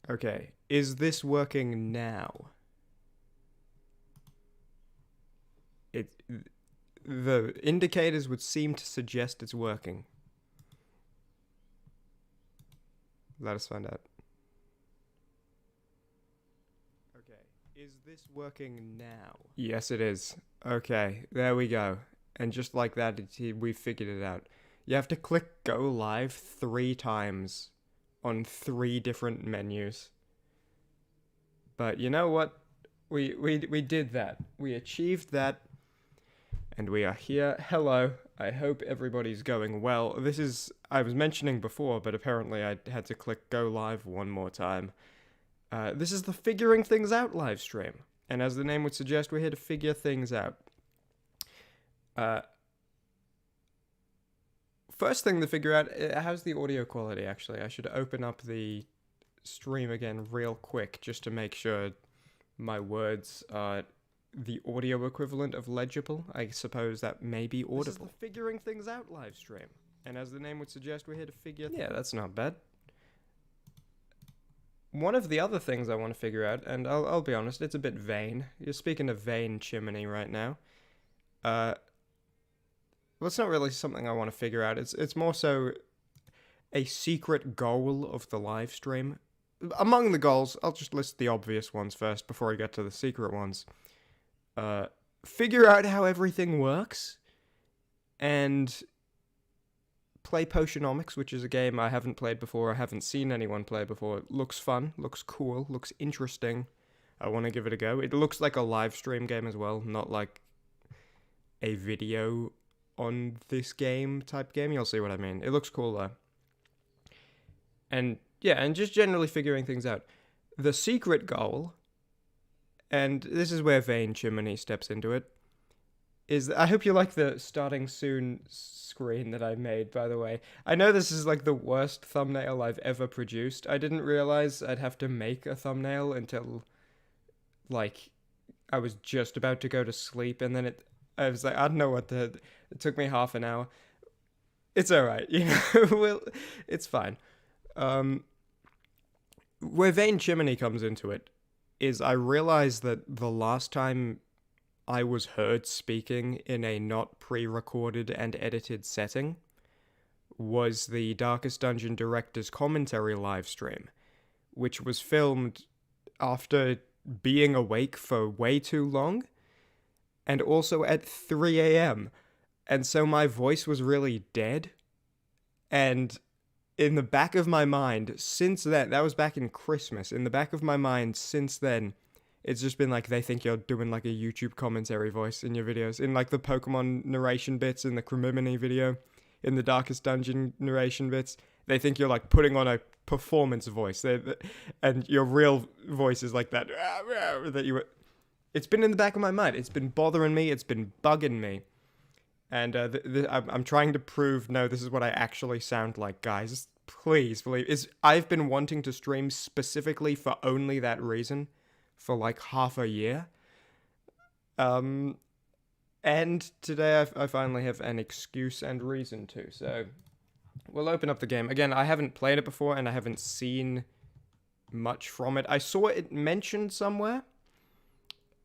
Okay, is this working now? It the indicators would seem to suggest it's working. Let us find out. Okay, is this working now? Yes, it is. Okay, there we go. And just like that, we figured it out. You have to click go live 3 times on 3 different menus. But you know what? We did that. We achieved that. And we are here. Hello. I hope everybody's going well. I was mentioning before, but apparently I had to click go live one more time. This is the Figuring Things Out live stream. And as the name would suggest, we're here to figure things out. First thing to figure out, how's the audio quality actually? I should open up the stream again real quick just to make sure my words are the audio equivalent of legible. I suppose that may be audible. This is the Figuring Things Out live stream. And as the name would suggest, we're here to figure... Yeah, that's not bad. One of the other things I want to figure out, and I'll be honest, it's a bit vain. You're speaking of vain chimney right now. Well, it's not really something I want to figure out. It's more so a secret goal of the live stream. Among the goals, I'll just list the obvious ones first before I get to the secret ones. Figure out how everything works, and play Potionomics, which is a game I haven't played before, I haven't seen anyone play before. It looks fun, looks cool, looks interesting. I want to give it a go. It looks like a live stream game as well, not like a video on this game type game. You'll see what I mean. It looks cool though. And yeah, and just generally figuring things out. The secret goal, and this is where Vain Chimney steps into it, is I hope you like the starting soon screen that I made, by the way. I know this is like the worst thumbnail I've ever produced. I didn't realize I'd have to make a thumbnail until like I was just about to go to sleep, and then I was like, I don't know what it took me half an hour. It's alright, you know, it's fine. Where Vain Chimney comes into it is I realized that the last time I was heard speaking in a not pre-recorded and edited setting was the Darkest Dungeon Director's Commentary livestream, which was filmed after being awake for way too long, and also at 3 a.m. And so my voice was really dead, and in the back of my mind, since then, that was back in Christmas, in the back of my mind since then, it's just been like, they think you're doing like a YouTube commentary voice in your videos, in like the Pokemon narration bits, in the Crimimini video, in the Darkest Dungeon narration bits, they think you're like putting on a performance voice, and your real voice is like that, that you were. It's been in the back of my mind, it's been bothering me, it's been bugging me. And I'm trying to prove, no, this is what I actually sound like, guys. Please believe. I've been wanting to stream specifically for only that reason for like half a year. And today I finally have an excuse and reason to. So we'll open up the game. Again, I haven't played it before and I haven't seen much from it. I saw it mentioned somewhere.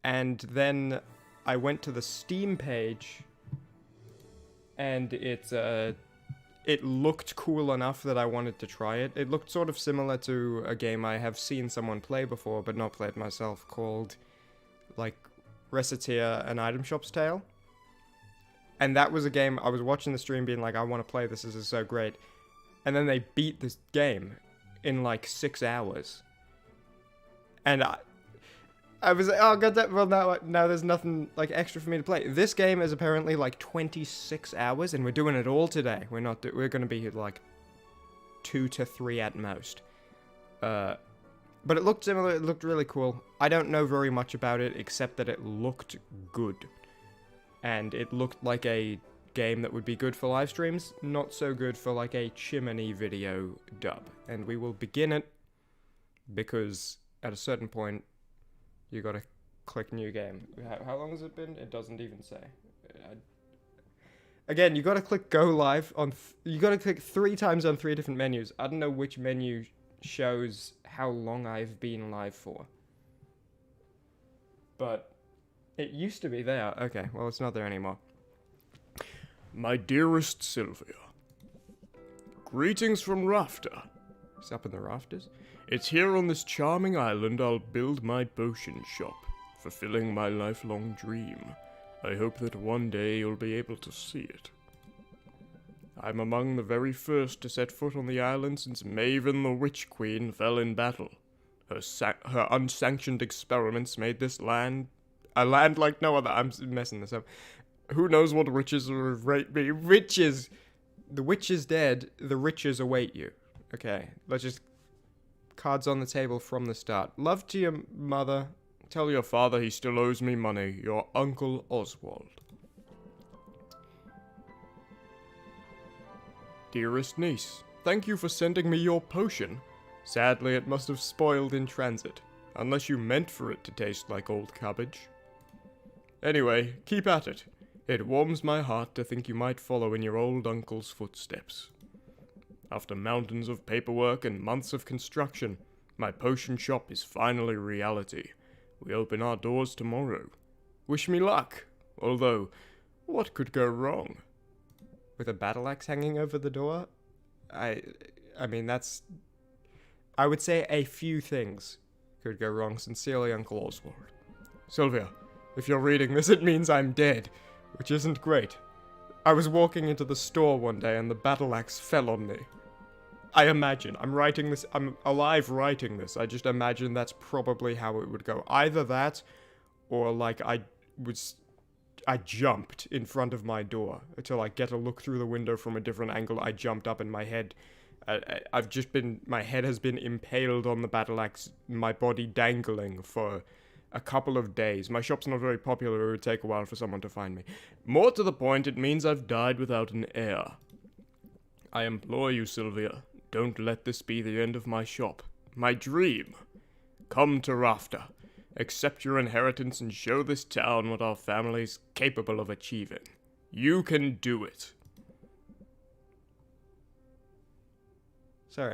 And then I went to the Steam page, and it looked cool enough that I wanted to try it. It looked sort of similar to a game I have seen someone play before, but not played myself, called, like, Reciteer, An Item Shop's Tale. And that was a game, I was watching the stream being like, I want to play this is so great. And then they beat this game in, like, 6 hours. And I was like, oh god, well now there's nothing like extra for me to play. This game is apparently like 26 hours, and we're doing it all today. We're going to be like 2 to 3 at most. But it looked similar. It looked really cool. I don't know very much about it except that it looked good, and it looked like a game that would be good for live streams, not so good for like a chimney video dub. And we will begin it because at a certain point, you gotta click new game. How long has it been? It doesn't even say. Again, you gotta click go live on... you gotta click 3 times on 3 different menus. I don't know which menu shows how long I've been alive for. But it used to be there. Okay, well, it's not there anymore. My dearest Sylvia, greetings from Rafter. It's up in the rafters. It's here on this charming island I'll build my potion shop, fulfilling my lifelong dream. I hope that one day you'll be able to see it. I'm among the very first to set foot on the island since Maven the Witch Queen fell in battle. Her unsanctioned experiments made this land a land like no other. I'm messing this up. Who knows what riches await me? Riches! The witch is dead. The riches await you. Okay, let's just... Cards on the table from the start. Love to your mother. Tell your father he still owes me money. Your Uncle Oswald. Dearest niece, thank you for sending me your potion. Sadly, it must have spoiled in transit, unless you meant for it to taste like old cabbage. Anyway, keep at it. It warms my heart to think you might follow in your old uncle's footsteps. After mountains of paperwork and months of construction, my potion shop is finally reality. We open our doors tomorrow. Wish me luck, although, what could go wrong? With a battle axe hanging over the door? I mean, that's... I would say a few things could go wrong. Sincerely, Uncle Oswald. Sylvia, if you're reading this, it means I'm dead, which isn't great. I was walking into the store one day and the battle axe fell on me. I imagine. I'm writing this. I'm alive writing this. I just imagine that's probably how it would go. Either that, or like I jumped in front of my door until I get a look through the window from a different angle. I jumped up and my head... my head has been impaled on the battle axe, my body dangling for a couple of days. My shop's not very popular, it would take a while for someone to find me. More to the point, it means I've died without an heir. I implore you, Sylvia, don't let this be the end of my shop. My dream. Come to Rafter. Accept your inheritance and show this town what our family's capable of achieving. You can do it. Sorry,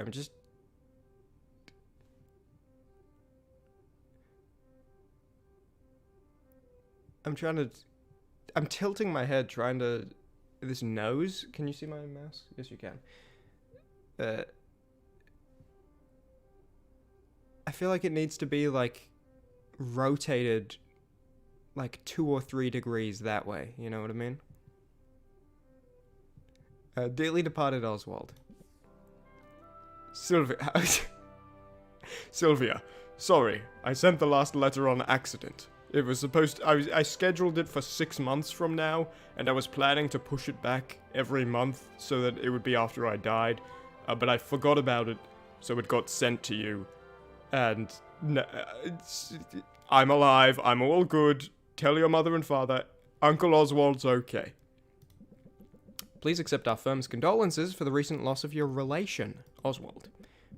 I'm tilting my head trying to... This nose? Can you see my mouse? Yes, you can. I feel like it needs to be, like, rotated, like, 2 or 3 degrees that way. You know what I mean? Dearly departed Oswald. Sylvia, sorry, I sent the last letter on accident. It was supposed to, I scheduled it for 6 months from now, and I was planning to push it back every month so that it would be after I died, but I forgot about it, so it got sent to you, and I'm alive, I'm all good, tell your mother and father, Uncle Oswald's okay. Please accept our firm's condolences for the recent loss of your relation, Oswald.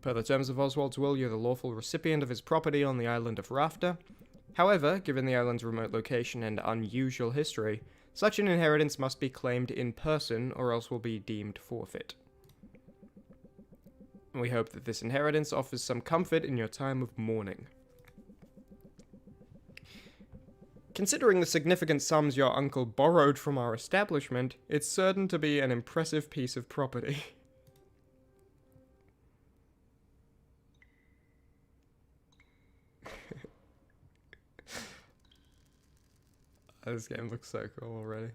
Per the terms of Oswald's will, you're the lawful recipient of his property on the island of Rafter. However, given the island's remote location and unusual history, such an inheritance must be claimed in person or else will be deemed forfeit. We hope that this inheritance offers some comfort in your time of mourning. Considering the significant sums your uncle borrowed from our establishment, it's certain to be an impressive piece of property. This game looks so cool already.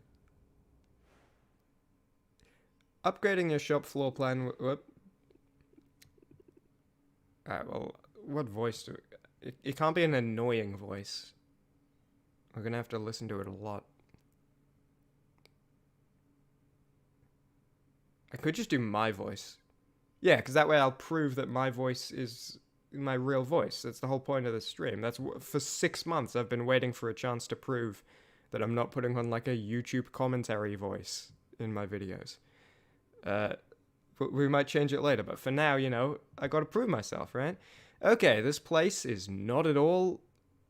Upgrading your shop floor plan... Whoop. Alright, well, what voice do... It can't be an annoying voice. We're gonna have to listen to it a lot. I could just do my voice. Yeah, because that way I'll prove that my voice is my real voice. That's the whole point of the stream. That's for 6 months I've been waiting for a chance to prove that I'm not putting on like a YouTube commentary voice in my videos. We might change it later, but for now, you know, I gotta prove myself, right? Okay, this place is not all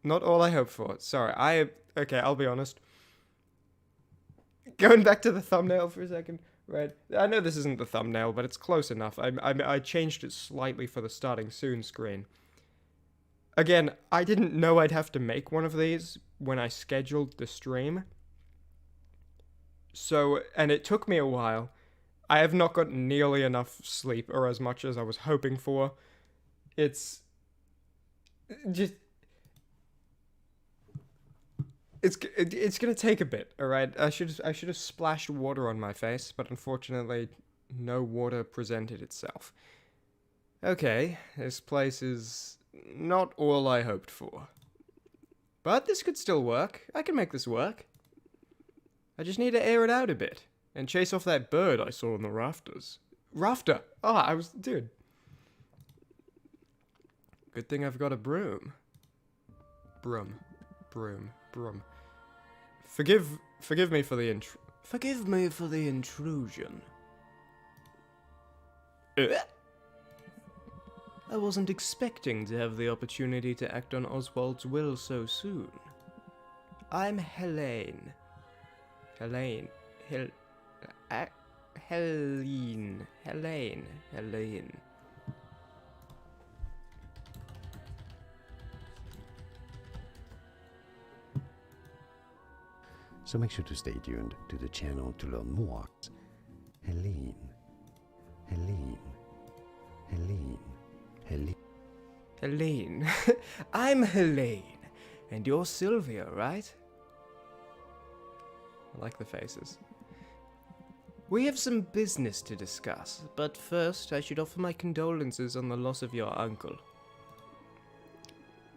I hoped for. Sorry, okay, I'll be honest. Going back to the thumbnail for a second, Right? I know this isn't the thumbnail, but it's close enough. I changed it slightly for the starting soon screen. Again, I didn't know I'd have to make one of these when I scheduled the stream. So, and it took me a while. I have not got nearly enough sleep, or as much as I was hoping for. It's just it's gonna take a bit, all right. I should have splashed water on my face, but unfortunately, no water presented itself. Okay, this place is not all I hoped for, but this could still work. I can make this work. I just need to air it out a bit and chase off that bird I saw in the rafters. Rafter! Dude. Good thing I've got a broom. Broom. Forgive me for the intrusion. I wasn't expecting to have the opportunity to act on Oswald's will so soon. I'm Helene. Helene. So make sure to stay tuned to the channel to learn more. Helene. Helene. I'm Helene. And you're Sylvia, right? I like the faces. We have some business to discuss, but first I should offer my condolences on the loss of your uncle.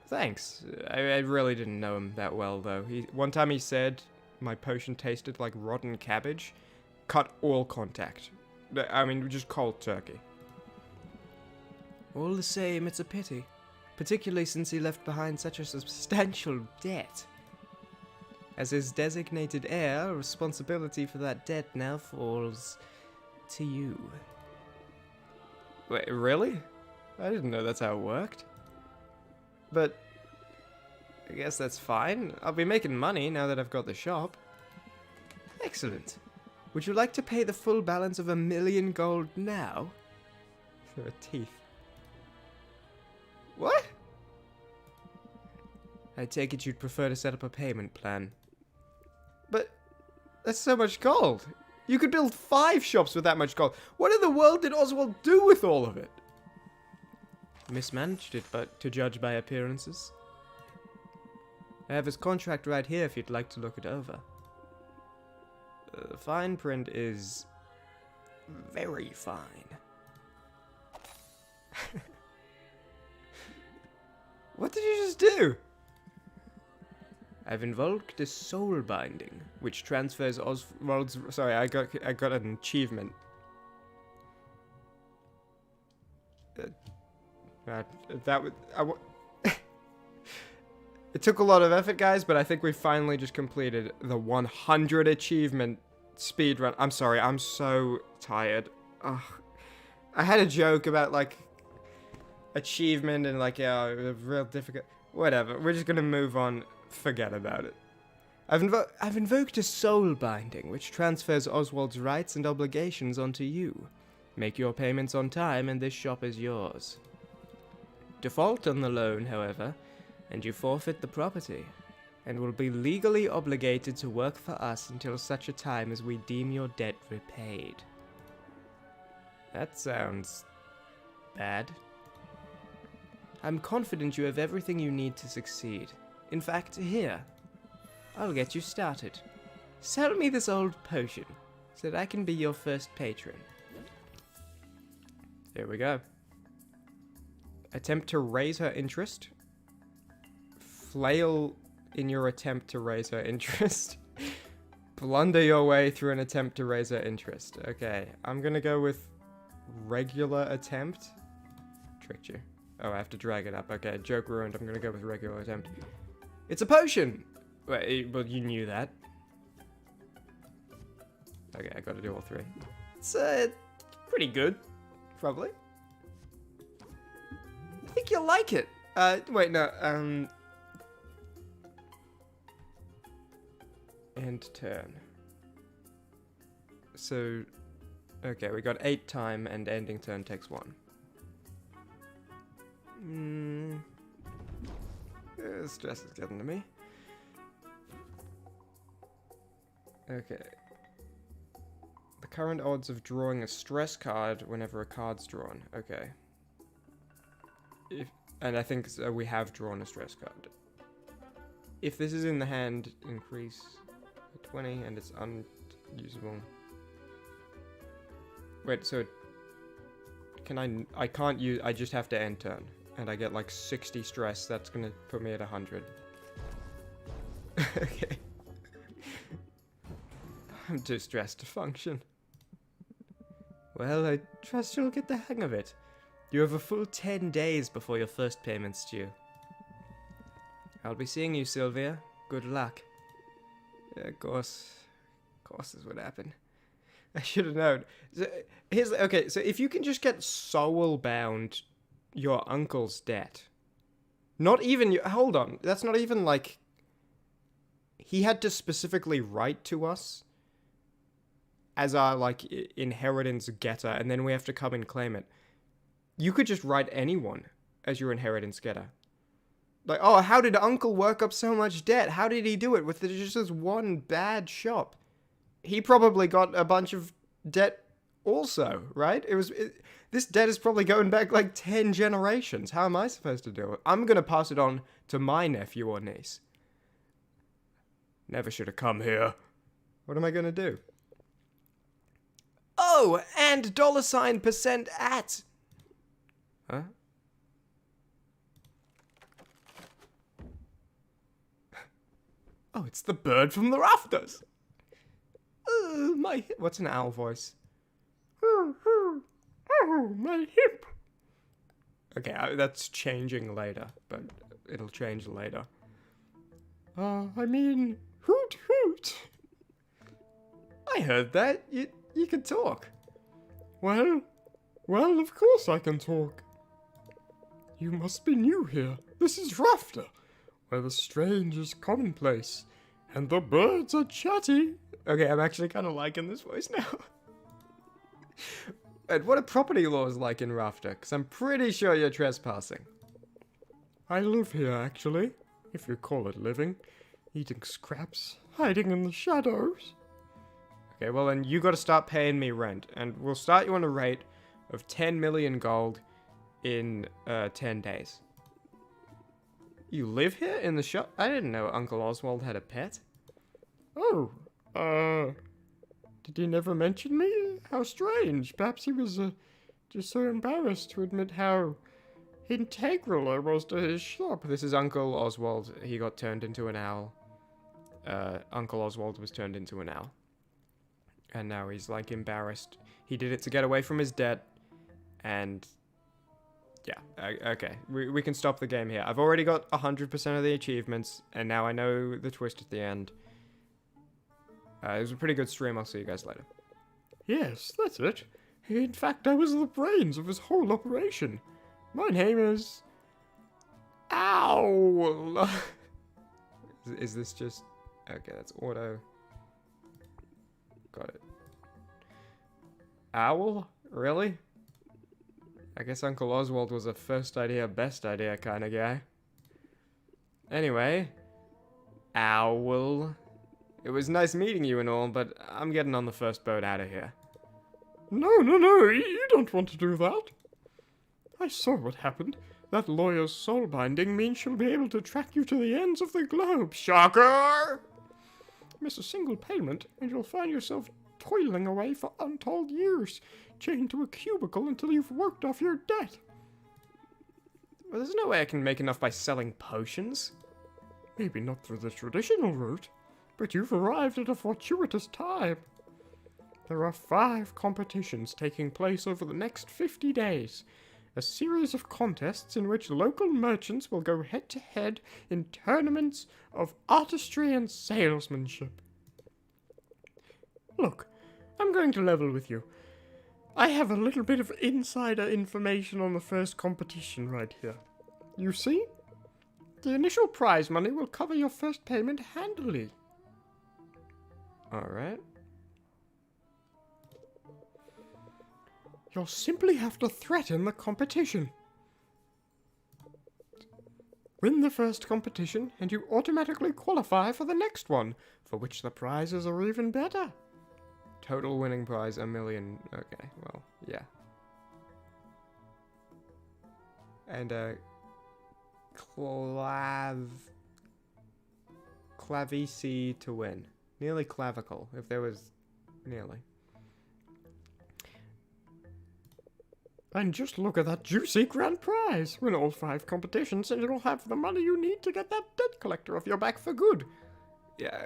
Thanks. I really didn't know him that well, though. One time he said my potion tasted like rotten cabbage. Cut all contact. I mean, just cold turkey. All the same, it's a pity. Particularly since he left behind such a substantial debt. As his designated heir, responsibility for that debt now falls to you. Wait, really? I didn't know that's how it worked. But I guess that's fine. I'll be making money now that I've got the shop. Excellent. Would you like to pay the full balance of 1,000,000 gold now? There are teeth. What? I take it you'd prefer to set up a payment plan. But that's so much gold. You could build 5 shops with that much gold. What in the world did Oswald do with all of it? Mismanaged it, but to judge by appearances. I have his contract right here if you'd like to look it over. The fine print is very fine. What did you just do? I've invoked a soul binding, which transfers Oswald's. Sorry, I got an achievement. It took a lot of effort, guys, but I think we finally just completed the 100 achievement speedrun. I'm sorry, I'm so tired. Ugh. I had a joke about, like, achievement and, like, real difficult. Whatever, we're just gonna move on. Forget about it. I've invoked a soul binding, which transfers Oswald's rights and obligations onto you. Make your payments on time, and this shop is yours. Default on the loan, however, and you forfeit the property, and will be legally obligated to work for us until such a time as we deem your debt repaid. That sounds bad. I'm confident you have everything you need to succeed. In fact, here, I'll get you started. Sell me this old potion, so that I can be your first patron. Here we go. Attempt to raise her interest. Flail in your attempt to raise her interest. Blunder your way through an attempt to raise her interest. Okay, I'm gonna go with regular attempt. Tricked you. Oh, I have to drag it up. Okay, joke ruined. I'm gonna go with regular attempt. It's a potion! Wait, well, you knew that. Okay, I gotta do all 3. It's pretty good. Probably. I think you'll like it. Wait, no, end turn. So, Okay, we got 8 time and ending turn takes 1. Stress is getting to me. Okay. The current odds of drawing a stress card whenever a card's drawn. Okay. And I think we have drawn a stress card. If this is in the hand, increase to 20 and it's unusable. Wait, so can I can't use, I just have to end turn. And I get like 60 stress, that's gonna put me at 100. Okay. I'm too stressed to function. Well, I trust you'll get the hang of it. You have a full 10 days before your first payment's due. I'll be seeing you, Sylvia. Good luck. Yeah, of course this would happen. I should have known. So, okay, so if you can just get soul-bound your uncle's debt. Not even... Hold on. That's not even, like... He had to specifically write to us as our, like, inheritance getter, and then we have to come and claim it. You could just write anyone as your inheritance getter. Like, oh, how did Uncle work up so much debt? How did he do it with just this one bad shop? He probably got a bunch of debt also, right? This debt is probably going back like 10 generations. How am I supposed to do it? I'm going to pass it on to my nephew or niece. Never should have come here. What am I going to do? Oh, and $% at. Huh? Oh, it's the bird from the rafters. What's an owl voice? My hip. Okay, that's changing later, but it'll change later. I mean, hoot hoot. I heard that. You can talk. Well, of course I can talk. You must be new here. This is Rafter, where the strange is commonplace, and the birds are chatty. Okay, I'm actually kind of liking this voice now. And what are property laws like in Rafter? Because I'm pretty sure you're trespassing. I live here, actually, if you call it living. Eating scraps, hiding in the shadows. Okay, well then you gotta start paying me rent, and we'll start you on a rate of 10 million gold in 10 days. You live here in the shop? I didn't know Uncle Oswald had a pet. Oh, did he never mention me? How strange. Perhaps he was just so embarrassed to admit how integral I was to his shop. This is Uncle Oswald. He got turned into an owl. Uncle Oswald was turned into an owl. And now he's, like, embarrassed. He did it to get away from his debt. And... yeah, okay. We can stop the game here. I've already got 100% of the achievements. And now I know the twist at the end. It was a pretty good stream. I'll see you guys later. Yes, that's it. In fact, I was the brains of his whole operation. My name is... Owl! Is this just... okay, that's auto. Got it. Owl? Really? I guess Uncle Oswald was a first idea, best idea kind of guy. Anyway. Owl. It was nice meeting you and all, but I'm getting on the first boat out of here. No, you don't want to do that. I saw what happened. That lawyer's soul binding means she'll be able to track you to the ends of the globe. Shocker! Miss a single payment, and you'll find yourself toiling away for untold years, chained to a cubicle until you've worked off your debt. Well, there's no way I can make enough by selling potions. Maybe not through the traditional route. But you've arrived at a fortuitous time. There are 5 competitions taking place over the next 50 days. A series of contests in which local merchants will go head-to-head in tournaments of artistry and salesmanship. Look, I'm going to level with you. I have a little bit of insider information on the first competition right here. You see? The initial prize money will cover your first payment handily. Alright. You'll simply have to threaten the competition. Win the first competition, and you automatically qualify for the next one, for which the prizes are even better. Total winning prize, 1 million. Okay, well, yeah. And clavice to win. Nearly clavicle, if there was nearly. And just look at that juicy grand prize. Win all 5 competitions and you'll have the money you need to get that debt collector off your back for good. Yeah,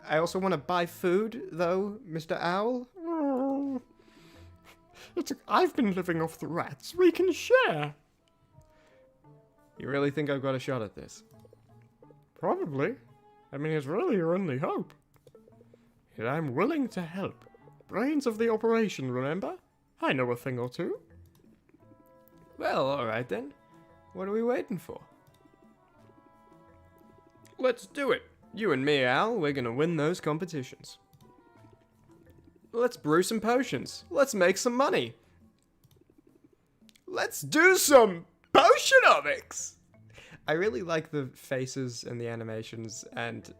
I also want to buy food, though, Mr. Owl. Oh, I've been living off the rats. We can share. You really think I've got a shot at this? Probably. I mean, it's really your only hope. And I'm willing to help. Brains of the operation, remember? I know a thing or two. Well, alright then. What are we waiting for? Let's do it. You and me, Al, we're gonna win those competitions. Let's brew some potions. Let's make some money. Let's do some Potionomics! I really like the faces and the animations, and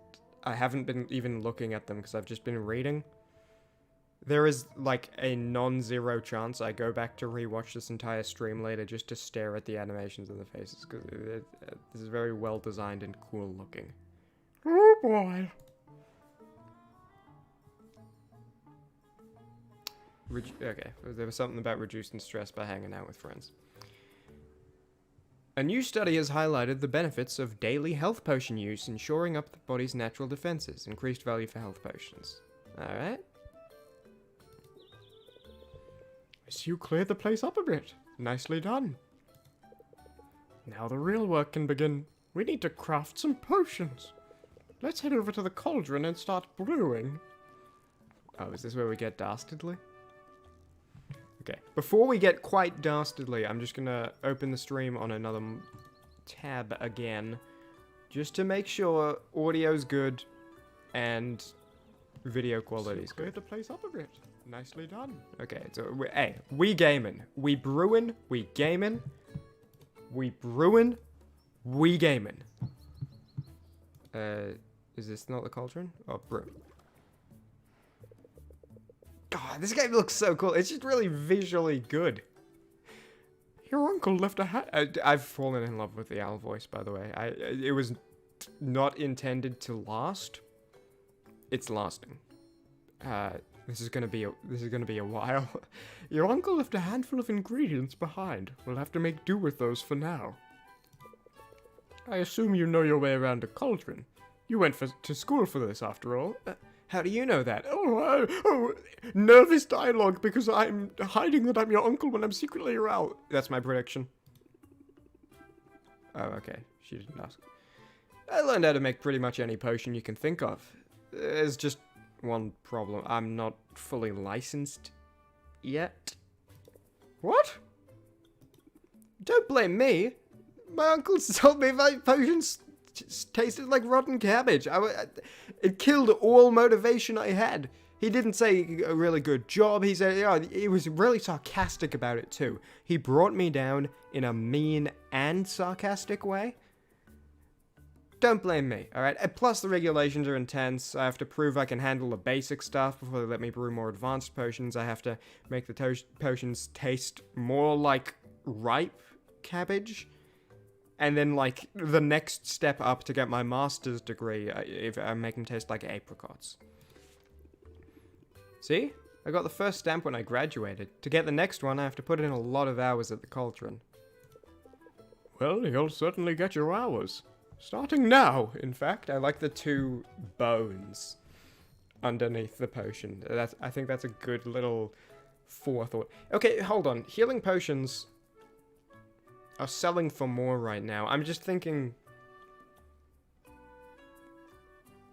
I haven't been even looking at them because I've just been reading. There is, like, a non-zero chance I go back to rewatch this entire stream later just to stare at the animations and the faces, because this is very well designed and cool looking. Oh boy. Okay, there was something about reducing stress by hanging out with friends. A new study has highlighted the benefits of daily health potion use in shoring up the body's natural defenses. Increased value for health potions. Alright. I see you cleared the place up a bit. Nicely done. Now the real work can begin. We need to craft some potions. Let's head over to the cauldron and start brewing. Oh, is this where we get dastardly? Okay, before we get quite dastardly, I'm just gonna open the stream on another tab again, just to make sure audio's good and video quality's good. Cleared the place up a bit. Nicely done. Okay, so we gaming, we brewing, we gaming, we brewing, we gaming. Is this not the cauldron? Oh, brew. God, this game looks so cool. It's just really visually good. Your uncle left a hat. I've fallen in love with the owl voice, by the way. It was not intended to last. It's lasting. This is gonna be a while. Your uncle left a handful of ingredients behind. We'll have to make do with those for now. I assume you know your way around a cauldron. You went to school for this, after all. How do you know that? Oh, nervous dialogue because I'm hiding that I'm your uncle when I'm secretly your owl. That's my prediction. Oh, okay. She didn't ask. I learned how to make pretty much any potion you can think of. There's just one problem. I'm not fully licensed yet. What? Don't blame me. My uncle told me my potions tasted like rotten cabbage. It killed all motivation I had. He didn't say a really good job. He said, he was really sarcastic about it too. He brought me down in a mean and sarcastic way. Don't blame me, alright? Plus the regulations are intense. I have to prove I can handle the basic stuff before they let me brew more advanced potions. I have to make the potions taste more like ripe cabbage. And then, like, the next step up to get my master's degree, if I make them taste like apricots. See? I got the first stamp when I graduated. To get the next one, I have to put in a lot of hours at the cauldron. Well, you'll certainly get your hours. Starting now, in fact. I like the 2 bones underneath the potion. I think that's a good little forethought. Okay, hold on. Healing potions are selling for more right now. I'm just thinking...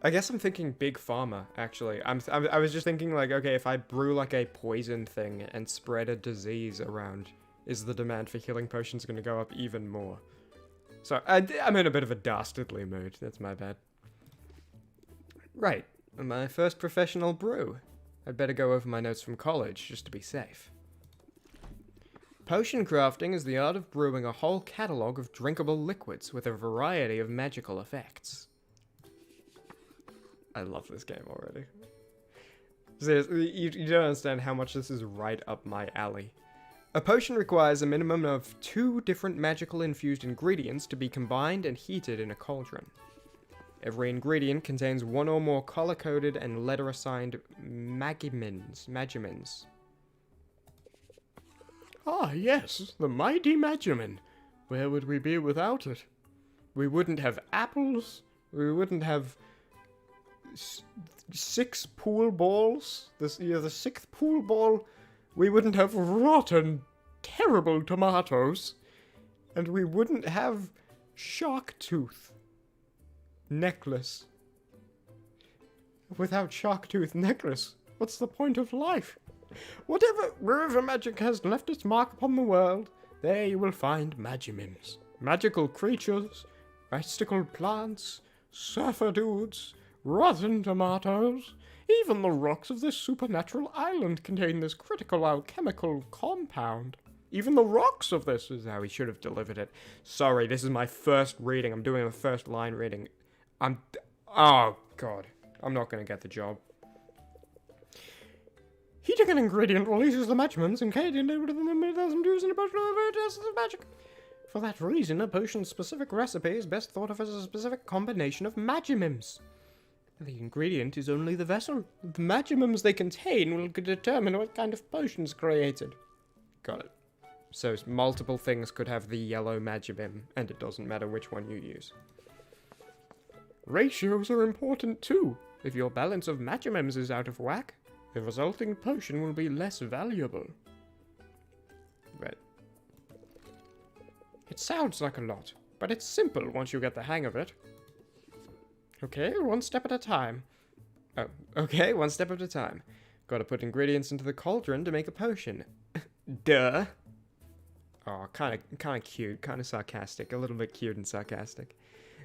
I guess I'm thinking big pharma, actually. I was just thinking, like, okay, if I brew, like, a poison thing and spread a disease around, is the demand for healing potions going to go up even more? So, I'm in a bit of a dastardly mood. That's my bad. Right. My first professional brew. I'd better go over my notes from college, just to be safe. Potion crafting is the art of brewing a whole catalogue of drinkable liquids with a variety of magical effects. I love this game already. Seriously, you don't understand how much this is right up my alley. A potion requires a minimum of 2 different magical infused ingredients to be combined and heated in a cauldron. Every ingredient contains 1 or more color-coded and letter-assigned magimins. Ah, yes, the mighty Magimin. Where would we be without it? We wouldn't have apples. We wouldn't have 6 pool balls. The 6th pool ball. We wouldn't have rotten, terrible tomatoes. And we wouldn't have shark tooth necklace. Without shark tooth necklace, what's the point of life? Wherever magic has left its mark upon the world, there you will find magimims. Magical creatures, mystical plants, surfer dudes, rotten tomatoes. Even the rocks of this supernatural island contain this critical alchemical compound. Even the rocks of this is how he should have delivered it. Sorry, this is my first reading. I'm doing the first line reading. Oh, God. I'm not going to get the job. Heating an ingredient releases the magimins and Katie did within the 1,000 years in a potion of magic. For that reason, a potion-specific recipe is best thought of as a specific combination of magimims. The ingredient is only the vessel. The magimims they contain will determine what kind of potion is created. Got it. So multiple things could have the yellow magimim, and it doesn't matter which one you use. Ratios are important too. If your balance of magimims is out of whack, the resulting potion will be less valuable. Right. It sounds like a lot, but it's simple once you get the hang of it. Okay, one step at a time. Oh, okay, one step at a time. Gotta put ingredients into the cauldron to make a potion. Duh. Oh, kind of cute, kind of sarcastic, a little bit cute and sarcastic.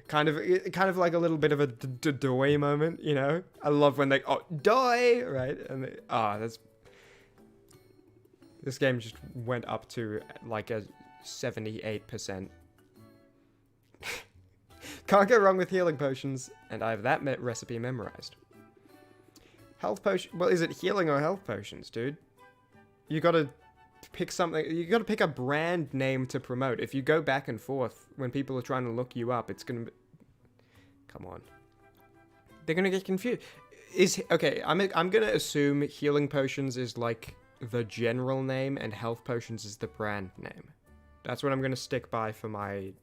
Kind of like a little bit of a doy moment, you know? I love when they, doy, right? And this game just went up to like a 78%. Can't go wrong with healing potions, and I have that recipe memorized. Health potion, well, is it healing or health potions, dude? You gotta pick something, you gotta pick a brand name to promote. If you go back and forth when people are trying to look you up, it's gonna be... Come on. They're gonna get confused. Okay, I'm gonna assume healing potions is like the general name and health potions is the brand name. That's what I'm gonna stick by for my,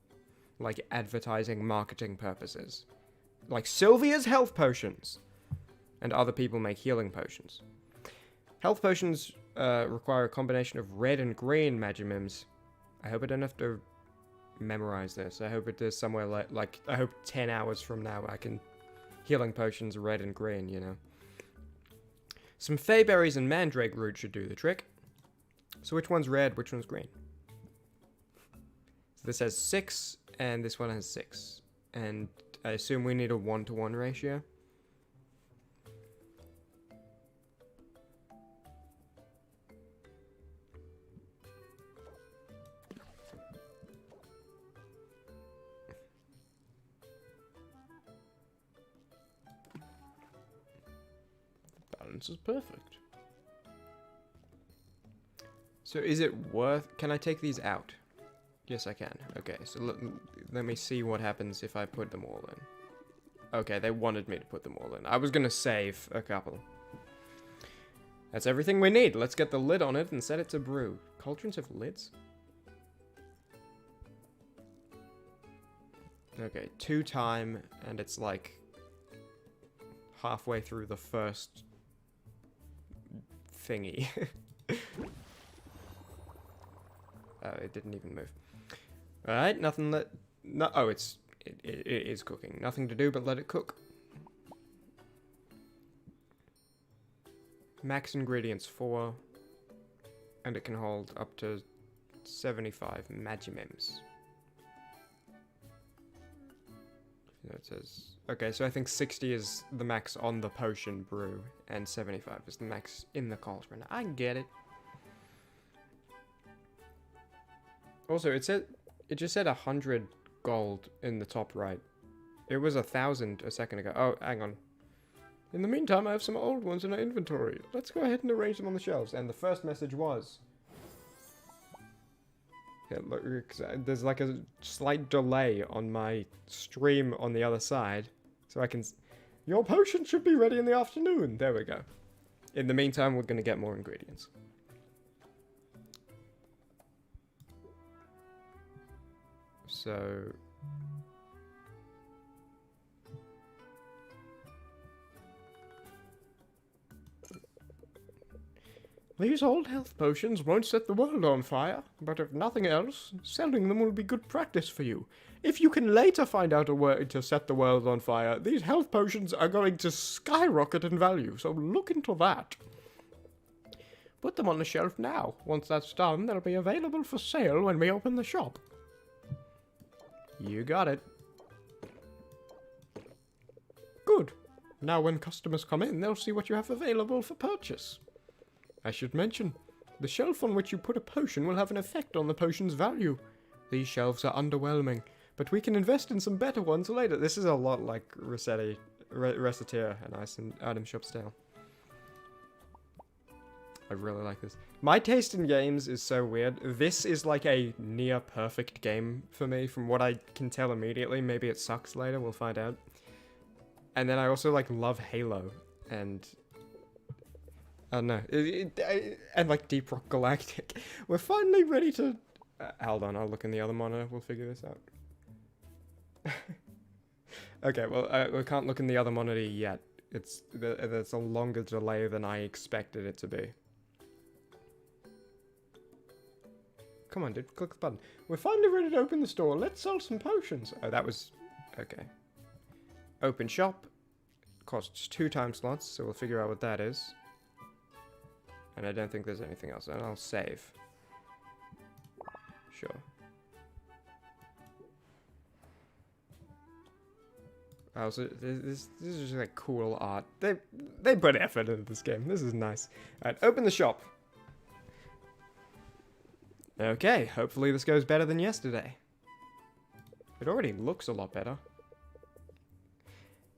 like, advertising marketing purposes. Like Sylvia's health potions. And other people make healing potions. Health potions require a combination of red and green magimims. I hope I don't have to memorize this. I hope it is somewhere like I hope 10 hours from now I can healing potions red and green, you know. Some fayberries and mandrake root should do the trick. So which one's red, which one's green? So this has 6 and this one has 6. And I assume we need a 1-to-1 ratio. Balance is perfect. So is it worth... Can I take these out? Yes, I can. Okay, so let me see what happens if I put them all in. Okay, they wanted me to put them all in. I was gonna save a couple. That's everything we need. Let's get the lid on it and set it to brew. Cauldrons have lids? Okay, 2 time, and it's like halfway through the first thingy. Oh, it didn't even move. Alright, nothing no, oh, it is cooking. Nothing to do but let it cook. Max ingredients 4. And it can hold up to 75 magimims. It says... Okay, so I think 60 is the max on the potion brew, and 75 is the max in the cauldron. I get it. Also, it just said 100 gold in the top right. It was 1,000 a second ago. Oh, hang on. In the meantime, I have some old ones in our inventory. Let's go ahead and arrange them on the shelves. And the first message was... Yeah, look, there's like a slight delay on my stream on the other side. So I can... Your potion should be ready in the afternoon. There we go. In the meantime, we're going to get more ingredients. So... These old health potions won't set the world on fire, but if nothing else, selling them will be good practice for you. If you can later find out a way to set the world on fire, these health potions are going to skyrocket in value, so look into that. Put them on the shelf now. Once that's done, they'll be available for sale when we open the shop. You got it. Good. Now when customers come in, they'll see what you have available for purchase. I should mention, the shelf on which you put a potion will have an effect on the potion's value. These shelves are underwhelming, but we can invest in some better ones later. This is a lot like Recettear and Item Shop style. I really like this. My taste in games is so weird. This is like a near perfect game for me, from what I can tell immediately. Maybe it sucks later, we'll find out. And then I also like love Halo, and... I don't know. And like Deep Rock Galactic. We're finally ready to... hold on, I'll look in the other monitor. We'll figure this out. Okay, well, we can't look in the other monitor yet. There's a longer delay than I expected it to be. Come on, dude. Click the button. We're finally ready to open the store. Let's sell some potions. Oh, that was... Okay. Open shop. Costs 2 time slots, so we'll figure out what that is. And I don't think there's anything else. And I'll save. Sure. Oh, so this is just like cool art. They put effort into this game. This is nice. Alright, open the shop. Okay, hopefully this goes better than yesterday. It already looks a lot better.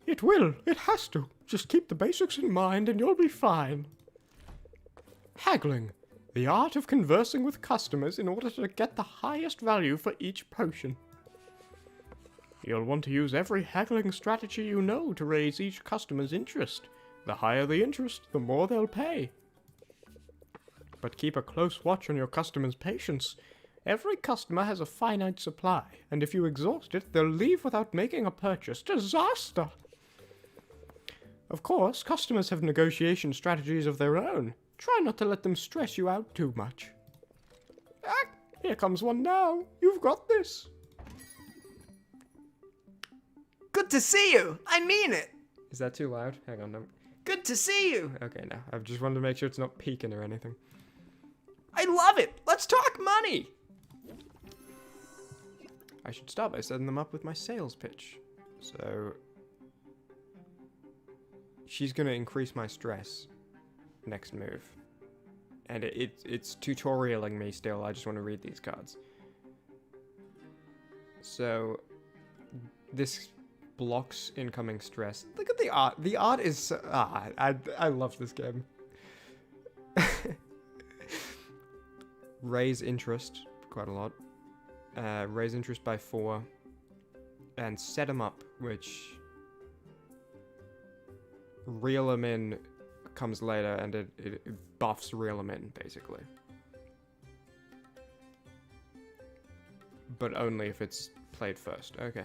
It will. It has to. Just keep the basics in mind and you'll be fine. Haggling. The art of conversing with customers in order to get the highest value for each potion. You'll want to use every haggling strategy you know to raise each customer's interest. The higher the interest, the more they'll pay. But keep a close watch on your customers' patience. Every customer has a finite supply, and if you exhaust it, they'll leave without making a purchase. Disaster! Of course, customers have negotiation strategies of their own. Try not to let them stress you out too much. Ah, here comes one now. You've got this. Good to see you. I mean it. Is that too loud? Hang on. No. Good to see you. Okay, no. I just wanted to make sure it's not peaking or anything. I love it. Let's talk money. I should start by setting them up with my sales pitch. So... she's gonna increase my stress. Next move. And it's tutorialing me still. I just want to read these cards. So... this blocks incoming stress. Look at the art. The art is so... I love this game. Raise interest. Quite a lot. Raise interest by 4. And set them up, which... reel them in comes later, and it buffs reel them in, basically. But only if it's played first. Okay.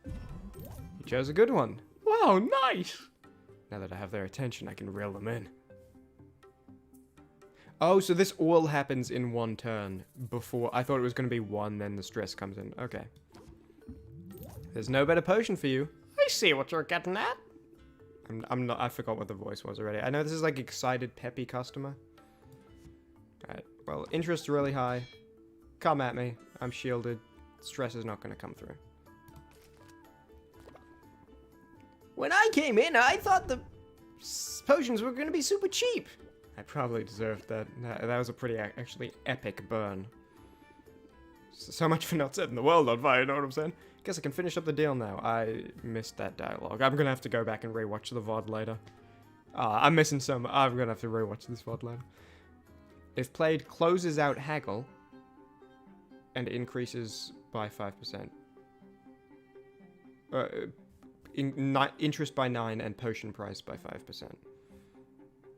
You chose a good one. Wow, nice! Now that I have their attention, I can reel them in. Oh, so this all happens in one turn before... I thought it was going to be one, then the stress comes in. Okay. There's no better potion for you. I see what you're getting at. I'm not... I forgot what the voice was already. I know this is like excited, peppy customer. Alright. Well, interest's really high. Come at me. I'm shielded. Stress is not going to come through. When I came in, I thought the potions were going to be super cheap. I probably deserved that. That was a pretty, actually, epic burn. So much for not setting the world on fire, you know what I'm saying? Guess I can finish up the deal now. I missed that dialogue. I'm gonna have to go back and rewatch the VOD later. I'm missing some. I'm gonna have to rewatch this VOD later. If played, closes out haggle and increases by 5%. Interest by 9 and potion price by 5%.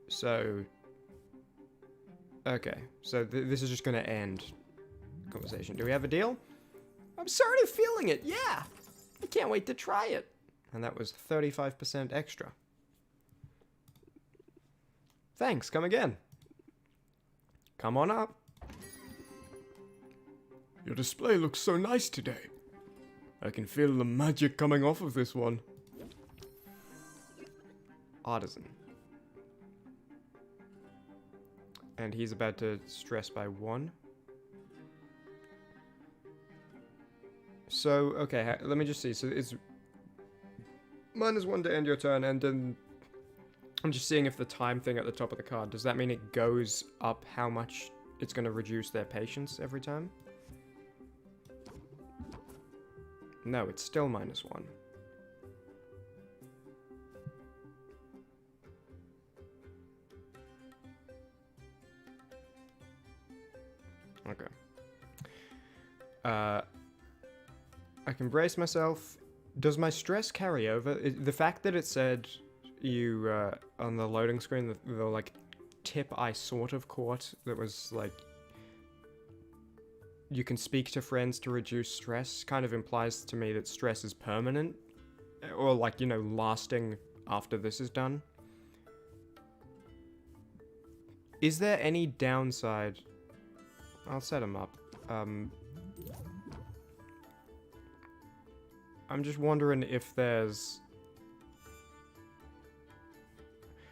So, okay. So this is just gonna end conversation. Do we have a deal? I'm sort of feeling it, yeah! I can't wait to try it. And that was 35% extra. Thanks, come again. Come on up. Your display looks so nice today. I can feel the magic coming off of this one. Artisan. And he's about to stress by 1. So, okay, let me just see. So it's -1 to end your turn, and then I'm just seeing if the time thing at the top of the card, does that mean it goes up how much it's going to reduce their patience every time? No, it's still -1. Okay. I can brace myself. Does my stress carry over? The fact that it said you, on the loading screen, the like, tip I sort of caught, that was, like, you can speak to friends to reduce stress, kind of implies to me that stress is permanent. Or, like, you know, lasting after this is done. Is there any downside? I'll set them up. I'm just wondering if there's...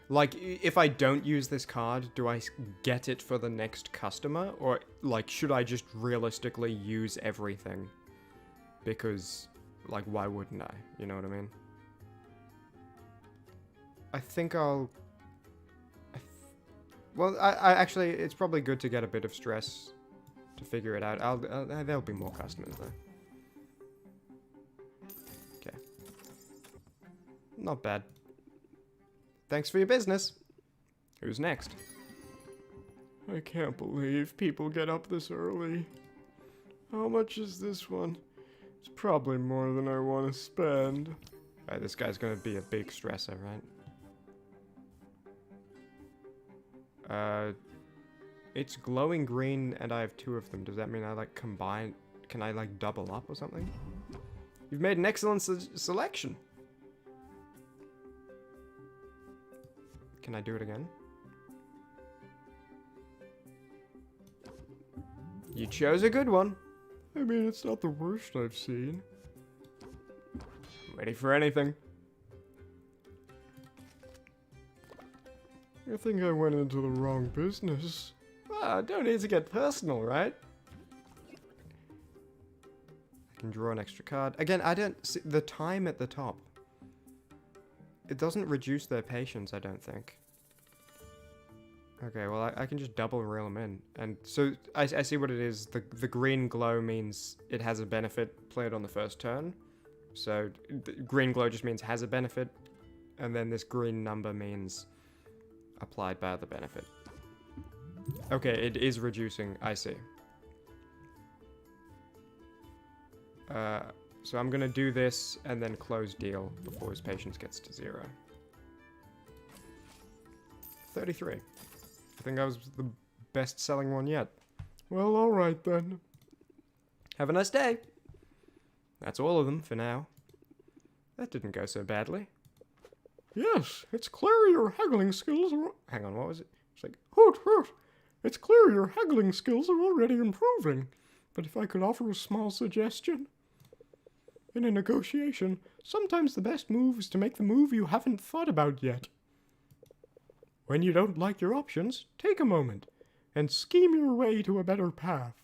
Like, if I don't use this card, do I get it for the next customer? Or, like, should I just realistically use everything? Because, like, why wouldn't I? You know what I mean? I think I'll... Well, I actually, it's probably good to get a bit of stress to figure it out. There'll be more customers, though. Okay. Not bad. Thanks for your business. Who's next? I can't believe people get up this early. How much is this one? It's probably more than I want to spend. Alright, this guy's gonna be a big stressor, right? It's glowing green and I have 2 of them. Does that mean I, like, combine... Can I, like, double up or something? You've made an excellent selection. Can I do it again? You chose a good one. I mean, it's not the worst I've seen. I'm ready for anything. I think I went into the wrong business. Don't need to get personal, right? I can draw an extra card. Again, I don't see the time at the top. It doesn't reduce their patience, I don't think. Okay, well, I can just double reel them in. And so, I see what it is. The green glow means it has a benefit played on the first turn. So, green glow just means has a benefit. And then this green number means applied by the benefit. Okay, it is reducing, I see. So I'm gonna do this and then close deal before his patience gets to 0. 33. I think that was the best selling one yet. Well, alright then. Have a nice day. That's all of them for now. That didn't go so badly. Yes, it's clear your haggling skills are... Hang on, what was it? It's like, hoot, hoot. It's clear your haggling skills are already improving. But if I could offer a small suggestion... In a negotiation, sometimes the best move is to make the move you haven't thought about yet. When you don't like your options, take a moment and scheme your way to a better path.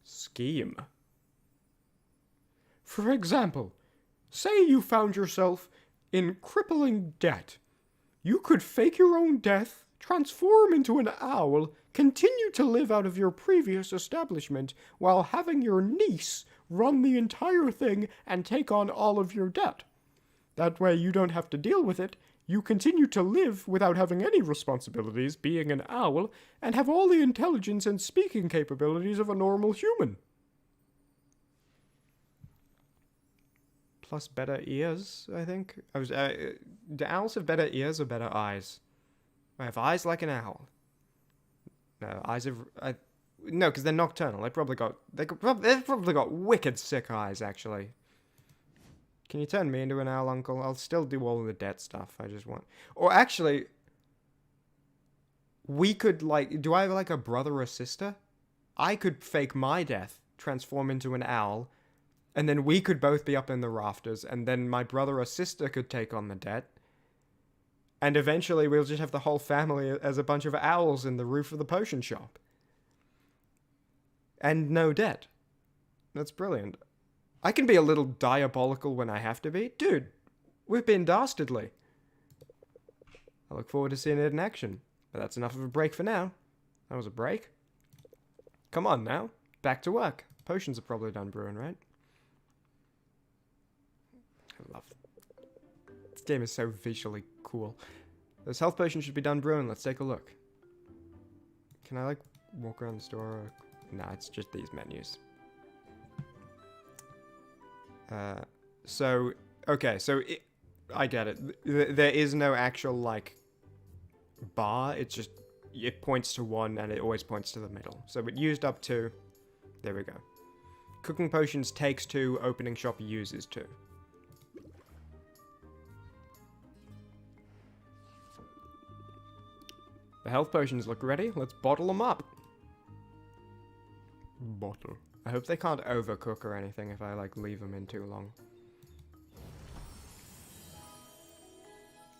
Scheme. For example, say you found yourself in crippling debt. You could fake your own death, transform into an owl, continue to live out of your previous establishment, while having your niece run the entire thing and take on all of your debt. That way you don't have to deal with it. You continue to live without having any responsibilities, being an owl, and have all the intelligence and speaking capabilities of a normal human. Plus better ears, I think. Do owls have better ears or better eyes? I have eyes like an owl. No, eyes of... no, because they're nocturnal. They've probably got wicked sick eyes, actually. Can you turn me into an owl, Uncle? I'll still do all of the debt stuff. I just want... Or actually... We could, like... Do I have, like, a brother or sister? I could fake my death, transform into an owl, and then we could both be up in the rafters, and then my brother or sister could take on the debt. And eventually we'll just have the whole family as a bunch of owls in the roof of the potion shop. And no debt. That's brilliant. I can be a little diabolical when I have to be. Dude, we've been dastardly. I look forward to seeing it in action. But that's enough of a break for now. That was a break. Come on now. Back to work. Potions are probably done brewing, right? I love it. This game is so visually cool. Those health potions should be done brewing. Let's take a look. Can I, like, walk around the store? Or... Nah, it's just these menus. Okay, so I get it. There is no actual, like, bar. It's just, it points to one and it always points to the middle. So it used up 2. There we go. Cooking potions takes 2, opening shop uses 2. The health potions look ready. Let's bottle them up. Bottle. I hope they can't overcook or anything if I, like, leave them in too long.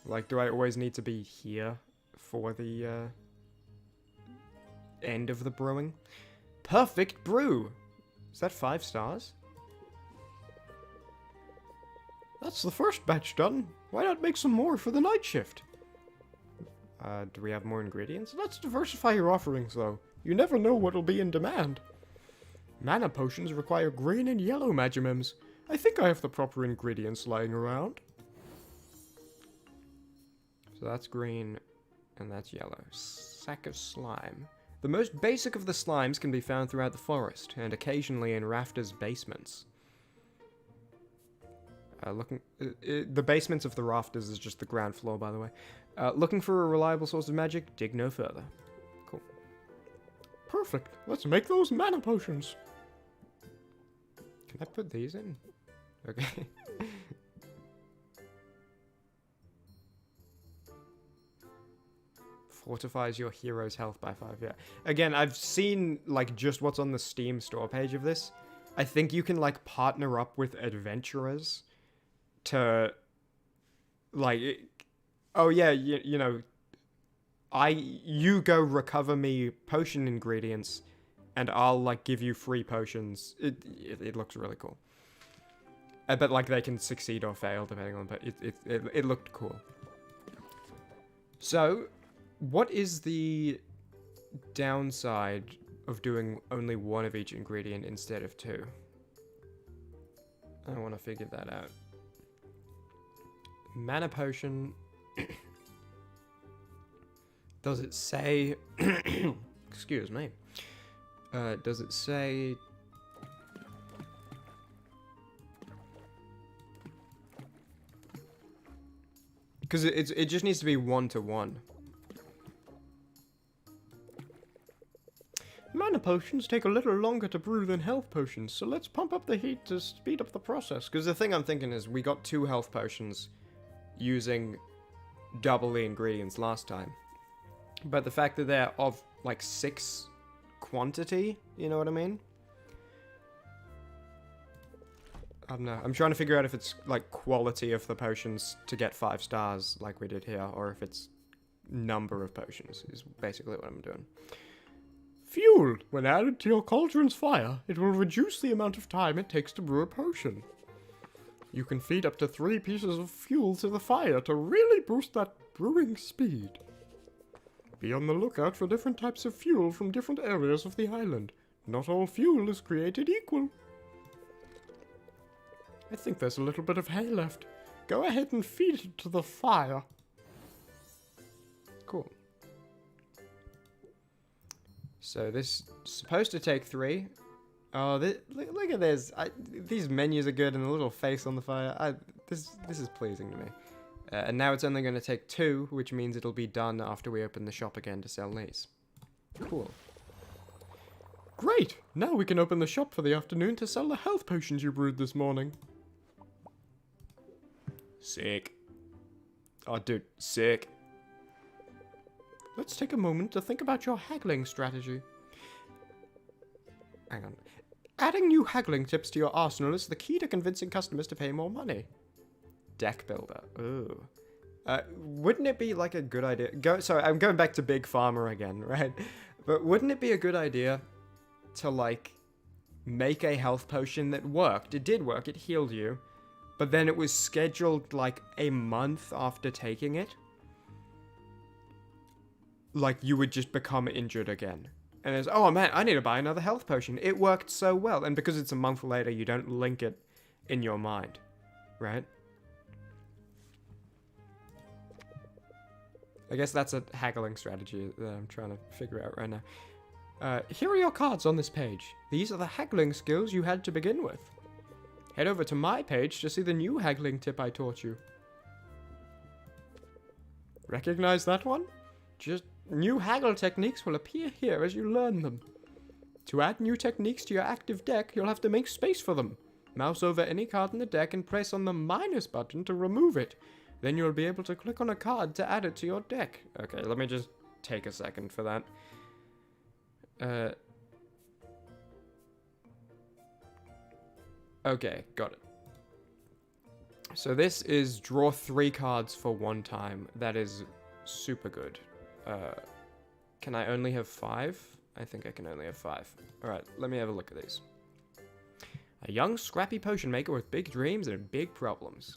Like, do I always need to be here for the, end of the brewing? Perfect brew! Is that 5 stars? That's the first batch done. Why not make some more for the night shift? Do we have more ingredients? Let's diversify your offerings, though. You never know what'll be in demand. Mana potions require green and yellow magimems. I think I have the proper ingredients lying around. So that's green, and that's yellow. Sack of slime. The most basic of the slimes can be found throughout the forest, and occasionally in rafters' basements. The basements of the rafters is just the ground floor, by the way. Looking for a reliable source of magic? Dig no further. Cool. Perfect. Let's make those mana potions. Can I put these in? Okay. Fortifies your hero's health by 5, yeah. Again, I've seen, like, just what's on the Steam store page of this. I think you can, like, partner up with adventurers to, like, oh yeah, you know, you go recover me potion ingredients, and I'll, like, give you free potions. It looks really cool. But, like, they can succeed or fail depending on, but it looked cool. So, what is the downside of doing only one of each ingredient instead of 2? I want to figure that out. Mana potion. Does it say... Excuse me. Does it say... Because it just needs to be 1-to-1. Mana potions take a little longer to brew than health potions, so let's pump up the heat to speed up the process. Because the thing I'm thinking is, we got 2 health potions using double the ingredients last time. But the fact that they're of, like, 6 quantity, you know what I mean? I don't know. I'm trying to figure out if it's, like, quality of the potions to get 5 stars, like we did here, or if it's number of potions, is basically what I'm doing. Fuel! When added to your cauldron's fire, it will reduce the amount of time it takes to brew a potion. You can feed up to 3 pieces of fuel to the fire to really boost that brewing speed. Be on the lookout for different types of fuel from different areas of the island. Not all fuel is created equal. I think there's a little bit of hay left. Go ahead and feed it to the fire. Cool. So this is supposed to take 3. Oh, look at this. These menus are good and the little face on the fire. This is pleasing to me. And now it's only going to take 2, which means it'll be done after we open the shop again to sell these. Cool. Great! Now we can open the shop for the afternoon to sell the health potions you brewed this morning. Sick. Oh, dude, sick. Let's take a moment to think about your haggling strategy. Hang on. Adding new haggling tips to your arsenal is the key to convincing customers to pay more money. Deck builder. Ooh. Wouldn't it be like a good idea? Sorry, I'm going back to Big Pharma again, right? But wouldn't it be a good idea to like make a health potion that worked? It did work. It healed you. But then it was scheduled like a month after taking it. Like you would just become injured again. And it's, oh man, I need to buy another health potion. It worked so well. And because it's a month later, you don't link it in your mind. Right? I guess that's a haggling strategy that I'm trying to figure out right now. Here are your cards on this page. These are the haggling skills you had to begin with. Head over to my page to see the new haggling tip I taught you. Recognize that one? Just new haggle techniques will appear here as you learn them. To add new techniques to your active deck, you'll have to make space for them. Mouse over any card in the deck and press on the minus button to remove it. Then you'll be able to click on a card to add it to your deck. Okay, let me just take a second for that. Okay, got it. So this is draw 3 cards for 1 time. That is super good. Can I only have 5? I think I can only have 5. Alright, let me have a look at these. A young, scrappy potion maker with big dreams and big problems.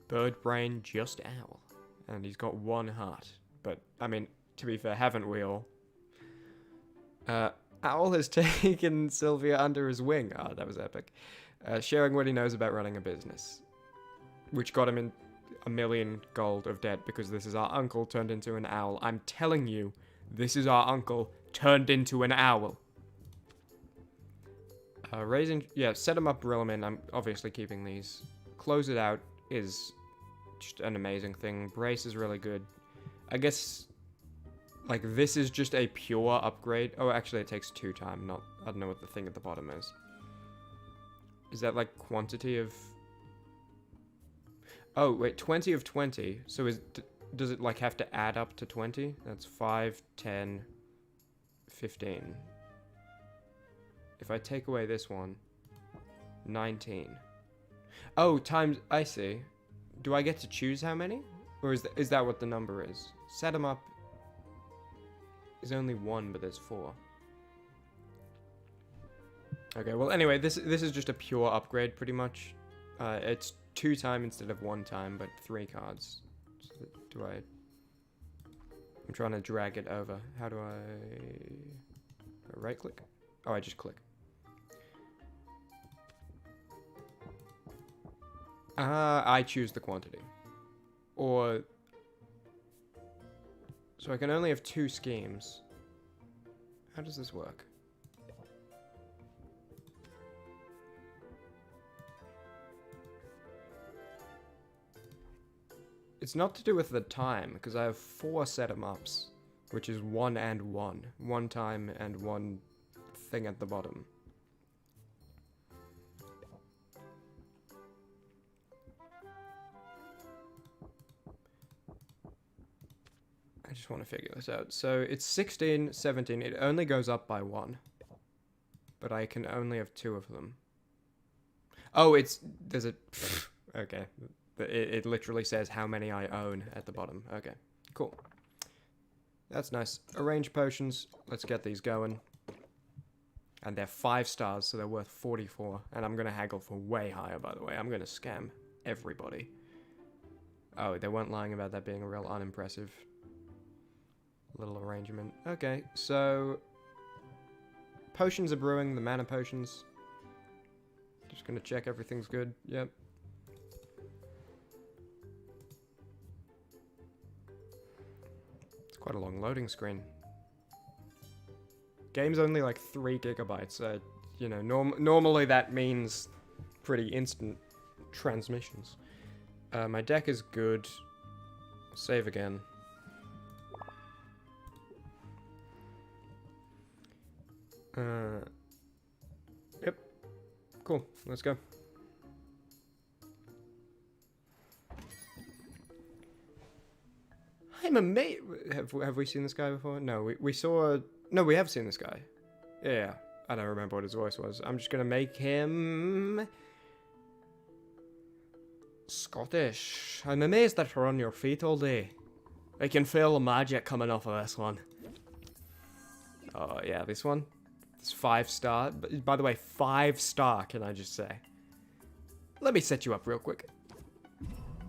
Bird brain, just owl. And he's got 1 heart. But, I mean, to be fair, haven't we all? Owl has taken Sylvia under his wing. Oh, that was epic. Sharing what he knows about running a business. Which got him in $1 million gold of debt because this is our uncle turned into an owl. I'm telling you, this is our uncle turned into an owl. Set him up, reel him in. I'm obviously keeping these. Close it out is just an amazing thing. Brace is really good. I guess, like, this is just a pure upgrade. Oh, actually, it takes 2 time, not... I don't know what the thing at the bottom is. Is that, like, quantity of... Oh, wait, 20 of 20. So does it, like, have to add up to 20? That's 5, 10, 15. If I take away this one, 19. Oh, times... I see. Do I get to choose how many? Or is that what the number is? Set them up is only 1, but there's 4. Okay, well, anyway, this is just a pure upgrade, pretty much. It's 2 time instead of 1 time, but 3 cards. So I'm trying to drag it over. How do I... right click? Oh, I just click. I choose the quantity. Or... So I can only have 2 schemes. How does this work? It's not to do with the time, because I have 4 set-em-ups, which is 1 and 1. 1 time and 1 thing at the bottom. I just want to figure this out. So it's 16, 17. It only goes up by 1. But I can only have 2 of them. Oh, there's a... Okay. It literally says how many I own at the bottom. Okay, cool. That's nice. Arrange potions. Let's get these going. And they're 5 stars, so they're worth 44. And I'm going to haggle for way higher, by the way. I'm going to scam everybody. Oh, they weren't lying about that being real unimpressive. little arrangement. Okay, so potions are brewing, the mana potions. Just gonna check everything's good. Yep. It's quite a long loading screen. Game's only like 3 gigabytes. You know, normally that means pretty instant transmissions. My deck is good. Save again. Yep. Cool. Let's go. I'm amazed. Have we seen this guy before? No, we saw. No, we have seen this guy. Yeah, I don't remember what his voice was. I'm just gonna make him Scottish. I'm amazed that you're on your feet all day. I can feel the magic coming off of this one. Oh yeah, this one. It's 5-star. By the way, 5-star. Can I just say? Let me set you up real quick.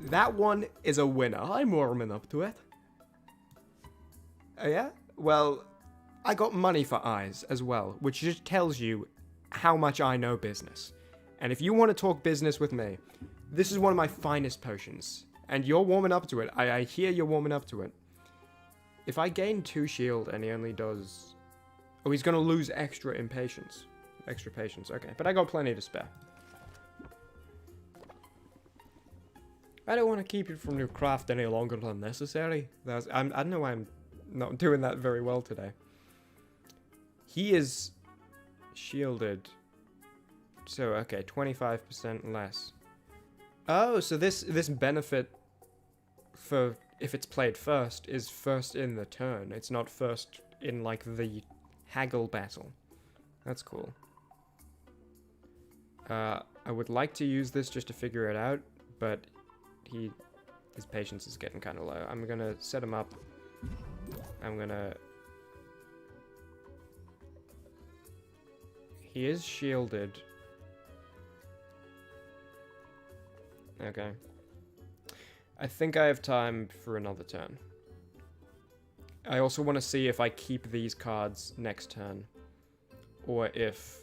That one is a winner. I'm warming up to it. Oh yeah? Well, I got money for eyes as well, which just tells you how much I know business. And if you want to talk business with me, this is one of my finest potions. And you're warming up to it. I hear you're warming up to it. If I gain 2 shield and he only does... Oh, he's going to lose extra impatience. Extra patience, okay. But I got plenty to spare. I don't want to keep it from your craft any longer than necessary. I don't know why I'm not doing that very well today. He is shielded. So, okay, 25% less. Oh, so this benefit for if it's played first is first in the turn. It's not first in, like, the haggle battle. That's cool. I would like to use this just to figure it out, but his patience is getting kind of low. I'm gonna set him up. He is shielded. Okay. I think I have time for another turn. I also want to see if I keep these cards next turn. Or if,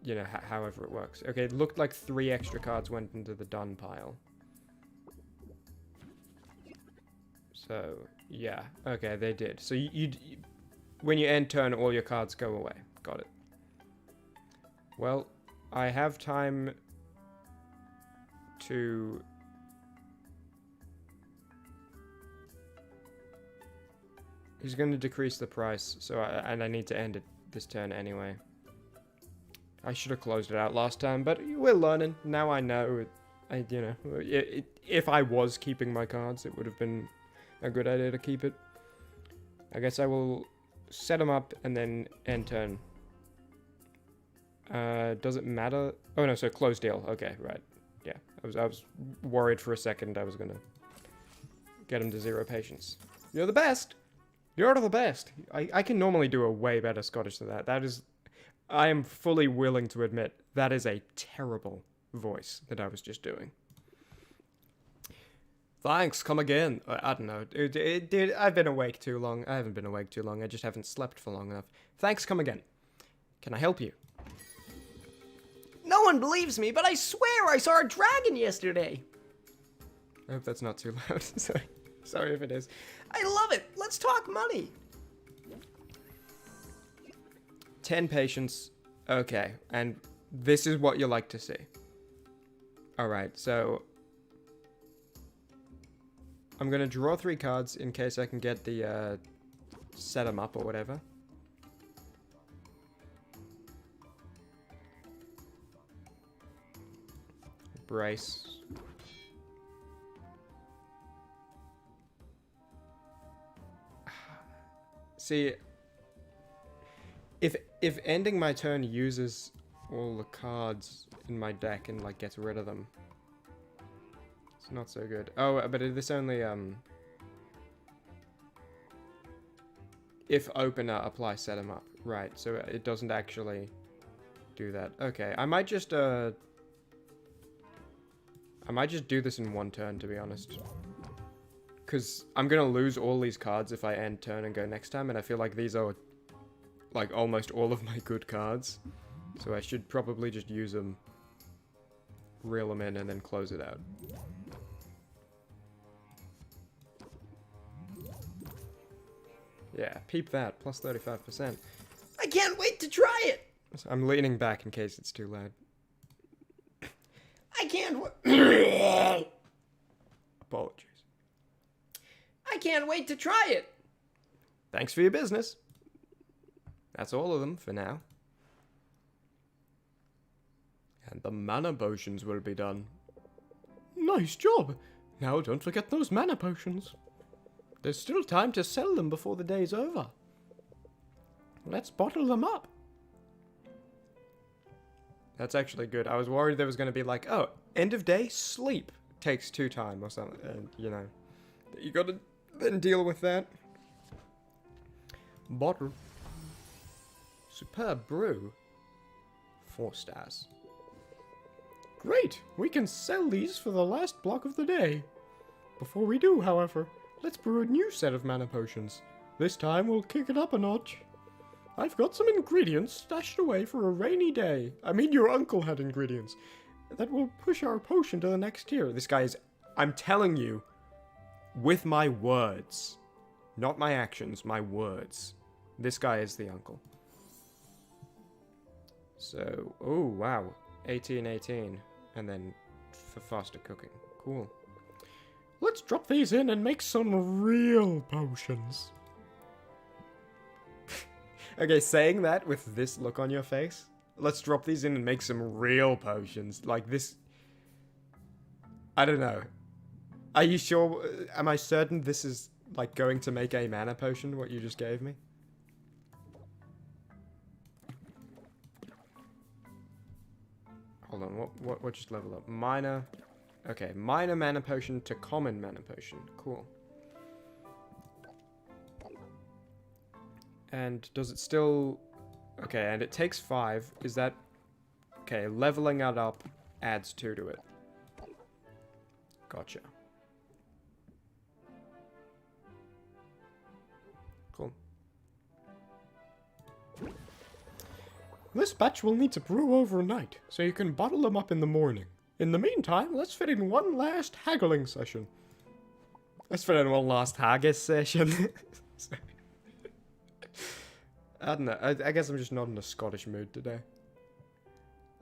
you know, however it works. Okay, it looked like 3 extra cards went into the done pile. So, yeah. Okay, they did. So, when you end turn, all your cards go away. Got it. Well, I have time to... He's going to decrease the price, so and I need to end it this turn anyway. I should have closed it out last time, but we're learning. Now I know. You know, if I was keeping my cards, it would have been a good idea to keep it. I guess I will set them up and then end turn. Does it matter? Oh no, so close deal. Okay, right. Yeah, I was worried for a second I was gonna get him to 0 patience. You're the best! You're the best! I can normally do a way better Scottish than that. That is... I am fully willing to admit that is a terrible voice that I was just doing. Thanks, come again. I don't know. Dude, I've been awake too long. I haven't been awake too long. I just haven't slept for long enough. Thanks, come again. Can I help you? No one believes me, but I swear I saw a dragon yesterday. I hope that's not too loud. Sorry if it is. I love it. Let's talk money. 10 patience. Okay, and this is what you like to see. Alright, so... I'm gonna draw 3 cards in case I can get the, set them up or whatever. Brace. See, if ending my turn uses all the cards in my deck and like gets rid of them, it's not so good. Oh, but this only if opener apply set 'em up, right? So it doesn't actually do that. Okay, I might just do this in 1 turn, to be honest. Because I'm going to lose all these cards if I end turn and go next time, and I feel like these are, like, almost all of my good cards. So I should probably just use them, reel them in, and then close it out. Yeah, peep that, plus 35%. I can't wait to try it! So I'm leaning back in case it's too loud. I can't Apologies. I can't wait to try it! Thanks for your business. That's all of them for now. And the mana potions will be done. Nice job! Now don't forget those mana potions. There's still time to sell them before the day's over. Let's bottle them up. That's actually good. I was worried there was going to be like, oh, end of day, sleep takes 2 time or something. And, you know, you got to then deal with that. Bottle. Superb brew. 4 stars. Great! We can sell these for the last block of the day. Before we do, however, let's brew a new set of mana potions. This time we'll kick it up a notch. I've got some ingredients stashed away for a rainy day. I mean, your uncle had ingredients. That will push our potion to the next tier. This guy is, I'm telling you, with my words. Not my actions, my words. This guy is the uncle. So, oh wow. 1818. And then for faster cooking. Cool. Let's drop these in and make some real potions. Okay, saying that with this look on your face, let's drop these in and make some real potions. Like this... I don't know. Are you sure? Am I certain this is, like, going to make a mana potion, what you just gave me? Hold on, what just leveled up? Minor... Okay, minor mana potion to common mana potion. Cool. And does it still... Okay, and it takes 5. Is that... Okay, leveling it up adds 2 to it. Gotcha. Cool. This batch will need to brew overnight, so you can bottle them up in the morning. In the meantime, let's fit in one last haggling session. Let's fit in one last haggis session. I don't know. I guess I'm just not in a Scottish mood today.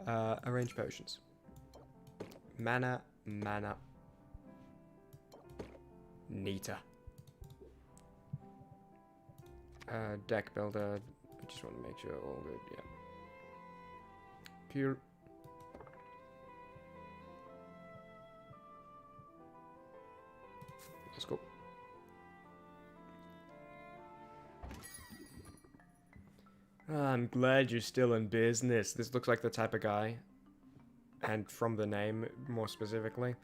Arrange potions. Mana. Nita. Deck builder. I just want to make sure all good, yeah. Pure. Let's go. I'm glad you're still in business. This looks like the type of guy, and from the name more specifically,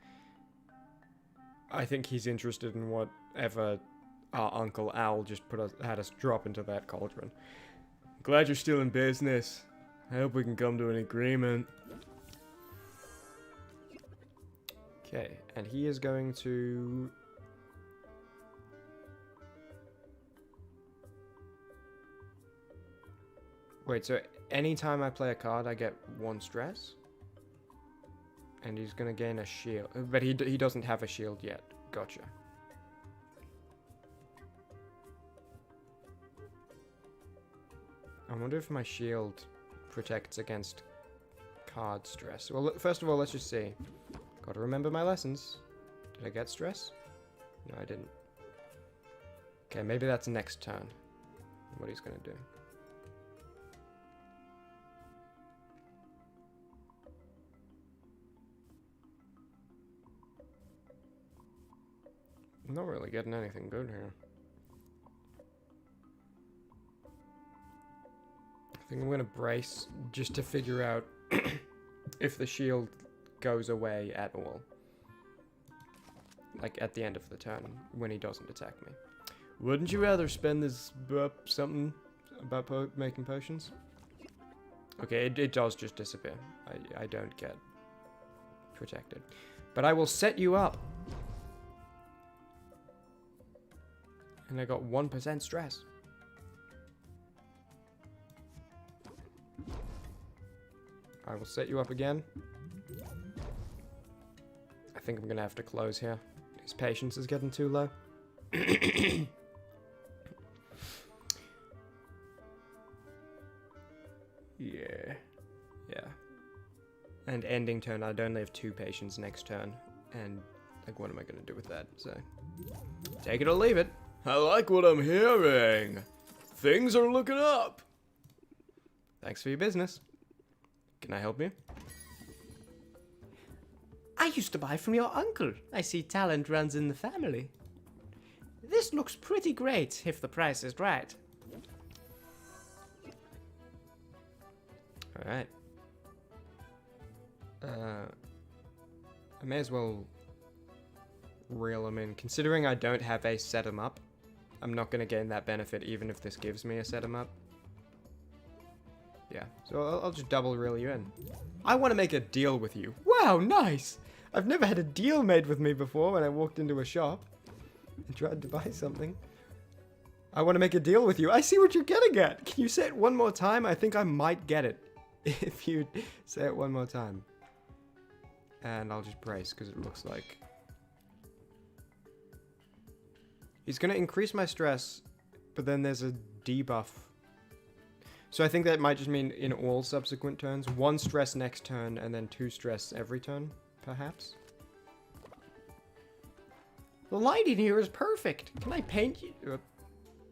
I think he's interested in whatever our Uncle Al just had us drop into that cauldron. Glad you're still in business. I hope we can come to an agreement. Okay, and he is going to... Wait, so anytime I play a card, I get 1 stress? And he's gonna gain a shield. But he doesn't have a shield yet. Gotcha. I wonder if my shield protects against card stress. Well, first of all, let's just see. Gotta remember my lessons. Did I get stress? No, I didn't. Okay, maybe that's next turn. What he's gonna do. I'm not really getting anything good here. I think I'm gonna brace just to figure out if the shield goes away at all. Like at the end of the turn, when he doesn't attack me. Wouldn't you rather spend this something about making potions? Okay, it does just disappear. I don't get protected. But I will set you up. And I got 1% stress. I will set you up again. I think I'm gonna have to close here. His patience is getting too low. Yeah. Yeah. And ending turn, I'd only have 2 patience next turn. And, like, what am I gonna do with that? So, take it or leave it. I like what I'm hearing. Things are looking up. Thanks for your business. Can I help you? I used to buy from your uncle. I see talent runs in the family. This looks pretty great if the price is right. Alright. I may as well reel them in. Considering I don't have a set 'em up, I'm not going to gain that benefit even if this gives me a set 'em up. Yeah, so I'll just double reel you in. I want to make a deal with you. Wow, nice! I've never had a deal made with me before when I walked into a shop and tried to buy something. I want to make a deal with you. I see what you're getting at. Can you say it one more time? I think I might get it if you say it one more time. And I'll just brace because it looks like he's going to increase my stress, but then there's a debuff. So I think that might just mean in all subsequent turns, 1 stress next turn, and then 2 stress every turn, perhaps? The lighting here is perfect. Can I paint you?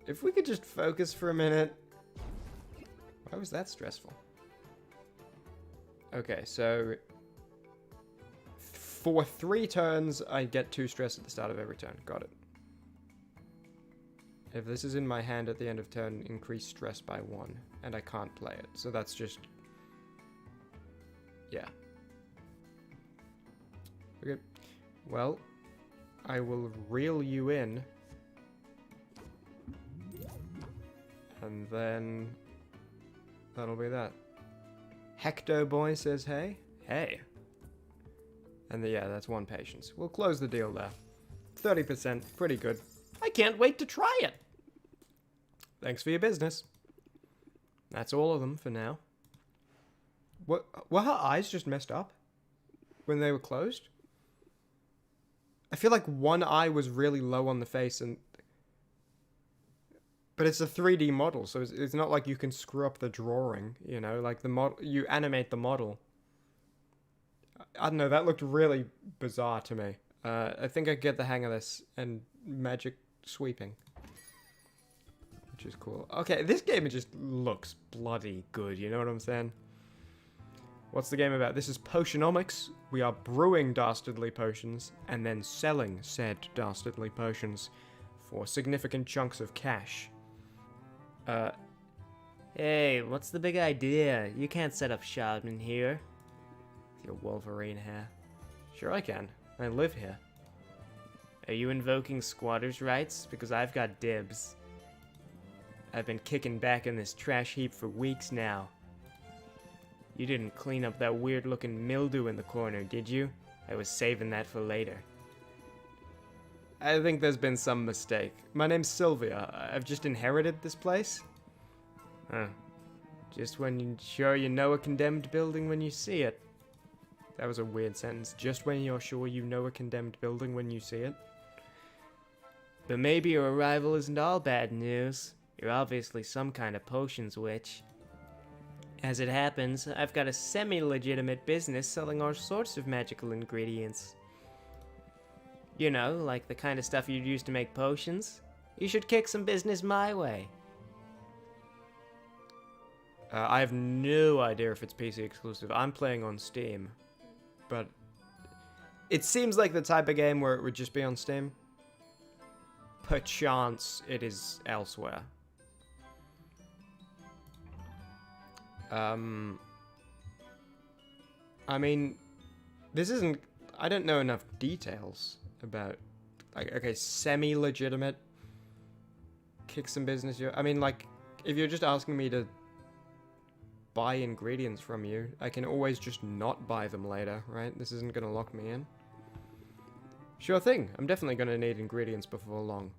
If we could just focus for a minute. Why was that stressful? Okay, so for 3 turns, I get 2 stress at the start of every turn. Got it. If this is in my hand at the end of turn, increase stress by 1, and I can't play it. So that's just... yeah. Okay. Well, I will reel you in. And then... that'll be that. Hector Boy says hey. Hey. And yeah, that's 1 patience. We'll close the deal there. 30%, pretty good. I can't wait to try it. Thanks for your business. That's all of them for now. What? Were her eyes just messed up when they were closed? I feel like one eye was really low on the face, but it's a 3D model, so it's not like you can screw up the drawing. You know, like the model, you animate the model. I don't know. That looked really bizarre to me. I think I get the hang of this and magic sweeping, which is cool. Okay, this game just looks bloody good, you know what I'm saying? What's the game about? This is Potionomics. We are brewing dastardly potions and then selling said dastardly potions for significant chunks of cash. Hey, what's the big idea? You can't set up shop in here. With your Wolverine hair. Sure I can. I live here. Are you invoking squatters' rights? Because I've got dibs. I've been kicking back in this trash heap for weeks now. You didn't clean up that weird-looking mildew in the corner, did you? I was saving that for later. I think there's been some mistake. My name's Sylvia. I've just inherited this place. Huh. Just when you're sure you know a condemned building when you see it. That was a weird sentence. Just when you're sure you know a condemned building when you see it. But maybe your arrival isn't all bad news. You're obviously some kind of potions witch. As it happens, I've got a semi-legitimate business selling all sorts of magical ingredients. You know, like the kind of stuff you'd use to make potions. You should kick some business my way. I have no idea if it's PC exclusive. I'm playing on Steam. But it seems like the type of game where it would just be on Steam. Perchance it is elsewhere. I mean, this isn't... I don't know enough details about... Like, okay, semi-legitimate. Kick some business. I mean, like, if you're just asking me to buy ingredients from you, I can always just not buy them later, right? This isn't gonna lock me in. Sure thing. I'm definitely gonna need ingredients before long.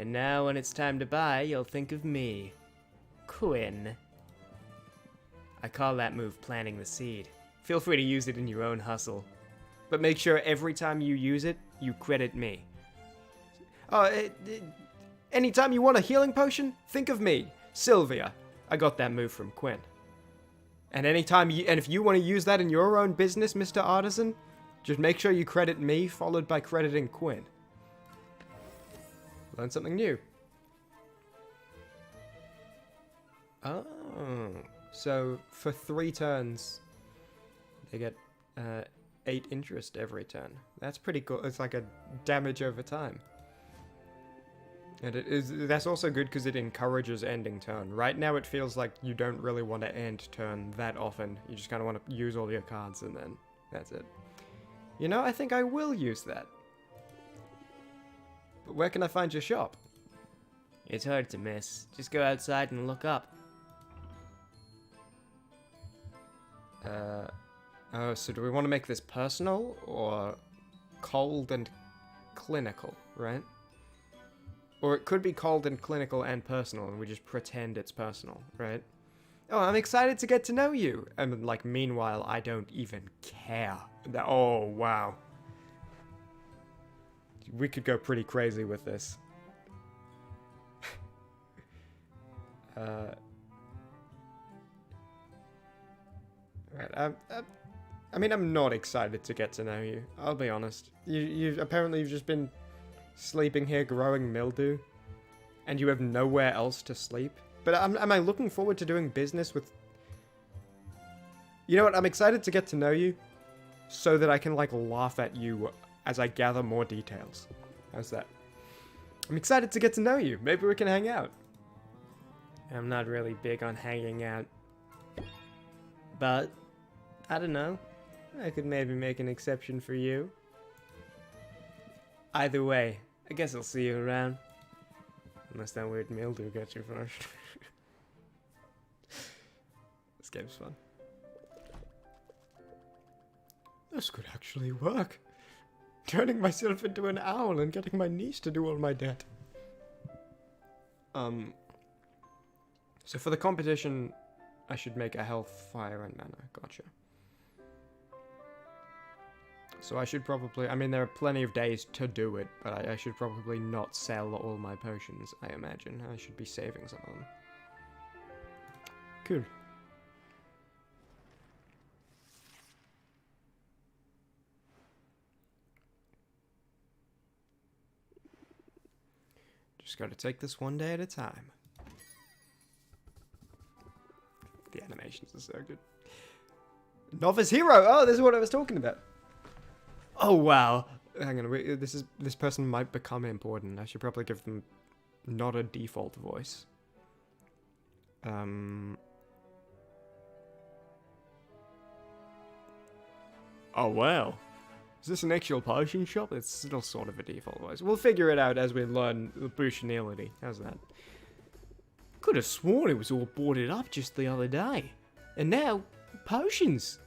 And now when it's time to buy, you'll think of me. Quinn. I call that move planting the seed. Feel free to use it in your own hustle. But make sure every time you use it, you credit me. Anytime you want a healing potion, think of me, Sylvia. I got that move from Quinn. And if you want to use that in your own business, Mr. Artisan, just make sure you credit me, followed by crediting Quinn. Learn something new. Oh, so for 3 turns, they get 8 interest every turn. That's pretty cool. It's like a damage over time. And that's also good because it encourages ending turn. Right now it feels like you don't really want to end turn that often. You just kind of want to use all your cards and then that's it. You know, I think I will use that. But where can I find your shop? It's hard to miss. Just go outside and look up. Oh, so do we want to make this personal or cold and clinical, right? Or it could be cold and clinical and personal, and we just pretend it's personal, right? Oh, I'm excited to get to know you. And like, meanwhile, I don't even care. Oh, wow. We could go pretty crazy with this. Right, I mean, I'm not excited to get to know you. I'll be honest. You've just been sleeping here, growing mildew, and you have nowhere else to sleep. But am I looking forward to doing business with... You know what? I'm excited to get to know you, so that I can like laugh at you as I gather more details. How's that? I'm excited to get to know you. Maybe we can hang out. I'm not really big on hanging out. But, I don't know. I could maybe make an exception for you. Either way, I guess I'll see you around. Unless that weird mildew gets you first. This game's fun. This could actually work. Turning myself into an owl and getting my niece to do all my debt. So for the competition, I should make a health, fire, and mana. Gotcha. So I should probably... I mean, there are plenty of days to do it, but I should probably not sell all my potions, I imagine. I should be saving some of them. Cool. Just gotta take this one day at a time. The animations are so good. Novice hero! Oh, this is what I was talking about. Oh, wow. Hang on, this person might become important. I should probably give them not a default voice. Oh, wow. Is this an actual potion shop? It's still sort of a default voice. We'll figure it out as we learn the Potionomics. How's that? Could have sworn it was all boarded up just the other day. And now, potions.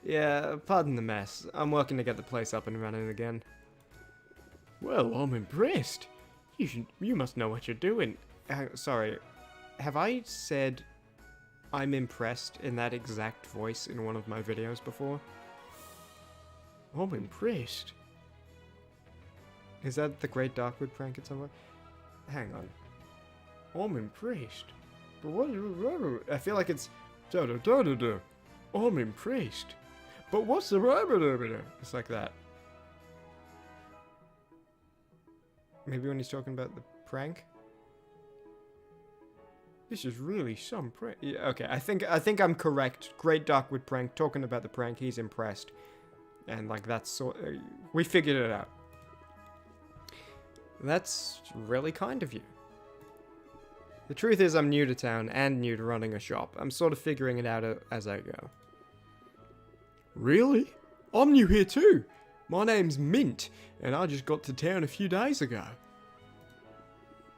Yeah, pardon the mess. I'm working to get the place up and running again. Well, I'm impressed. You must know what you're doing. Sorry, have I said I'm impressed in that exact voice in one of my videos before? I'm impressed. Is that the Great Darkwood prank at somewhere? Hang on. I'm impressed. But what? I feel like it's da-da-da-da-da. I'm impressed. But what's the... It's like that. Maybe when he's talking about the prank? This is really some prank. Yeah, okay, I think I'm correct. Great Darkwood prank, talking about the prank, he's impressed. And like that's sort we figured it out. That's really kind of you. The truth is I'm new to town and new to running a shop. I'm sort of figuring it out as I go. Really? I'm new here too. My name's Mint, and I just got to town a few days ago.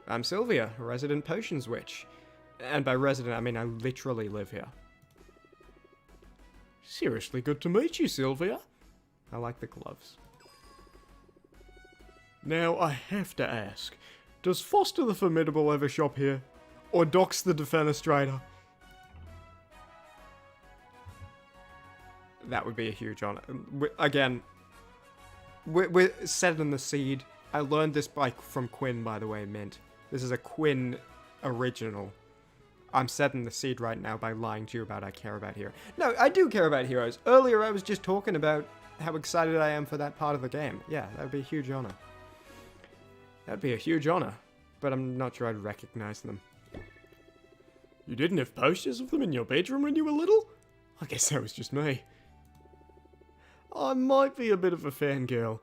I'm Sylvia, a resident potions witch. And by resident, I mean I literally live here. Seriously good to meet you, Sylvia. I like the gloves. Now, I have to ask, Does Foster the Formidable ever shop here? Or Dox the Defenestrator? That would be a huge honor. Again, we're setting the seed. I learned this from Quinn, by the way, Mint. This is a Quinn original. I'm setting the seed right now by lying to you about I care about heroes. No, I do care about heroes. Earlier I was just talking about how excited I am for that part of the game. Yeah, that would be a huge honor. That'd be a huge honor. But I'm not sure I'd recognize them. You didn't have posters of them in your bedroom when you were little? I guess that was just me. I might be a bit of a fangirl.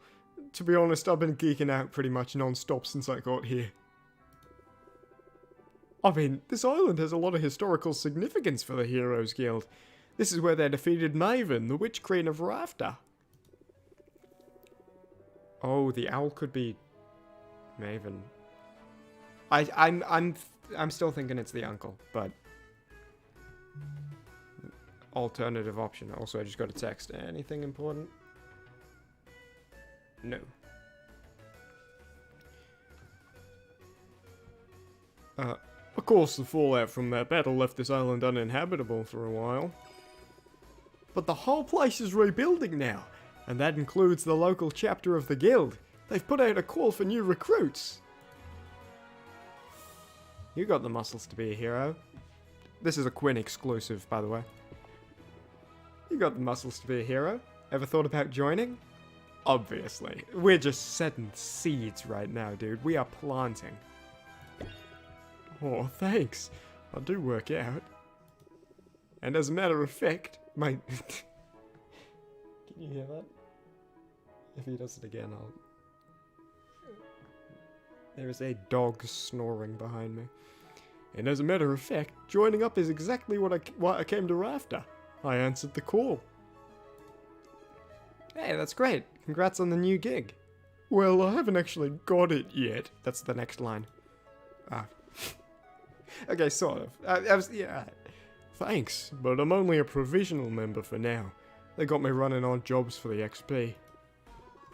To be honest, I've been geeking out pretty much non-stop since I got here. I mean, this island has a lot of historical significance for the Heroes Guild. This is where they defeated Maven, the Witch Queen of Rafter. Oh, the owl could be Maven. I'm still thinking it's the uncle, but alternative option. Also, I just got a text. Anything important? No. Of course, the fallout from that battle left this island uninhabitable for a while. But the whole place is rebuilding now, and that includes the local chapter of the guild. They've put out a call for new recruits. You got the muscles to be a hero. This is a Quinn exclusive, by the way. You got the muscles to be a hero. Ever thought about joining? Obviously. We're just setting seeds right now, dude. We are planting. Oh, thanks. I do work out. And as a matter of fact, my... Can you hear that? If he does it again, I'll... There is a dog snoring behind me. And as a matter of fact, joining up is exactly what I came to Rafter. I answered the call. Hey, that's great. Congrats on the new gig. Well, I haven't actually got it yet. That's the next line. Ah. Okay, sort of. Yeah. Thanks, but I'm only a provisional member for now. They got me running odd jobs for the XP.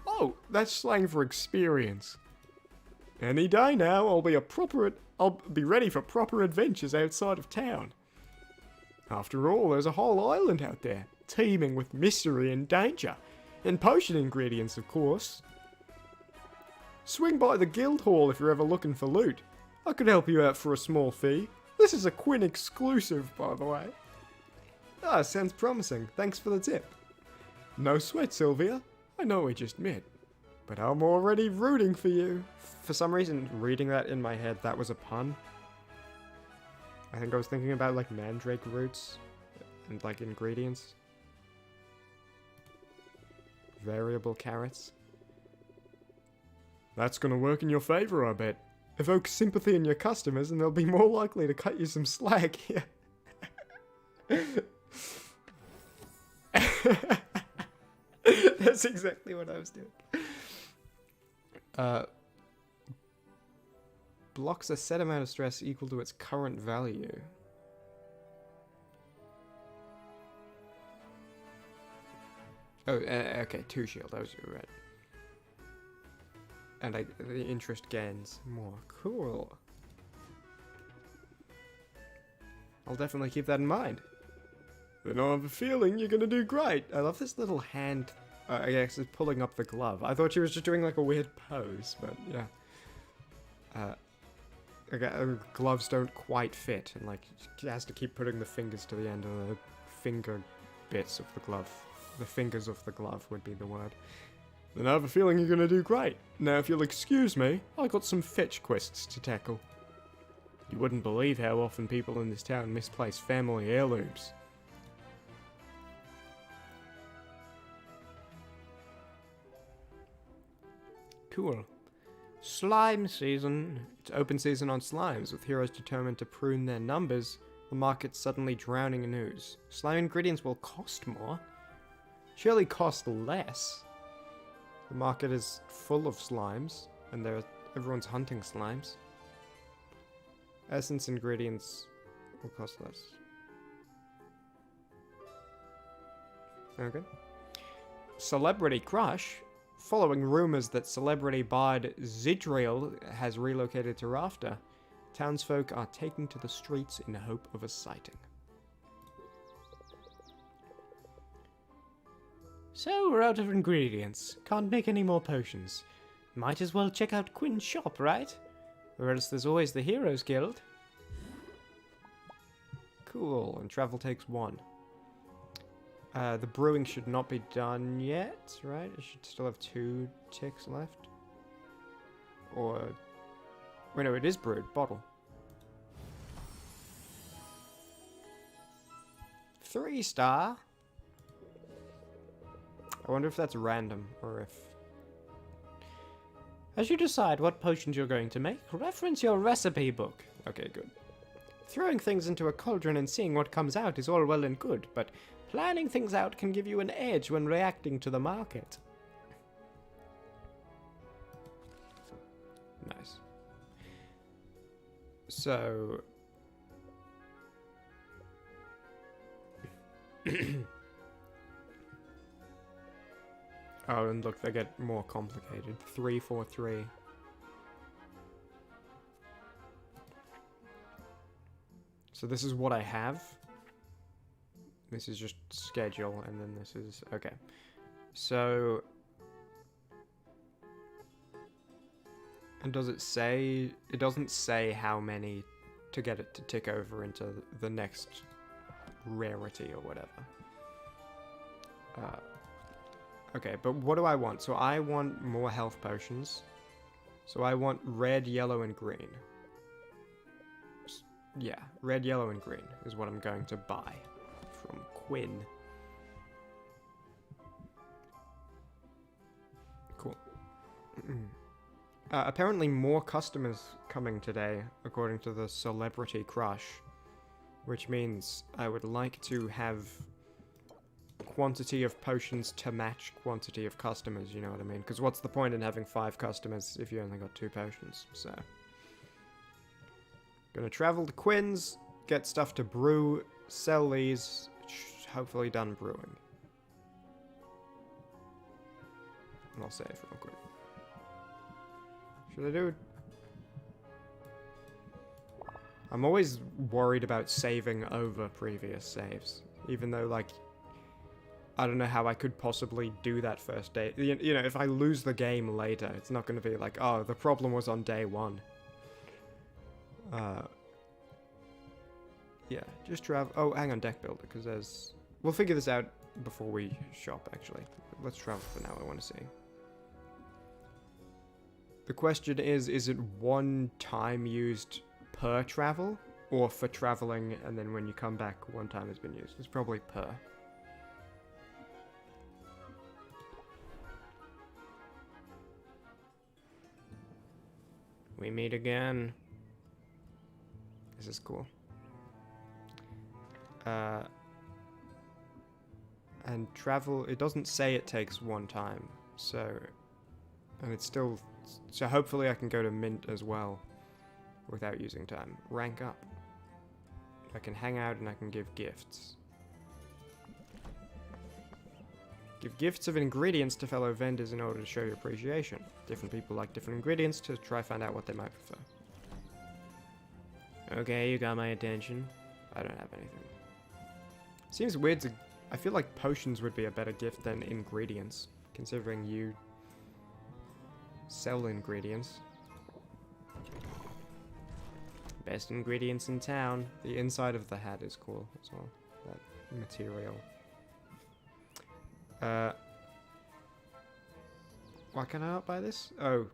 Oh, that's slang for experience. Any day now, I'll be ready for proper adventures outside of town. After all, there's a whole island out there, teeming with mystery and danger. And potion ingredients, of course. Swing by the guild hall if you're ever looking for loot. I could help you out for a small fee. This is a Quinn exclusive, by the way. Ah, sounds promising. Thanks for the tip. No sweat, Sylvia. I know we just met. But I'm already rooting for you. For some reason, reading that in my head, that was a pun. I think I was thinking about, like, mandrake roots and, like, ingredients. Variable carrots. That's gonna work in your favor, I bet. Evoke sympathy in your customers and they'll be more likely to cut you some slack here. That's exactly what I was doing. Blocks a set amount of stress equal to its current value. Oh, okay, 2 shield, I was right. And the interest gains more. Cool. I'll definitely keep that in mind. Then I have a feeling you're gonna do great. I love this little hand, I guess it's pulling up the glove. I thought she was just doing like a weird pose, but yeah. Gloves don't quite fit, and like, she has to keep putting the fingers to the end of the finger bits of the glove. The fingers of the glove would be the word. Then I have a feeling you're gonna do great. Now if you'll excuse me, I got some fetch quests to tackle. You wouldn't believe how often people in this town misplace family heirlooms. Cool. Slime season. It's open season on slimes, with heroes determined to prune their numbers. The market's suddenly drowning in ooze. Slime ingredients will cost more. Surely cost less. The market is full of slimes, and everyone's hunting slimes. Essence ingredients will cost less. Okay. Celebrity crush. Following rumors that celebrity bard Zidriel has relocated to Rafter, townsfolk are taking to the streets in hope of a sighting. So we're out of ingredients. Can't make any more potions. Might as well check out Quinn's shop, right? Or else there's always the Heroes Guild. Cool, and travel takes 1. The brewing should not be done yet, right? It should still have 2 ticks left. Or... wait, no, it is brewed. Bottle. 3-star? I wonder if that's random, or if... As you decide what potions you're going to make, reference your recipe book. Okay, good. Throwing things into a cauldron and seeing what comes out is all well and good, but planning things out can give you an edge when reacting to the market. Nice. So... oh, and look, they get more complicated. 3, 4, 3. So this is what I have. This is just schedule, and then this is... okay. So... and does it say... it doesn't say how many to get it to tick over into the next rarity or whatever. Okay, but what do I want? So I want more health potions. So I want red, yellow, and green. Yeah, red, yellow, and green is what I'm going to buy from Quinn. Cool. Apparently more customers coming today, according to the Celebrity Crush. Which means I would like to have quantity of potions to match quantity of customers, you know what I mean? Because what's the point in having 5 customers if you only got 2 potions? So... gonna travel to Quinn's, get stuff to brew, sell these, hopefully done brewing. And I'll save real quick. Should I do it? I'm always worried about saving over previous saves. Even though, like, I don't know how I could possibly do that first day. You know, if I lose the game later, it's not going to be like, oh, the problem was on day 1. Yeah, just travel. Oh, hang on, deck builder, because there's... we'll figure this out before we shop, actually. Let's travel for now, I want to see. The question is it 1 time used per travel? Or for traveling, and then when you come back, 1 time has been used? It's probably per. We meet again. This is cool. And travel, it doesn't say it takes 1 time, so... and it's still... so hopefully I can go to mint as well, without using time. Rank up. I can hang out and I can give gifts. Give gifts of ingredients to fellow vendors in order to show your appreciation. Different people like different ingredients to try find out what they might prefer. Okay, you got my attention. I don't have anything. Seems weird to... I feel like potions would be a better gift than ingredients, considering you sell ingredients. Best ingredients in town. The inside of the hat is cool as well. That material. Why can I not buy this? Oh,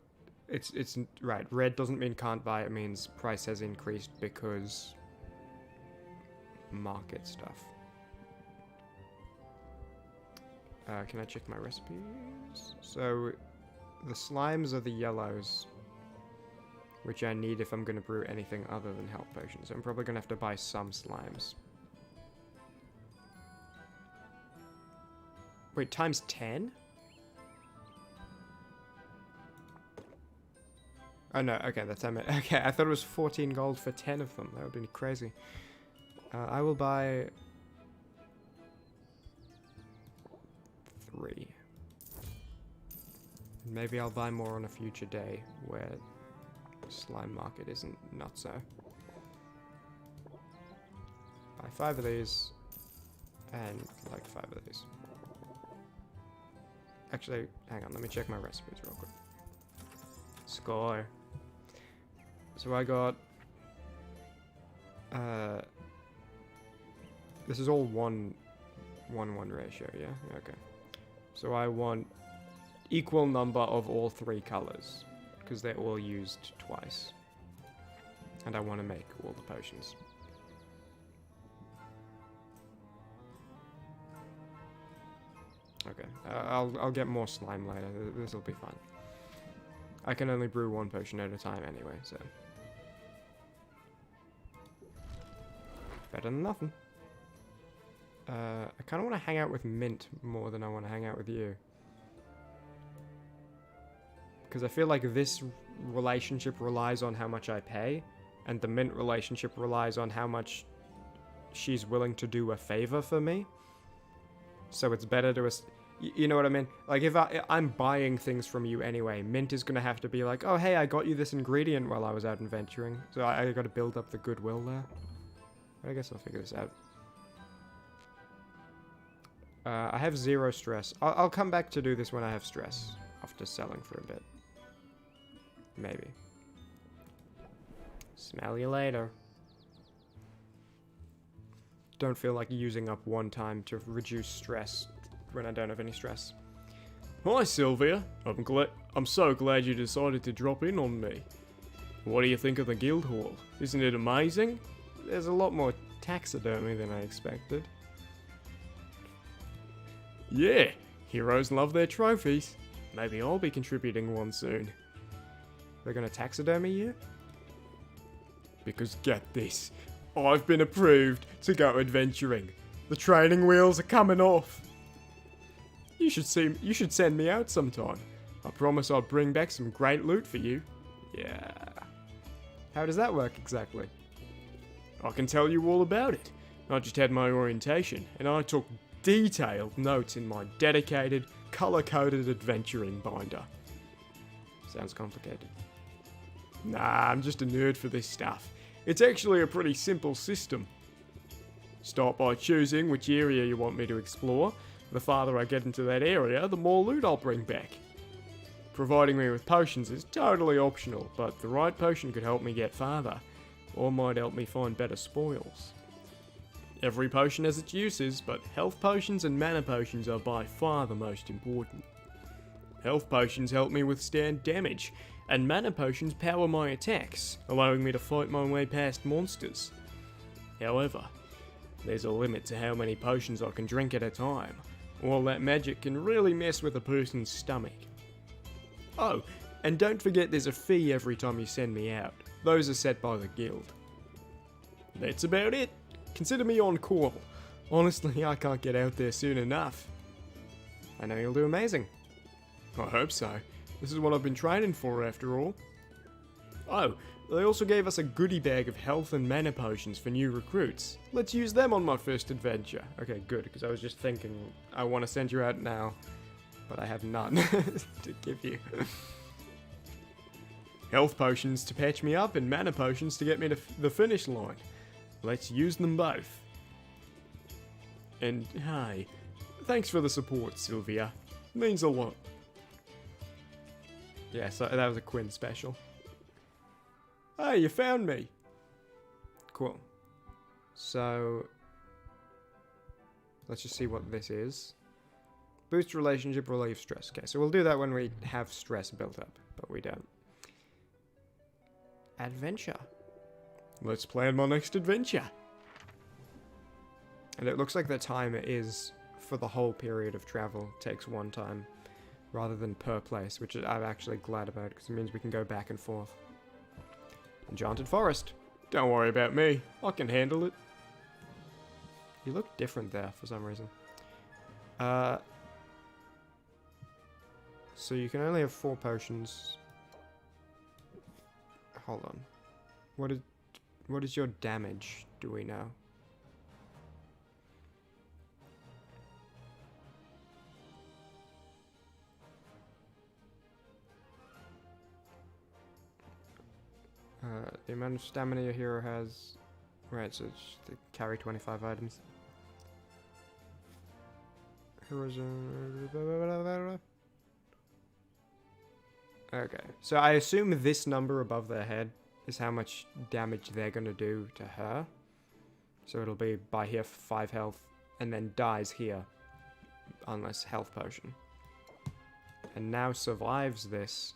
it's right. Red doesn't mean can't buy. It means price has increased because market stuff. Can I check my recipes? So the slimes are the yellows, which I need if I'm going to brew anything other than health potions. So I'm probably going to have to buy some slimes. Wait, times 10? Oh no, okay, that's how many. Okay, I thought it was 14 gold for 10 of them. That would be crazy. I will buy 3. Maybe I'll buy more on a future day where the slime market isn't so. Buy 5 of these, and like 5 of these. Actually, hang on, let me check my recipes real quick. Score. So I got... this is all 1-1 ratio, yeah? Okay. So I want equal number of all 3 colors, because they're all used twice. And I want to make all the potions. Okay, I'll get more slime later. This'll be fun. I can only brew 1 potion at a time anyway, so... better than nothing. I kind of want to hang out with Mint more than I want to hang out with you. Because I feel like this relationship relies on how much I pay, and the Mint relationship relies on how much she's willing to do a favor for me. So it's better to... you know what I mean? Like, if I'm buying things from you anyway, Mint is going to have to be like, oh, hey, I got you this ingredient while I was out adventuring. So I got to build up the goodwill there. But I guess I'll figure this out. I have 0 stress. I'll come back to do this when I have stress. After selling for a bit. Maybe. Smell you later. Don't feel like using up 1 time to reduce stress when I don't have any stress. Hi, Sylvia. I'm so glad you decided to drop in on me. What do you think of the guild hall? Isn't it amazing? There's a lot more taxidermy than I expected. Yeah, heroes love their trophies. Maybe I'll be contributing one soon. They're gonna taxidermy you? Because get this, I've been approved to go adventuring. The training wheels are coming off. You should send me out sometime. I promise I'll bring back some great loot for you. Yeah. How does that work exactly? I can tell you all about it. I just had my orientation, and I took detailed notes in my dedicated, colour-coded adventuring binder. Sounds complicated. Nah, I'm just a nerd for this stuff. It's actually a pretty simple system. Start by choosing which area you want me to explore. The farther I get into that area, the more loot I'll bring back. Providing me with potions is totally optional, but the right potion could help me get farther, or might help me find better spoils. Every potion has its uses, but health potions and mana potions are by far the most important. Health potions help me withstand damage, and mana potions power my attacks, allowing me to fight my way past monsters. However, there's a limit to how many potions I can drink at a time. All that magic can really mess with a person's stomach. Oh, and don't forget there's a fee every time you send me out. Those are set by the guild. That's about it. Consider me on call. Honestly, I can't get out there soon enough. I know you'll do amazing. I hope so. This is what I've been training for, after all. Oh, they also gave us a goodie bag of health and mana potions for new recruits. Let's use them on my first adventure. Okay, good, because I was just thinking, I want to send you out now, but I have none to give you. Health potions to patch me up and mana potions to get me to the finish line. Let's use them both. And hey, thanks for the support, Sylvia. Means a lot. Yeah, so that was a Quinn special. Hey, you found me. Cool. So, let's just see what this is. Boost relationship, relieve stress. Okay, so we'll do that when we have stress built up, but we don't. Adventure. Let's plan my next adventure. And it looks like the timer is for the whole period of travel. Takes 1 time rather than per place, which I'm actually glad about because it means we can go back and forth. Enchanted Forest. Don't worry about me. I can handle it. You look different there for some reason. So you can only have 4 potions. Hold on. What is your damage, do we know? the amount of stamina your hero has. Right, so it's they carry 25 items. Heroes. Okay, so I assume this number above their head is how much damage they're gonna do to her. So it'll be by here for 5 health, and then dies here, unless health potion. And now survives this.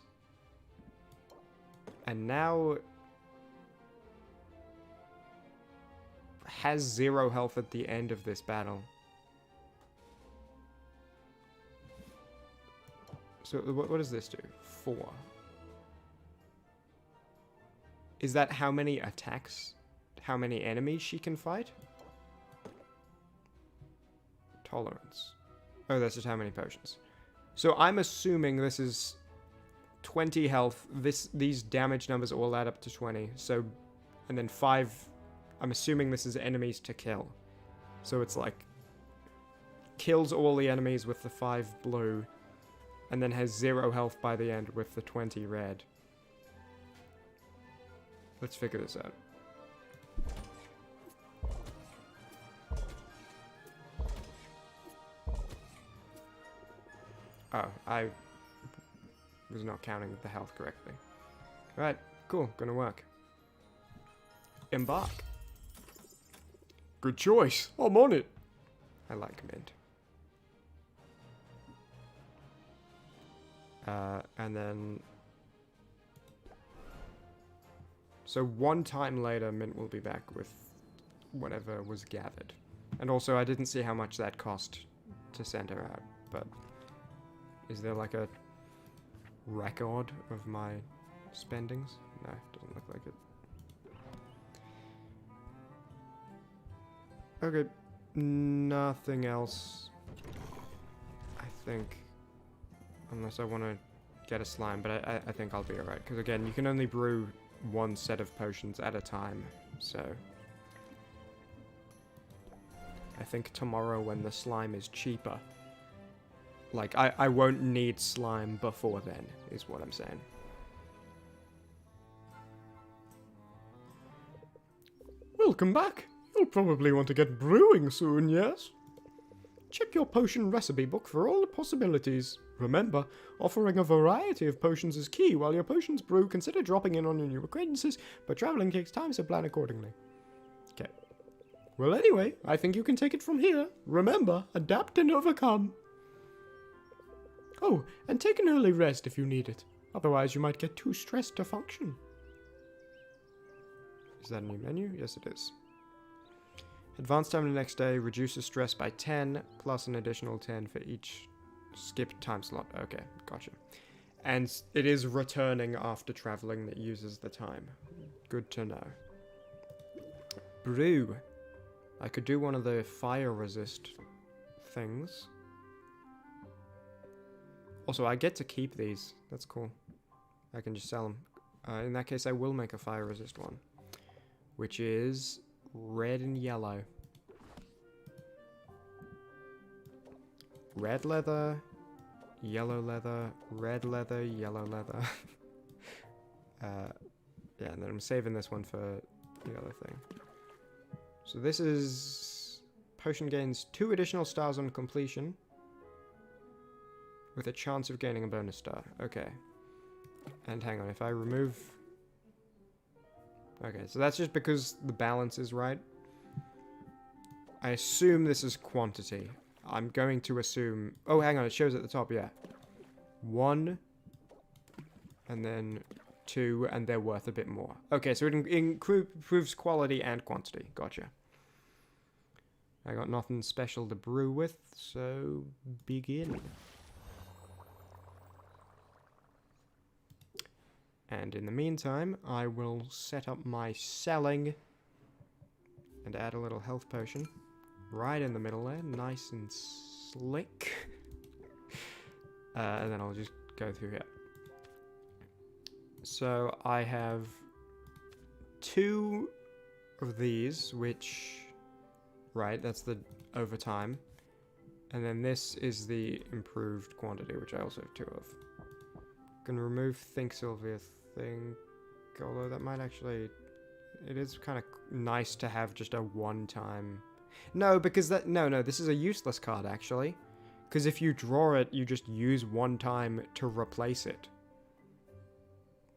And now has 0 health at the end of this battle. So what does this do? 4. Is that how many attacks? How many enemies she can fight? Tolerance. Oh, that's just how many potions. So I'm assuming this is 20 health. These damage numbers all add up to 20. So, and then 5. I'm assuming this is enemies to kill. So it's like kills all the enemies with the 5 blue, and then has 0 health by the end with the 20 red. Let's figure this out. Oh, I was not counting the health correctly. Right, cool, gonna work. Embark. Good choice. I'm on it. I like mint. And then... So one time later, Mint will be back with whatever was gathered. And also, I didn't see how much that cost to send her out, but... Is there like a record of my spendings? No, doesn't look like it. Okay, nothing else, I think, unless I want to get a slime, but I think I'll be alright, because again, you can only brew 1 set of potions at a time, so I think tomorrow when the slime is cheaper, like, I won't need slime before then, is what I'm saying. Welcome back. You'll probably want to get brewing soon, yes? Check your potion recipe book for all the possibilities. Remember, offering a variety of potions is key. While your potions brew, consider dropping in on your new acquaintances, but traveling takes time, so plan accordingly. Okay. Well, anyway, I think you can take it from here. Remember, adapt and overcome. Oh, and take an early rest if you need it. Otherwise, you might get too stressed to function. Is that a new menu? Yes, it is. Advanced time the next day reduces stress by 10, plus an additional 10 for each skipped time slot. Okay, gotcha. And it is returning after traveling that uses the time. Good to know. Brew. I could do one of the fire resist things. Also, I get to keep these. That's cool. I can just sell them. In that case, I will make a fire resist one. Which is red and yellow. Red leather, yellow leather, red leather, yellow leather. Yeah, and then I'm saving this one for the other thing. So this is... Potion gains 2 additional stars on completion, with a chance of gaining a bonus star. Okay. And hang on, if I remove... Okay, so that's just because the balance is right. I assume this is quantity. I'm going to assume... Oh, hang on, it shows at the top, yeah. 1, and then 2, and they're worth a bit more. Okay, so it improves quality and quantity. Gotcha. I got nothing special to brew with, so begin. And in the meantime, I will set up my selling and add a little health potion right in the middle there, nice and slick. And then I'll just go through here. So I have 2 of these, which, right, that's the overtime. And then this is the improved quantity, which I also have 2 of. Can remove Think Sylvia Think, although that might actually it is kind of nice to have just a one-time... No, because that... No, this is a useless card, actually. Because if you draw it, you just use one time to replace it.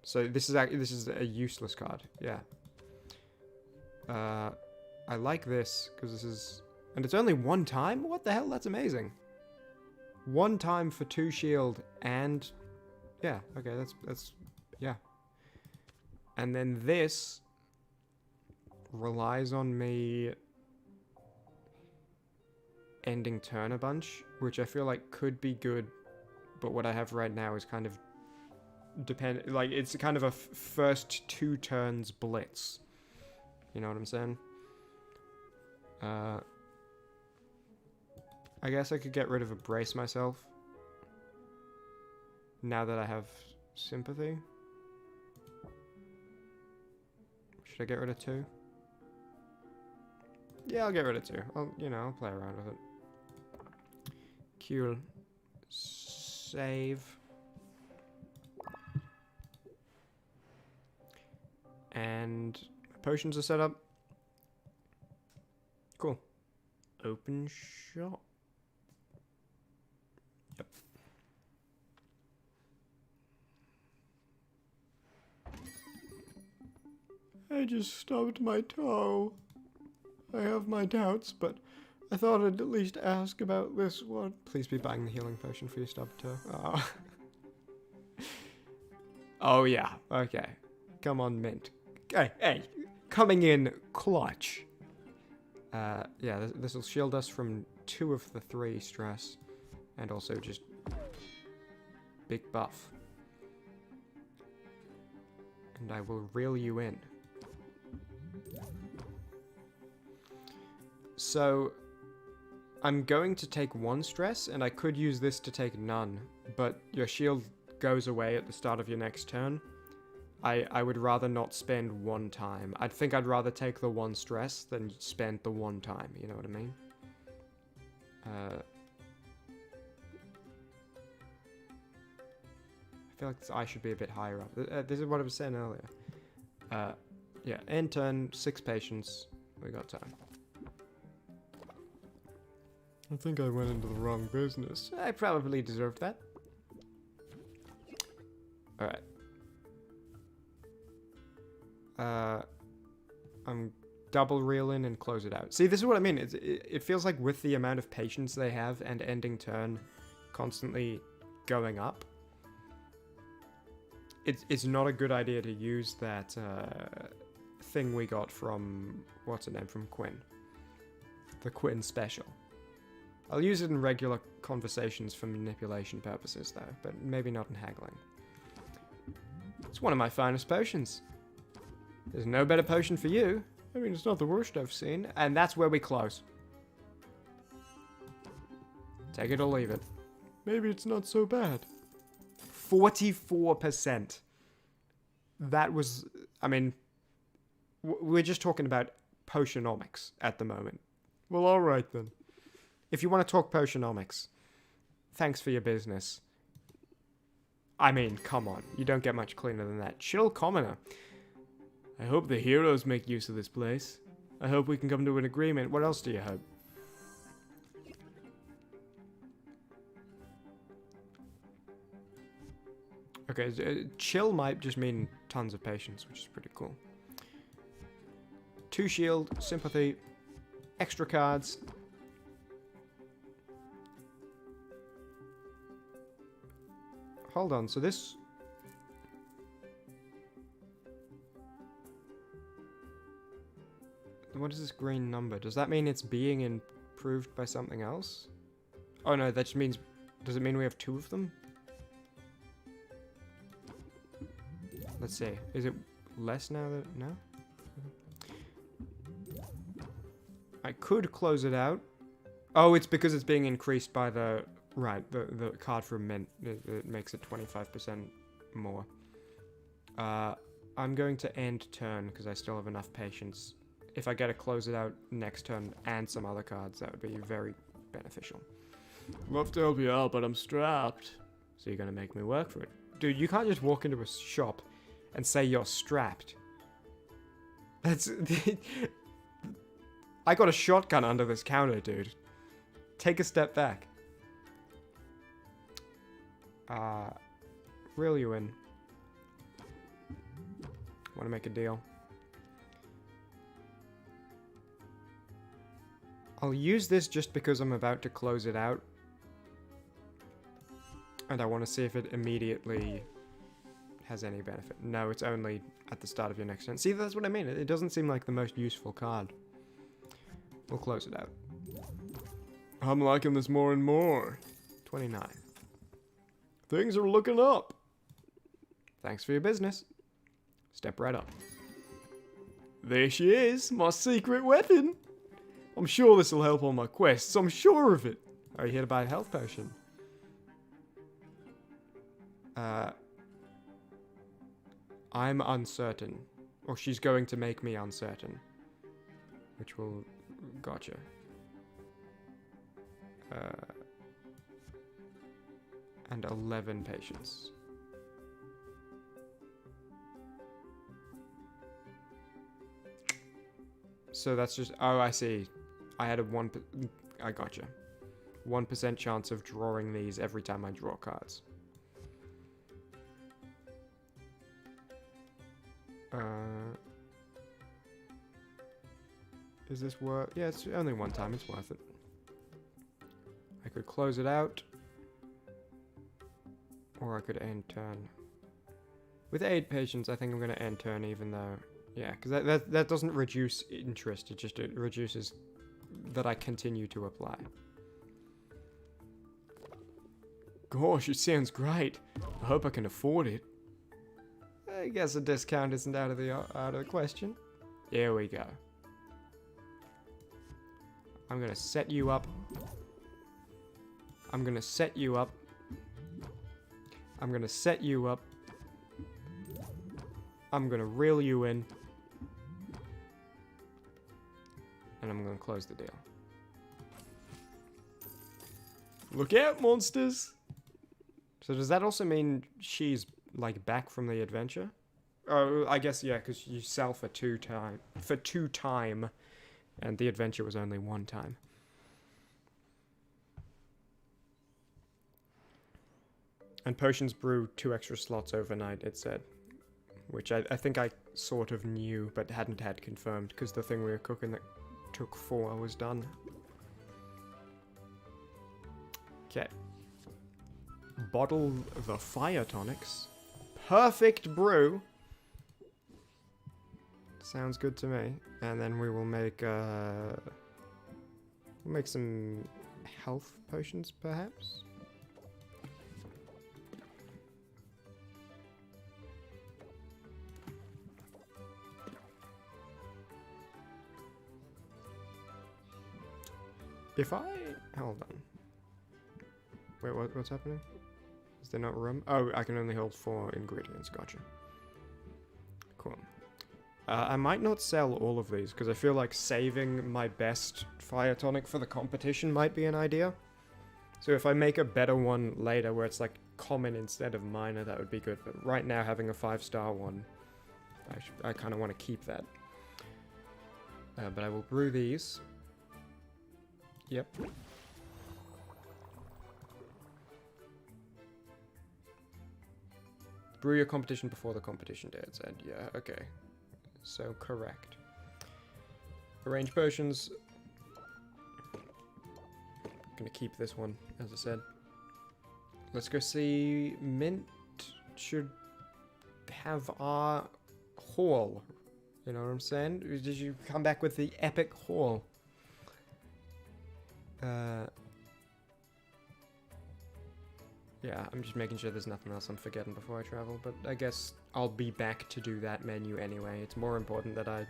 So this is a useless card, yeah. I like this, because this is... And it's only one time? What the hell? That's amazing. One time for 2 shield and... Yeah, okay, that's... Yeah. And then this relies on me ending turn a bunch, which I feel like could be good, but what I have right now is kind of like, it's kind of a first 2 turns blitz. You know what I'm saying? I guess I could get rid of a brace myself. Now that I have sympathy. Should I get rid of 2? Yeah, I'll get rid of 2. I'll play around with it. Cool. Save. And potions are set up. Cool. Open shop. Yep. I just stubbed my toe. I have my doubts, but I thought I'd at least ask about this one. Please be buying the healing potion for your stubbed toe. Oh. Oh yeah, okay. Come on, Mint. Hey, coming in clutch. Yeah, this will shield us from 2 of the 3 stress. And also just big buff. And I will reel you in. So, I'm going to take 1 stress, and I could use this to take none, but your shield goes away at the start of your next turn. I would rather not spend 1 time. I think I'd rather take the 1 stress than spend the 1 time, you know what I mean? I feel like I should be a bit higher up. This is what I was saying earlier. Yeah, end turn, 6 patience. We got time. I think I went into the wrong business. I probably deserved that. Alright. I'm double reel in and close it out. See, this is what I mean. It feels like with the amount of patience they have and ending turn constantly going up, it's not a good idea to use that thing we got from, what's her name, from Quinn. The Quinn special. I'll use it in regular conversations for manipulation purposes, though, but maybe not in haggling. It's one of my finest potions. There's no better potion for you. I mean, it's not the worst I've seen, and that's where we close. Take it or leave it. Maybe it's not so bad. 44%. That was, I mean, we're just talking about Potionomics at the moment. Well, alright then. If you want to talk Potionomics, thanks for your business. I mean, come on. You don't get much cleaner than that. Chill commoner. I hope the heroes make use of this place. I hope we can come to an agreement. What else do you hope? Okay, chill might just mean tons of patience, which is pretty cool. 2 shield, sympathy, extra cards. Hold on, so this... What is this green number? Does that mean it's being improved by something else? Oh no, that just means... Does it mean we have 2 of them? Let's see. Is it less now that... No? I could close it out. Oh, it's because it's being increased by the... Right, the card from Mint. It makes it 25% more. I'm going to end turn because I still have enough patience. If I get to close it out next turn and some other cards, that would be very beneficial. Love to help you out, but I'm strapped. So you're going to make me work for it. Dude, you can't just walk into a shop and say you're strapped. That's... I got a shotgun under this counter, dude. Take a step back. Reel you in. Want to make a deal. I'll use this just because I'm about to close it out. And I want to see if it immediately has any benefit. No, it's only at the start of your next turn. See, that's what I mean. It doesn't seem like the most useful card. We'll close it out. I'm liking this more and more. 29. Things are looking up. Thanks for your business. Step right up. There she is, my secret weapon. I'm sure this will help on my quests. I'm sure of it. Are you here to buy a health potion? I'm uncertain. Or she's going to make me uncertain. Which will... Gotcha. And 11 patience. So that's just... Oh, I see. I had a 1... I gotcha. 1% chance of drawing these every time I draw cards. Is this worth... Yeah, it's only one time. It's worth it. I could close it out. Or I could end turn. With 8 patience, I think I'm going to end turn even though... Yeah, because that doesn't reduce interest. It reduces that I continue to apply. Gosh, it sounds great. I hope I can afford it. I guess a discount isn't out of the question. Here we go. I'm gonna set you up. I'm gonna set you up. I'm gonna set you up. I'm gonna reel you in. And I'm gonna close the deal. Look out, monsters! So does that also mean she's, like, back from the adventure? Oh, I guess, yeah, because you sell for two time, and the adventure was only 1 time. And potions brew 2 extra slots overnight, it said. Which I think I sort of knew, but hadn't had confirmed, because the thing we were cooking that took 4 was done. Okay. Bottle the Potionomics. Perfect brew. Sounds good to me. And then we will make some health potions, perhaps. If I... Hold on. Wait, what's happening? Is there not room? Oh, I can only hold 4 ingredients. Gotcha. Cool. I might not sell all of these, because I feel like saving my best fire tonic for the competition might be an idea. So if I make a better one later, where it's like common instead of minor, that would be good. But right now, having a 5-star one, I kind of want to keep that. But I will brew these. Yep. Brew your competition before the competition day, it said. Yeah, okay. So, correct. Arrange potions. Gonna keep this one, as I said. Let's go see... Mint should have our haul. You know what I'm saying? Did you come back with the epic haul? Yeah, I'm just making sure there's nothing else I'm forgetting before I travel, but I guess I'll be back to do that menu anyway. It's more important that I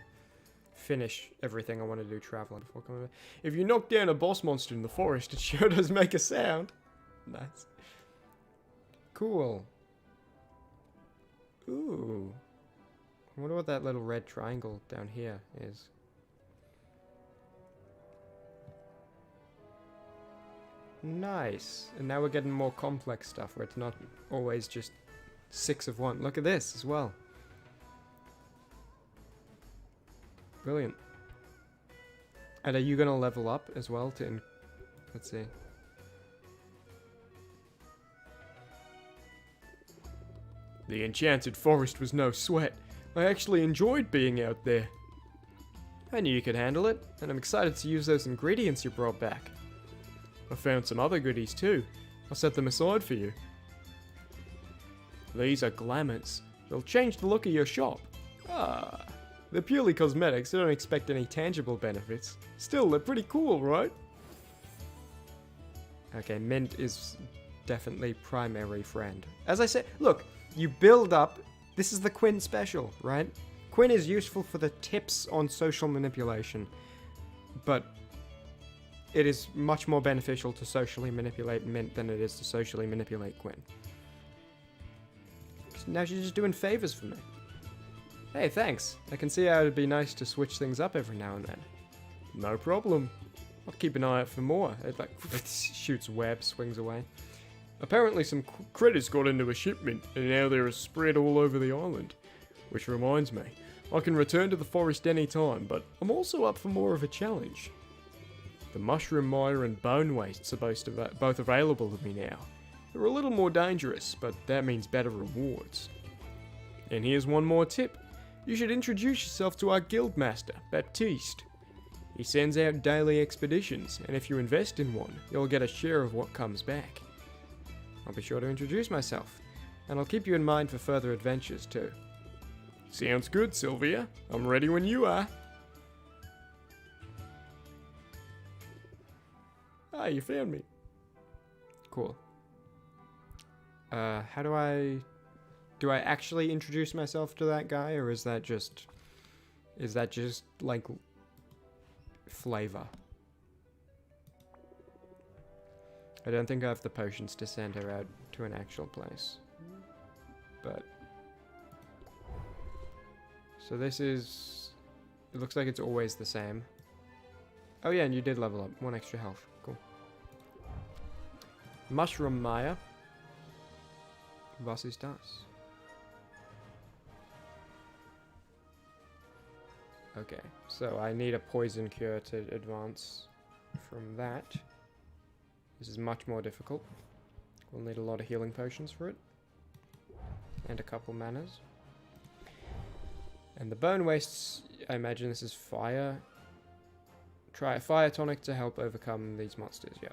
finish everything I want to do traveling before coming back. If you knock down a boss monster in the forest, it sure does make a sound. Nice. Cool. Ooh. I wonder what that little red triangle down here is. Nice. And now we're getting more complex stuff where it's not always just 6 of one. Look at this as well. Brilliant. And are you going to level up as well to... Let's see. The enchanted forest was no sweat. I actually enjoyed being out there. I knew you could handle it, and I'm excited to use those ingredients you brought back. I found some other goodies too. I'll set them aside for you. These are glamours. They'll change the look of your shop. Ah, they're purely cosmetics. I don't expect any tangible benefits. Still, they're pretty cool, right? Okay, mint is definitely primary friend. As I said, look, you build up. This is the Quinn special, right? Quinn is useful for the tips on social manipulation, but it is much more beneficial to socially manipulate Mint than it is to socially manipulate Quinn. Now she's just doing favors for me. Hey, thanks. I can see how it'd be nice to switch things up every now and then. No problem. I'll keep an eye out for more. It like shoots web, swings away. Apparently some critters got into a shipment and now they're spread all over the island. Which reminds me, I can return to the forest anytime, but I'm also up for more of a challenge. The mushroom mire and bone waste are both available to me now. They're a little more dangerous, but that means better rewards. And here's one more tip. You should introduce yourself to our guild master, Baptiste. He sends out daily expeditions, and if you invest in one, you'll get a share of what comes back. I'll be sure to introduce myself, and I'll keep you in mind for further adventures too. Sounds good, Sylvia. I'm ready when you are. Ah, you found me. Cool. How do I actually introduce myself to that guy, or is that just like flavor? I don't think I have the potions to send her out to an actual place. But so this is, it looks like it's always the same. Oh yeah, and you did level up. 1 extra health. Cool. Mushroom Maya. Was ist das? Okay, so I need a poison cure to advance from that. This is much more difficult. We'll need a lot of healing potions for it. And a couple manas. And the bone wastes, I imagine this is fire. Try a fire tonic to help overcome these monsters, yeah.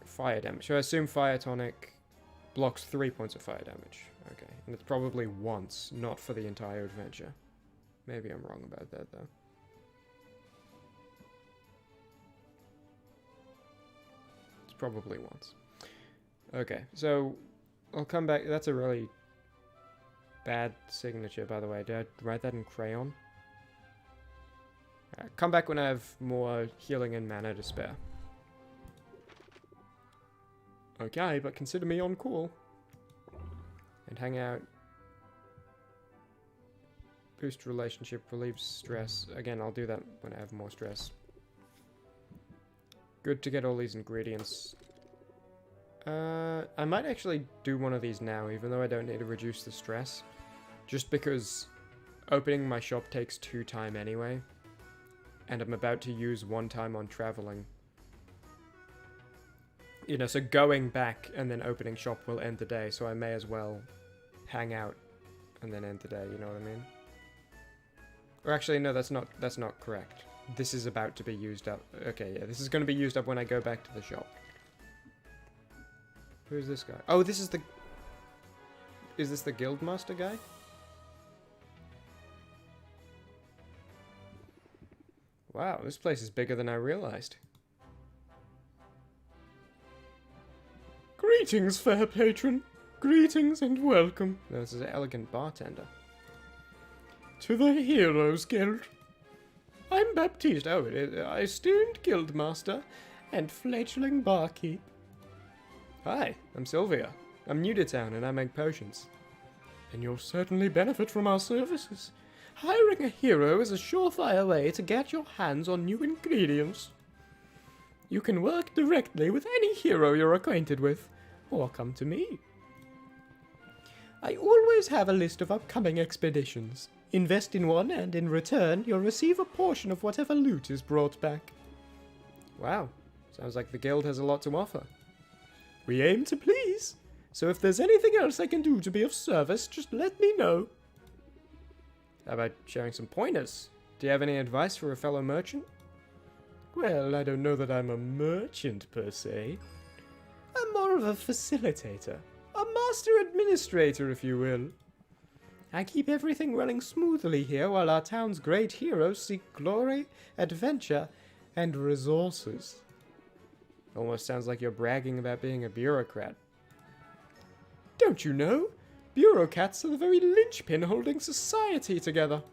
Fire damage. So I assume fire tonic blocks 3 points of fire damage. Okay, and it's probably once, not for the entire adventure. Maybe I'm wrong about that though. It's probably once. Okay, so I'll come back. That's a really bad signature, by the way. Did I write that in crayon? Come back when I have more healing and mana to spare. Okay, but consider me on call. And hang out. Boost relationship, relieves stress. Again, I'll do that when I have more stress. Good to get all these ingredients. I might actually do one of these now, even though I don't need to reduce the stress. Just because opening my shop takes 2 time anyway. And I'm about to use 1 time on traveling. You know, so going back and then opening shop will end the day, so I may as well hang out and then end the day, you know what I mean? Or actually, no, that's not correct. This is about to be used up. Okay, yeah, this is going to be used up when I go back to the shop. Who's this guy? Oh, this is the... Is this the Guildmaster guy? Wow, this place is bigger than I realized. Greetings, fair patron. Greetings and welcome. No, this is an elegant bartender. To the Heroes Guild. I'm Baptiste, esteemed Guildmaster and fledgling barkeep. Hi, I'm Sylvia. I'm new to town and I make potions. And you'll certainly benefit from our services. Hiring a hero is a surefire way to get your hands on new ingredients. You can work directly with any hero you're acquainted with, or come to me. I always have a list of upcoming expeditions. Invest in one, and in return, you'll receive a portion of whatever loot is brought back. Wow, sounds like the guild has a lot to offer. We aim to please, so if there's anything else I can do to be of service, just let me know. How about sharing some pointers? Do you have any advice for a fellow merchant? Well, I don't know that I'm a merchant per se. I'm more of a facilitator. A master administrator, if you will. I keep everything running smoothly here while our town's great heroes seek glory, adventure, and resources. Almost sounds like you're bragging about being a bureaucrat. Don't you know? Bureaucrats are the very linchpin holding society together.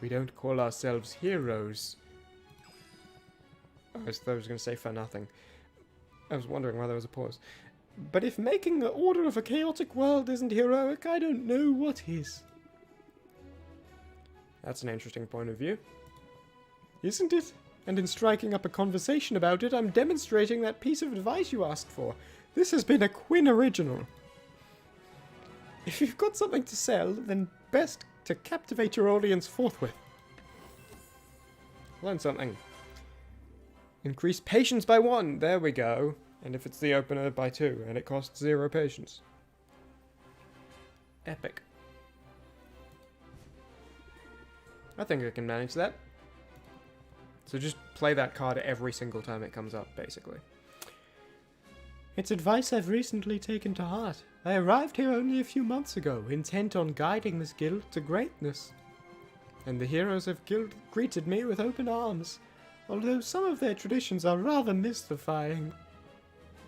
We don't call ourselves heroes. I was going to say for nothing. I was wondering why there was a pause. But if making the order of a chaotic world isn't heroic, I don't know what is. That's an interesting point of view. Isn't it? And in striking up a conversation about it, I'm demonstrating that piece of advice you asked for. This has been a Quinn original. If you've got something to sell, then best to captivate your audience forthwith. Learn something. Increase patience by 1. There we go. And if it's the opener, by 2. And it costs 0 patience. Epic. I think I can manage that. So just play that card every single time it comes up, basically. It's advice I've recently taken to heart. I arrived here only a few months ago, intent on guiding this guild to greatness. And the heroes of guild greeted me with open arms, although some of their traditions are rather mystifying.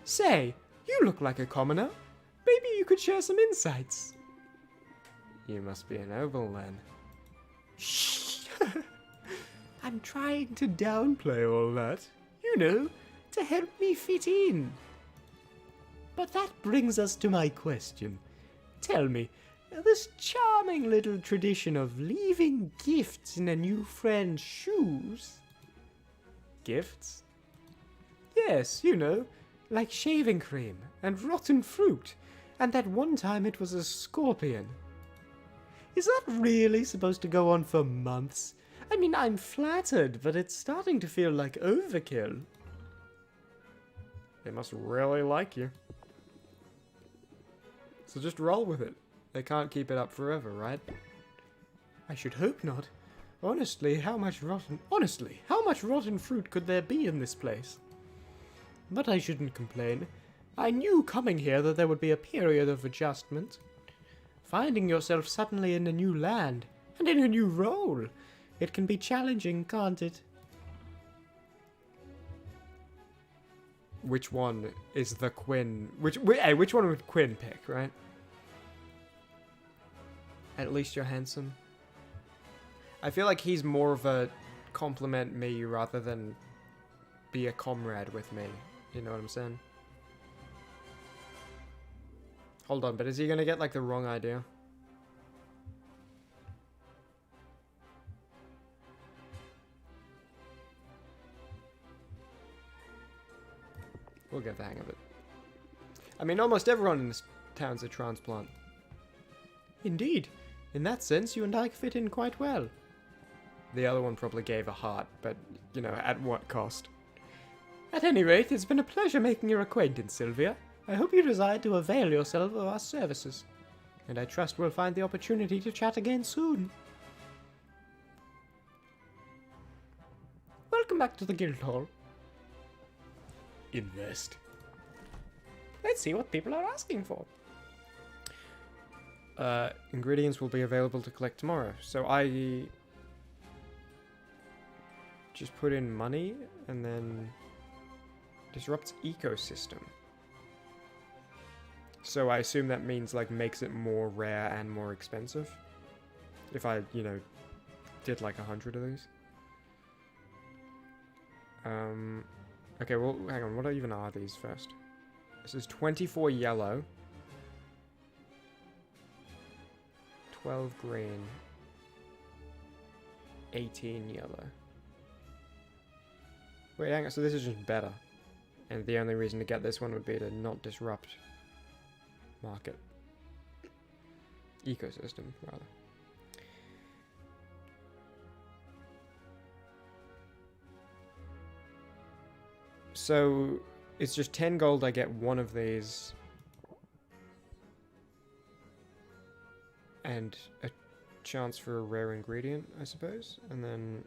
Say, you look like a commoner. Maybe you could share some insights. You must be a noble, then. Shh! I'm trying to downplay all that. You know, to help me fit in. But that brings us to my question. Tell me, this charming little tradition of leaving gifts in a new friend's shoes... Gifts? Yes, you know, like shaving cream and rotten fruit, and that one time it was a scorpion. Is that really supposed to go on for months? I mean, I'm flattered, but it's starting to feel like overkill. They must really like you. So just roll with it. They can't keep it up forever, right? I should hope not. Honestly, how much rotten fruit could there be in this place? But I shouldn't complain. I knew coming here that there would be a period of adjustment. Finding yourself suddenly in a new land, and in a new role, it can be challenging, can't it? Which one is the Quinn? Which one would Quinn pick, right? At least you're handsome. I feel like he's more of a compliment me rather than be a comrade with me. You know what I'm saying? Hold on, but is he gonna get like the wrong idea? We'll get the hang of it. I mean, almost everyone in this town's a transplant. Indeed. In that sense, you and I fit in quite well. The other one probably gave a heart, but, you know, at what cost? At any rate, it's been a pleasure making your acquaintance, Sylvia. I hope you decide to avail yourself of our services. And I trust we'll find the opportunity to chat again soon. Welcome back to the guild hall. Invest. Let's see what people are asking for. Ingredients will be available to collect tomorrow. So I just put in money and then disrupts ecosystem. So I assume that means like makes it more rare and more expensive. If I, you know, did like 100 of these. Okay, well, hang on. What even are these first? This is 24 yellow. 12 green. 18 yellow. Wait, hang on. So this is just better. And the only reason to get this one would be to not disrupt market. Ecosystem, rather. So it's just 10 gold, I get one of these. And a chance for a rare ingredient, I suppose. And then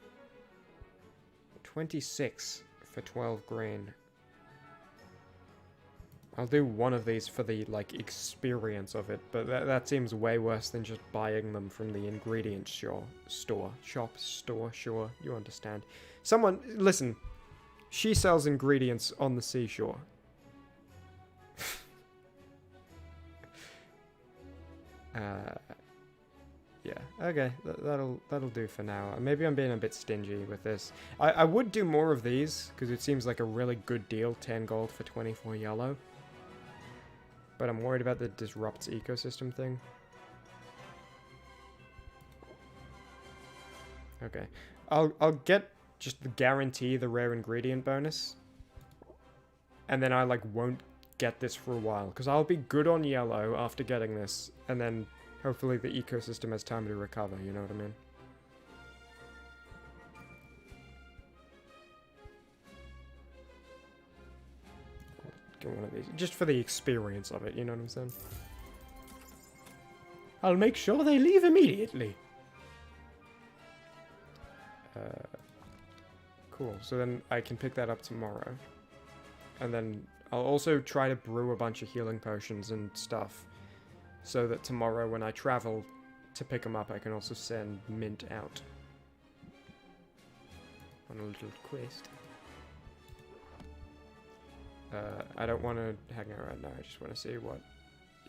26 for 12 green. I'll do one of these for the, like, experience of it, but that seems way worse than just buying them from the ingredient store, sure, you understand. Someone, listen, she sells ingredients on the seashore. Yeah, okay, that'll do for now. Maybe I'm being a bit stingy with this. I would do more of these, because it seems like a really good deal, 10 gold for 24 yellow. But I'm worried about the disrupts ecosystem thing. Okay. I'll get just the guarantee the rare ingredient bonus. And then I like won't get this for a while. Because I'll be good on yellow after getting this. And then hopefully the ecosystem has time to recover, you know what I mean? One of these, just for the experience of it, you know what I'm saying? I'll make sure they leave immediately. Cool, so then I can pick that up tomorrow. And then I'll also try to brew a bunch of healing potions and stuff. So that tomorrow when I travel to pick them up, I can also send Mint out. On a little quest. I don't want to hang out right now, I just want to see what...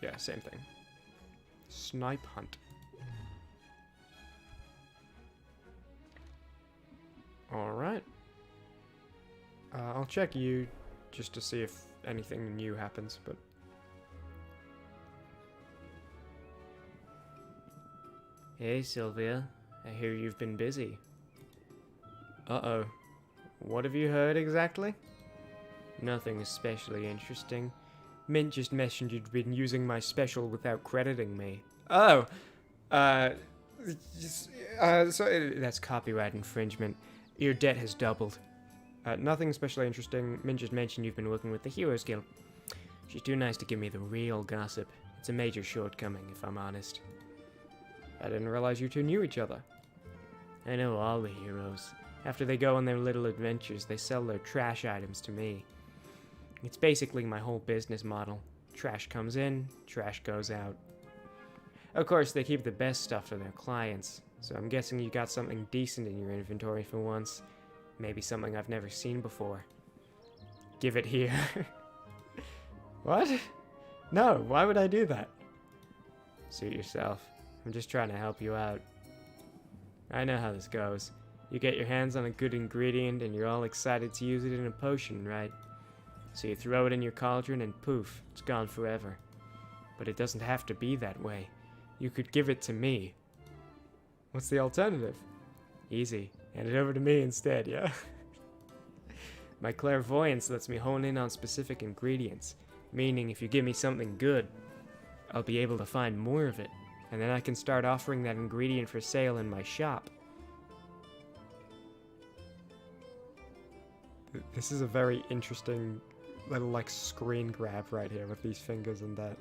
Yeah, same thing. Snipe hunt. Alright. I'll check you just to see if anything new happens, but... Hey, Sylvia. I hear you've been busy. Uh-oh. What have you heard exactly? Nothing especially interesting. Mint just mentioned you'd been using my special without crediting me. Oh! So that's copyright infringement. Your debt has doubled. Nothing especially interesting. Mint just mentioned you've been working with the Heroes Guild. She's too nice to give me the real gossip. It's a major shortcoming, if I'm honest. I didn't realize you two knew each other. I know all the heroes. After they go on their little adventures, they sell their trash items to me. It's basically my whole business model. Trash comes in, trash goes out. Of course, they keep the best stuff for their clients, so I'm guessing you got something decent in your inventory for once. Maybe something I've never seen before. Give it here. What? No, why would I do that? Suit yourself. I'm just trying to help you out. I know how this goes. You get your hands on a good ingredient and you're all excited to use it in a potion, right? So you throw it in your cauldron and poof, it's gone forever. But it doesn't have to be that way. You could give it to me. What's the alternative? Easy. Hand it over to me instead, yeah? My clairvoyance lets me hone in on specific ingredients, meaning if you give me something good, I'll be able to find more of it, and then I can start offering that ingredient for sale in my shop. This is a very interesting little, like, screen grab right here with these fingers and that.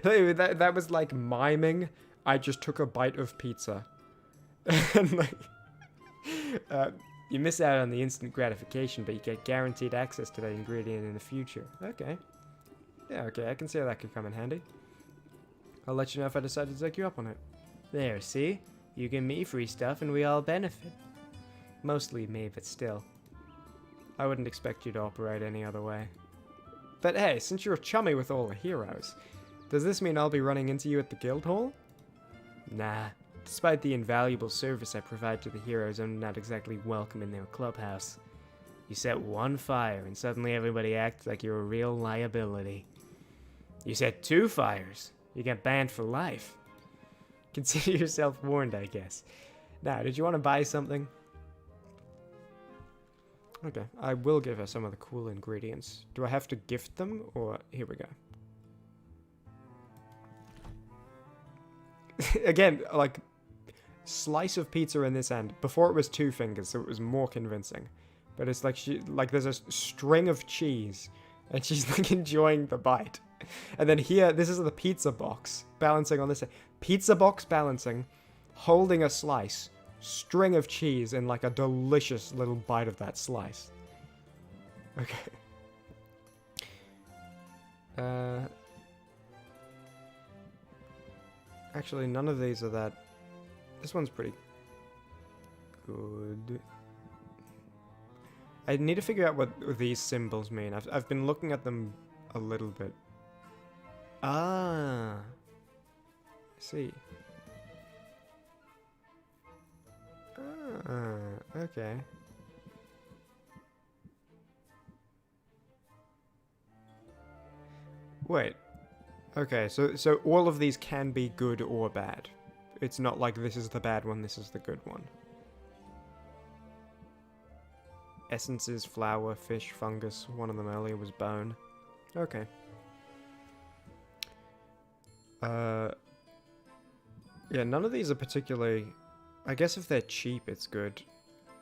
that was like miming. I just took a bite of pizza. And like, you miss out on the instant gratification, but you get guaranteed access to that ingredient in the future. Okay. Yeah, okay, I can see how that could come in handy. I'll let you know if I decide to take you up on it. There, see? You give me free stuff and we all benefit. Mostly me, but still. I wouldn't expect you to operate any other way. But hey, since you're chummy with all the heroes, does this mean I'll be running into you at the guild hall? Nah. Despite the invaluable service I provide to the heroes, I'm not exactly welcome in their clubhouse. You set one fire and suddenly everybody acts like you're a real liability. You set 2 fires, you get banned for life. Consider yourself warned, I guess. Now, did you want to buy something? Okay, I will give her some of the cool ingredients. Do I have to gift them, or... Here we go. Again, like, slice of pizza in this end. Before it was 2 fingers, so it was more convincing. But it's like there's a string of cheese, and she's like enjoying the bite. And then here, this is the pizza box balancing on this side. Pizza box balancing, holding a slice, string of cheese, and like a delicious little bite of that slice. Okay. Actually, none of these are that. This one's pretty good. I need to figure out what these symbols mean. I've been looking at them a little bit. Ah. I see. Ah, okay. Wait. Okay, so all of these can be good or bad. It's not like this is the bad one, this is the good one. Essences, flour, fish, fungus. One of them earlier was bone. Okay. Yeah, none of these are particularly... I guess if they're cheap, it's good.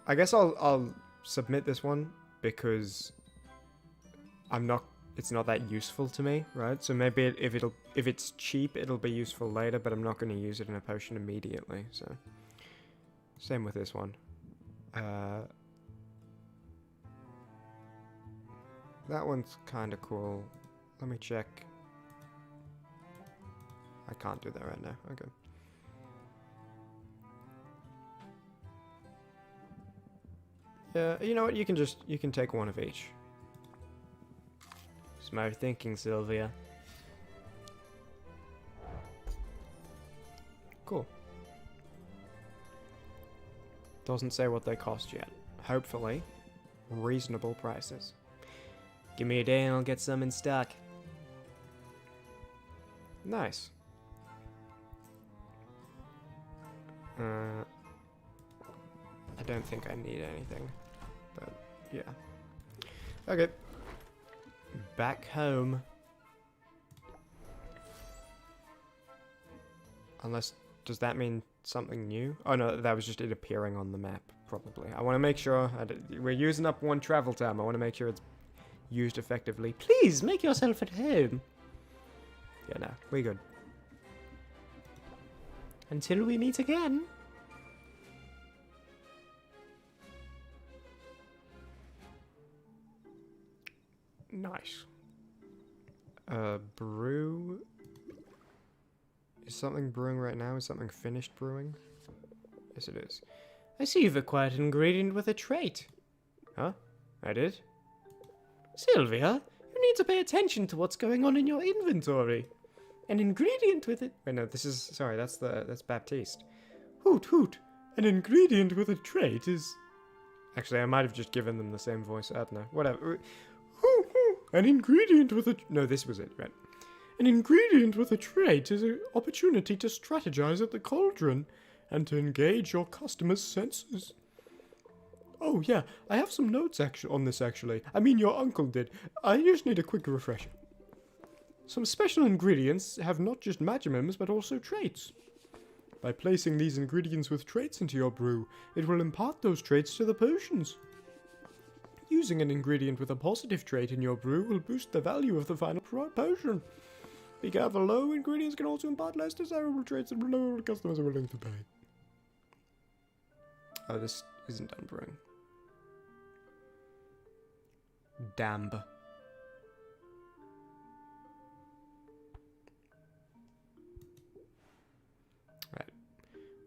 I guess I'll submit this one because it's not that useful to me, right? So maybe if it's cheap, it'll be useful later, but I'm not going to use it in a potion immediately. So same with this one. That one's kind of cool. Let me check. I can't do that right now. Okay. Yeah, you know what? You can take one of each. Smart thinking, Sylvia. Cool. Doesn't say what they cost yet. Hopefully, reasonable prices. Give me a day and I'll get some in stock. Nice. I don't think I need anything, but yeah. Okay. Back home. Unless, does that mean something new? Oh no, that was just it appearing on the map, probably. I want to make sure, we're using up 1 travel time. I want to make sure it's used effectively. Please, make yourself at home. Yeah, no, we good. Until we meet again. Nice. Brew... Is something brewing right now? Is something finished brewing? Yes, it is. I see you've acquired an ingredient with a trait. Huh? I did? Sylvia, you need to pay attention to what's going on in your inventory. An ingredient with it... Wait, no, this is... Sorry, that's Baptiste. Hoot hoot. An ingredient with a trait is... Actually, I might have just given them the same voice. I don't know. Whatever. Hoo hoo. An ingredient with a... No, this was it, right? An ingredient with a trait is an opportunity to strategize at the cauldron and to engage your customers' senses. Oh yeah, I have some notes on this actually. I mean, your uncle did. I just need a quick refresher. Some special ingredients have not just magimems, but also traits. By placing these ingredients with traits into your brew, it will impart those traits to the potions. Using an ingredient with a positive trait in your brew will boost the value of the final potion. Be careful, low ingredients can also impart less desirable traits that lower customers are willing to pay. Oh, this isn't done brewing. Damn. Right.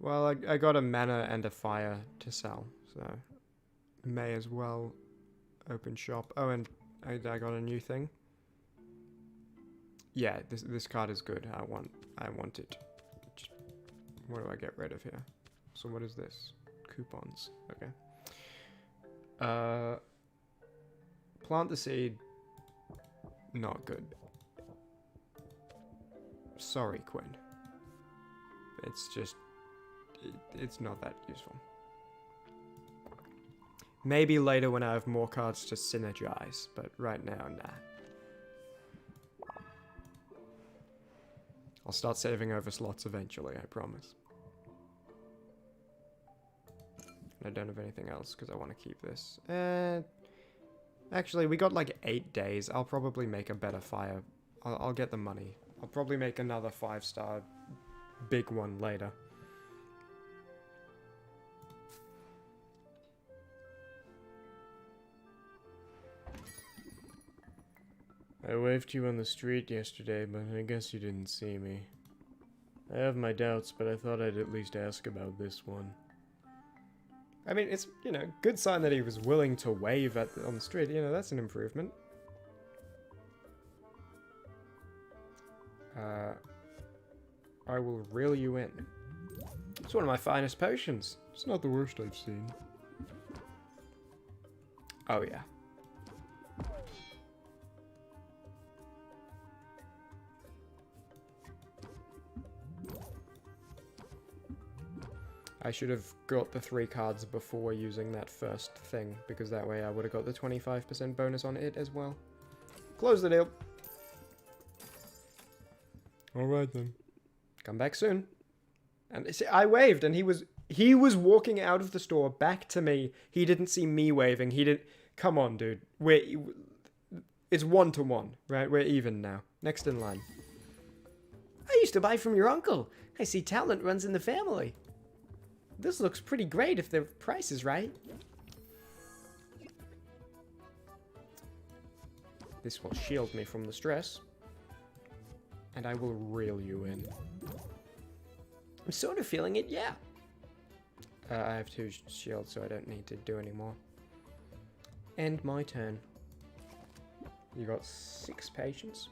Well, I got a mana and a fire to sell, so may as well open shop. Oh, and I got a new thing. Yeah, this card is good. I want it. Just, what do I get rid of here? So what is this? Coupons. Okay. Plant the seed. Not good. Sorry, Quinn. It's just... it's not that useful. Maybe later when I have more cards to synergize, but right now, nah. I'll start saving over slots eventually, I promise. I don't have anything else because I want to keep this. Actually, we got like 8 days. I'll probably make a better fire. I'll get the money. I'll probably make another 5-star big one later. I waved to you on the street yesterday, but I guess you didn't see me. I have my doubts, but I thought I'd at least ask about this one. I mean, it's, you know, good sign that he was willing to wave on the street. You know, that's an improvement. I will reel you in. It's one of my finest potions. It's not the worst I've seen. Oh, yeah. I should have got the 3 cards before using that first thing, because that way I would have got the 25% bonus on it as well. Close the deal. Alright then. Come back soon. And see, I waved, and he was walking out of the store back to me. He didn't see me waving. He didn't. Come on, dude. It's 1-to-1, right? We're even now. Next in line. I used to buy from your uncle. I see talent runs in the family. This looks pretty great if the price is right. This will shield me from the stress. And I will reel you in. I'm sort of feeling it, yeah. I have 2 shields, so I don't need to do any more. End my turn. You got 6 patience.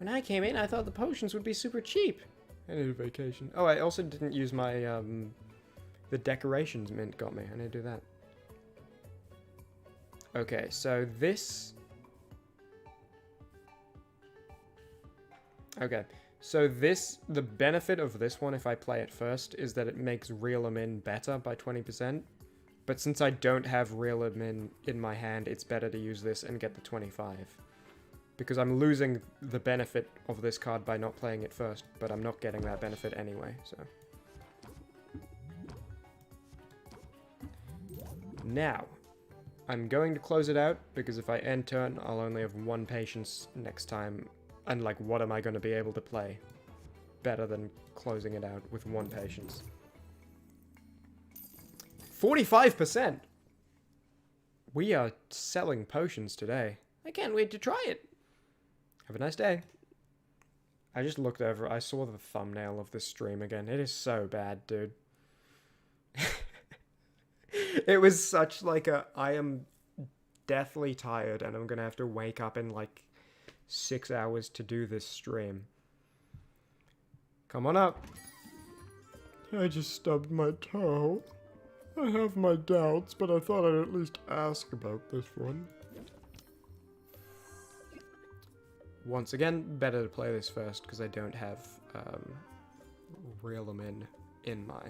When I came in, I thought the potions would be super cheap. I need a vacation. Oh, I also didn't use my, the decorations mint got me. I need to do that. Okay, so this... Okay, so this, the benefit of this one, if I play it first, is that it makes reel 'em in better by 20%. But since I don't have reel 'em in my hand, it's better to use this and get the 25. Because I'm losing the benefit of this card by not playing it first, but I'm not getting that benefit anyway, so. Now, I'm going to close it out, because if I end turn, I'll only have 1 patience next time. And, like, what am I going to be able to play better than closing it out with 1 patience? 45%! We are selling potions today. I can't wait to try it. Have a nice day. I just looked over. I saw the thumbnail of this stream again. It is so bad, dude. It was such like a... I am deathly tired and I'm going to have to wake up in like 6 hours to do this stream. Come on up. I just stubbed my toe. I have my doubts, but I thought I'd at least ask about this one. Once again, better to play this first because I don't have reel 'em in my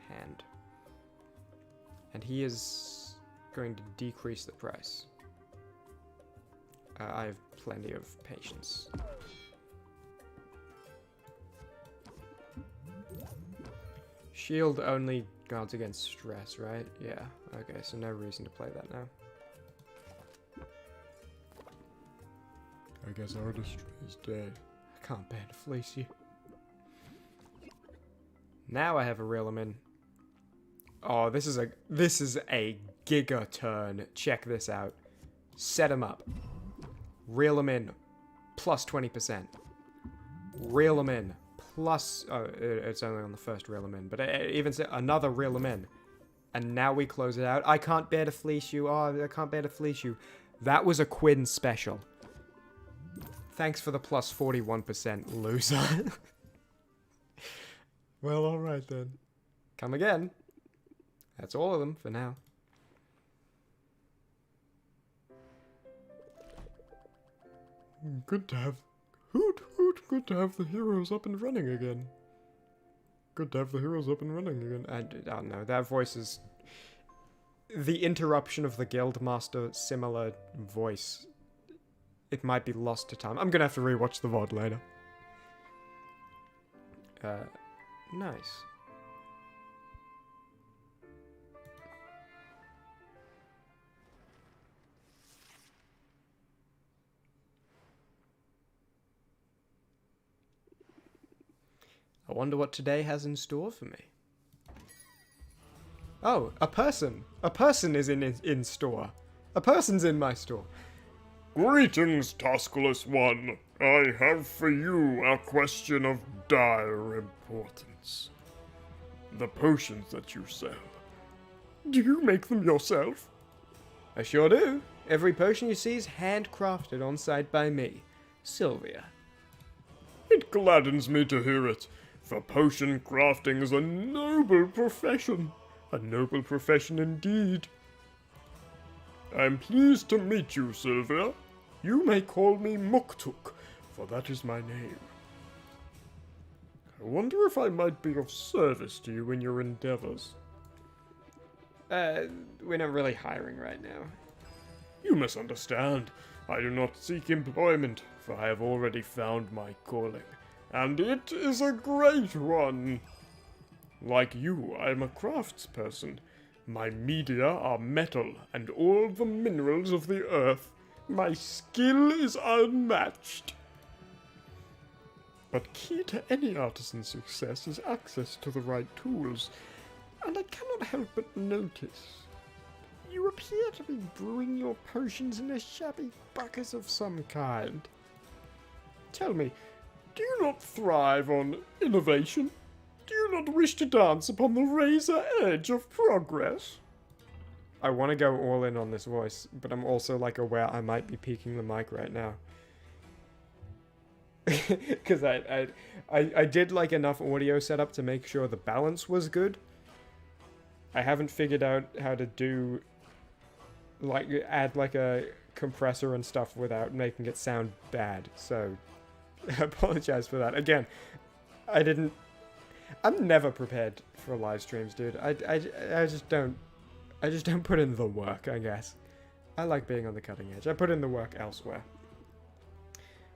hand. And he is going to decrease the price. I have plenty of patience. Shield only guards against stress, right? Yeah, okay, so no reason to play that now. I guess Artistry is dead. I can't bear to fleece you. Now I have a reel 'em in. Oh, this is a giga turn. Check this out. Set him up. Reel 'em in. Plus 20%. Reel 'em in. Plus... Oh, it's only on the first reel 'em in. But even another reel 'em in. And now we close it out. I can't bear to fleece you. Oh, I can't bear to fleece you. That was a Quinn special. Thanks for the plus 41%, loser. Well, alright then. Come again. That's all of them for now. Good to have... Hoot hoot, good to have the heroes up and running again. Good to have the heroes up and running again. I don't know, that voice is... The interruption of the Guildmaster similar voice. It might be lost to time. I'm gonna have to rewatch the VOD later. Nice. I wonder what today has in store for me. Oh, a person! A person is in store. A person's in my store. Greetings, Taskless One. I have for you a question of dire importance. The potions that you sell. Do you make them yourself? I sure do. Every potion you see is handcrafted on site by me, Sylvia. It gladdens me to hear it, for potion crafting is a noble profession. A noble profession indeed. I'm pleased to meet you, Sylvia. You may call me Muktuk, for that is my name. I wonder if I might be of service to you in your endeavors. We're not really hiring right now. You misunderstand. I do not seek employment, for I have already found my calling, and it is a great one. Like you, I am a craftsperson. My media are metal and all the minerals of the earth. My skill is unmatched. But key to any artisan's success is access to the right tools, and I cannot help but notice. You appear to be brewing your potions in a shabby bucket of some kind. Tell me, do you not thrive on innovation? Do you not wish to dance upon the razor edge of progress? I want to go all in on this voice, but I'm also like aware I might be peaking the mic right now. Because I did like enough audio setup to make sure the balance was good. I haven't figured out how to do, like, add like a compressor and stuff without making it sound bad, so I apologize for that. Again, I'm never prepared for live streams, dude. I just don't put in the work, I guess. I like being on the cutting edge. I put in the work elsewhere.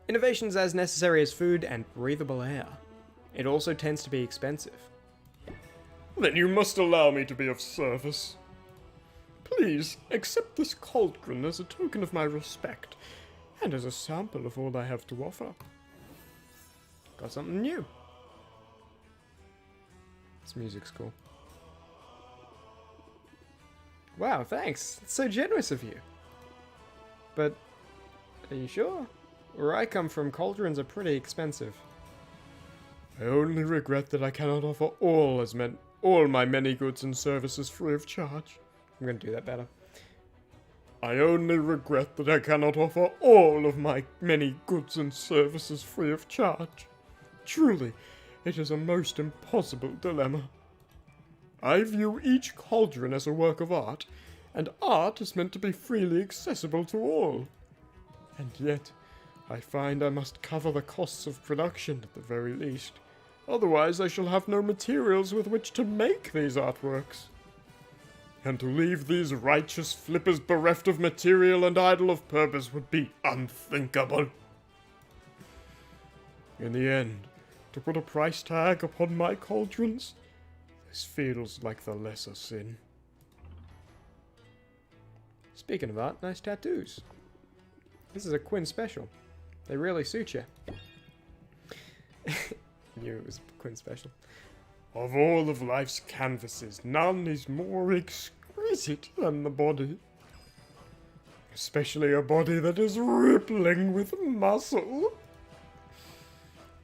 Innovation's as necessary as food and breathable air. It also tends to be expensive. Then you must allow me to be of service. Please, accept this cauldron as a token of my respect, and as a sample of all I have to offer. Got something new. This music's cool. Wow, thanks. It's so generous of you. But, are you sure? Where I come from, cauldrons are pretty expensive. I only regret that I cannot offer all my many goods and services free of charge. I'm gonna do that better. I only regret that I cannot offer all of my many goods and services free of charge. Truly, it is a most impossible dilemma. I view each cauldron as a work of art, and art is meant to be freely accessible to all. And yet, I find I must cover the costs of production at the very least. Otherwise, I shall have no materials with which to make these artworks. And to leave these righteous flippers bereft of material and idle of purpose would be unthinkable. In the end, to put a price tag upon my cauldrons, this feels like the lesser sin. Speaking of art, nice tattoos. This is a Quinn special. They really suit you. Knew it was a Quinn special. Of all of life's canvases, none is more exquisite than the body. Especially a body that is rippling with muscle.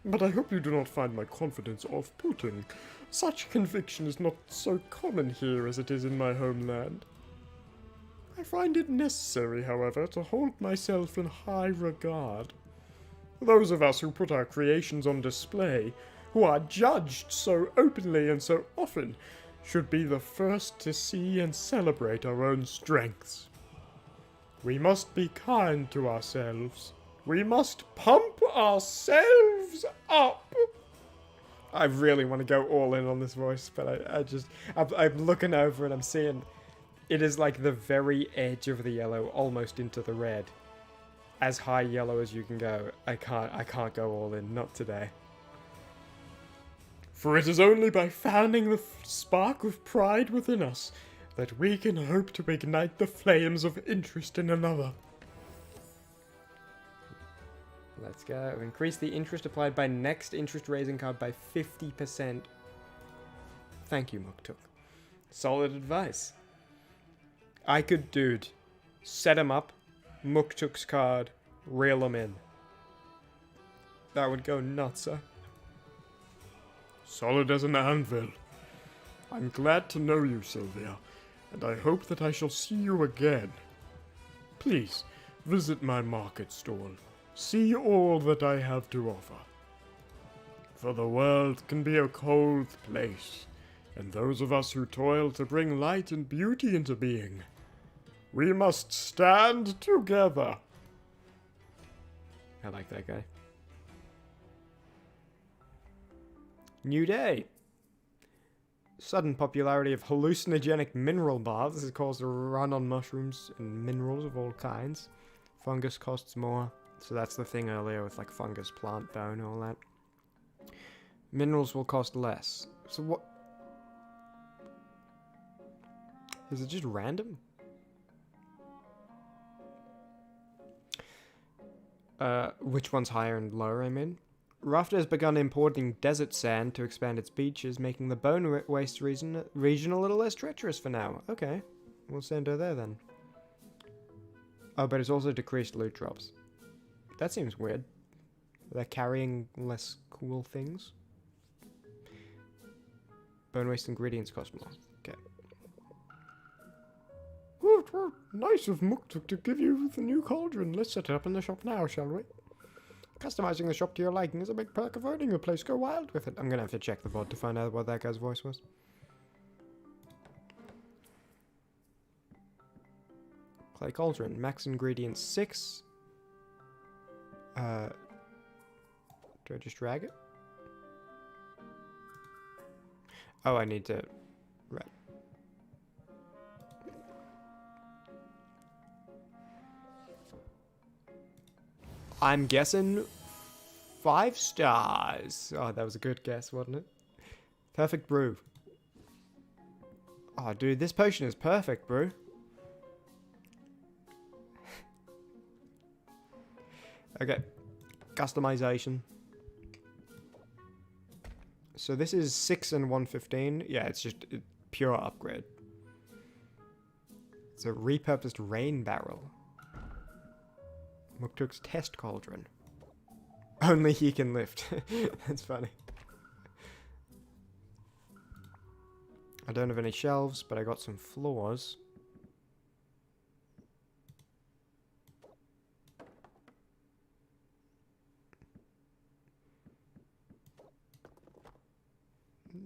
But I hope you do not find my confidence off-putting. Such conviction is not so common here as it is in my homeland. I find it necessary, however, to hold myself in high regard. Those of us who put our creations on display, who are judged so openly and so often, should be the first to see and celebrate our own strengths. We must be kind to ourselves. We must pump ourselves up. I really want to go all in on this voice, but I'm looking over and I'm seeing it is like the very edge of the yellow, almost into the red. As high yellow as you can go. I can't go all in, not today. For it is only by fanning the spark of pride within us that we can hope to ignite the flames of interest in another. Let's go. Increase the interest applied by next interest raising card by 50%. Thank you, Muktuk. Solid advice. I could, dude, set him up, Muktuk's card, reel him in. That would go nuts, sir. Solid as an anvil. I'm glad to know you, Sylvia, and I hope that I shall see you again. Please, visit my market stall. See all that I have to offer. For the world can be a cold place, and those of us who toil to bring light and beauty into being, we must stand together. I like that guy. New day. Sudden popularity of hallucinogenic mineral baths has caused a run on mushrooms and minerals of all kinds. Fungus costs more. So that's the thing earlier with like fungus, plant, bone, all that. Minerals will cost less. So what? Is it just random? Which one's higher and lower, I mean? Rafter has begun importing desert sand to expand its beaches, making the bone waste region a little less treacherous for now. Okay, we'll send her there then. Oh, but it's also decreased loot drops. That seems weird. They're carrying less cool things. Bone waste ingredients cost more. Okay. Nice of Muktuk to give you the new cauldron. Let's set it up in the shop now, shall we? Customizing the shop to your liking is a big perk of owning the place. Go wild with it. I'm gonna have to check the VOD to find out what that guy's voice was. Clay cauldron. Max ingredients 6. Do I just drag it? Oh, I need to... Right. I'm guessing 5 stars. Oh, that was a good guess, wasn't it? Perfect brew. Oh, dude, this potion is perfect, bro. Okay. Customization. So this is 6 and 115. Yeah, it's just a pure upgrade. It's a repurposed rain barrel. Muktuk's test cauldron. Only he can lift. That's funny. I don't have any shelves, but I got some floors.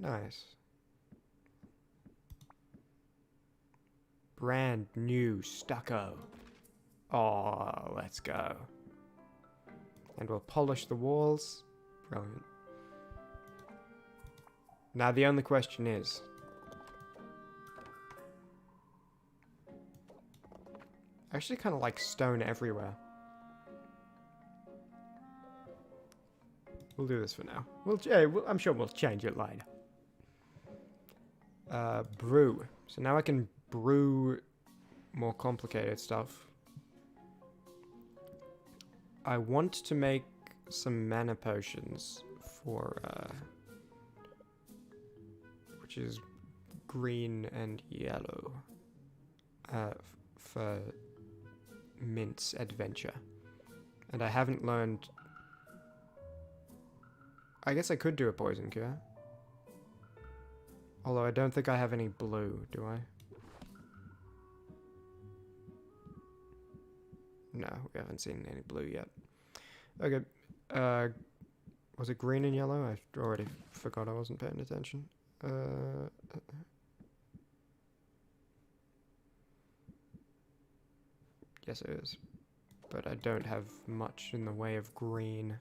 Nice. Brand new stucco. Oh, let's go. And we'll polish the walls. Brilliant. Now the only question is... I actually kind of like stone everywhere. We'll do this for now. I'm sure we'll change it later. Brew. So now I can brew more complicated stuff. I want to make some mana potions for, which is green and yellow, for Mint's adventure. And I haven't learned... I guess I could do a poison cure. Although I don't think I have any blue, do I? No, we haven't seen any blue yet. Okay. Was it green and yellow? I already forgot, I wasn't paying attention. Yes, it is. But I don't have much in the way of green.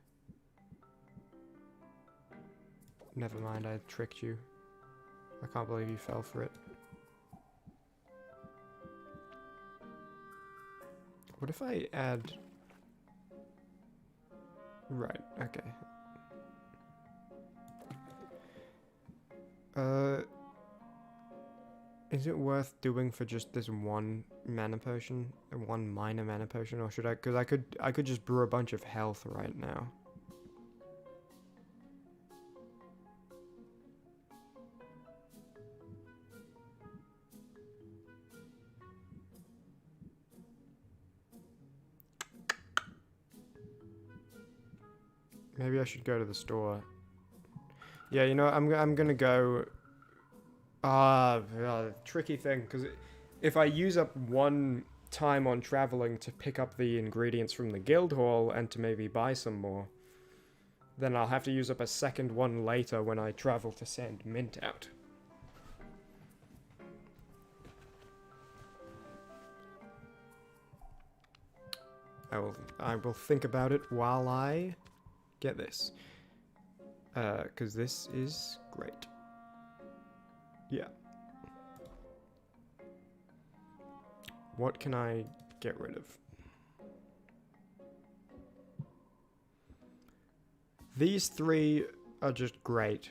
Never mind, I tricked you. I can't believe you fell for it. What if I add... Right, okay. Is it worth doing for just this one mana potion, one minor mana potion, or should I? Because I could just brew a bunch of health right now. Maybe I should go to the store. Yeah, you know, I'm gonna go. Tricky thing, because if I use up one time on traveling to pick up the ingredients from the guild hall and to maybe buy some more, then I'll have to use up a second one later when I travel to send mint out. I will think about it while I get this. Because this is great. Yeah. What can I get rid of? These three are just great.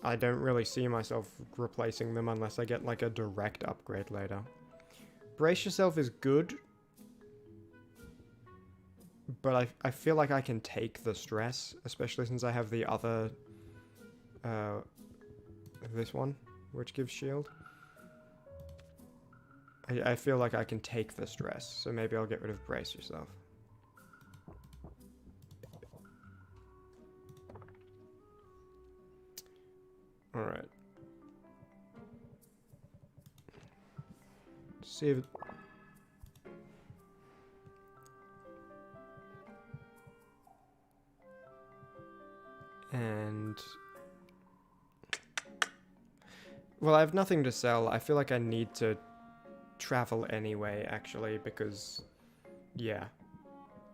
I don't really see myself replacing them unless I get like a direct upgrade later. Brace yourself is good, but I feel like I can take the stress, especially since I have the other, this one, which gives shield. I feel like I can take the stress, so maybe I'll get rid of brace yourself. Alright. See if... And... Well, I have nothing to sell. I feel like I need to travel anyway, actually, because... Yeah.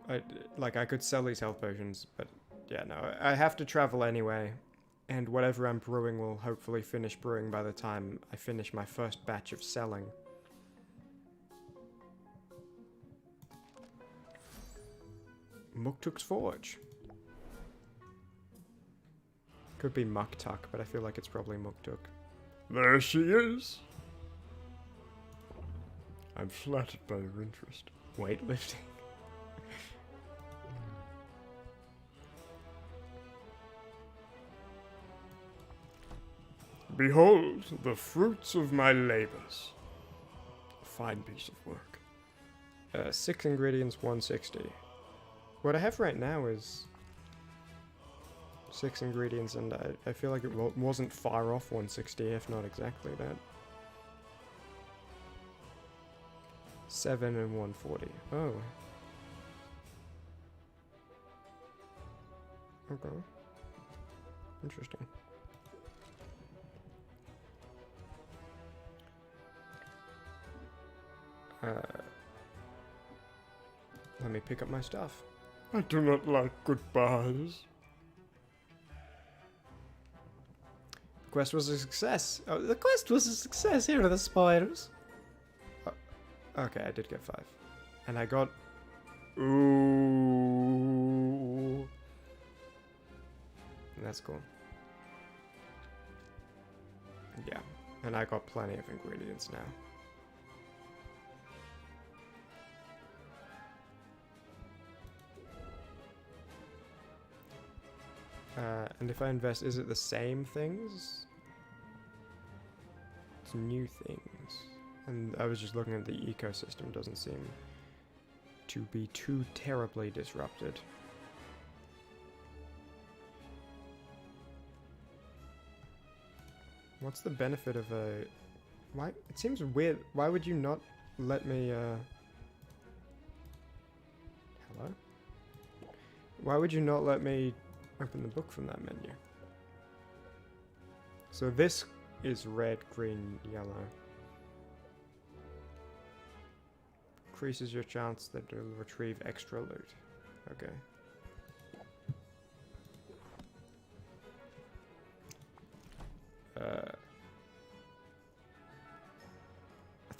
I could sell these health potions, but... Yeah, no. I have to travel anyway. And whatever I'm brewing will hopefully finish brewing by the time I finish my first batch of selling. Muktuk's Forge. Could be Muktuk, but I feel like it's probably Muktuk. There she is. I'm flattered by your interest. Weightlifting. Behold the fruits of my labors. A fine piece of work. 6 ingredients, 160. What I have right now is 6 ingredients, and I feel like it wasn't far off 160, if not exactly that. 7 and 140. Oh. Okay. Interesting. Let me pick up my stuff. I do not like goodbyes. The quest was a success. Oh, the quest was a success. Here are the spoilers. Okay, I did get 5. And I got... Ooh. That's cool. Yeah, and I got plenty of ingredients now. And if I invest, is it the same things? It's new things. And I was just looking at the ecosystem, doesn't seem to be too terribly disrupted. What's the benefit of a... Why? It seems weird. Why would you not let me, Hello? Why would you not let me open the book from that menu? So this is red, green, yellow. Increases your chance that you'll retrieve extra loot. Okay. I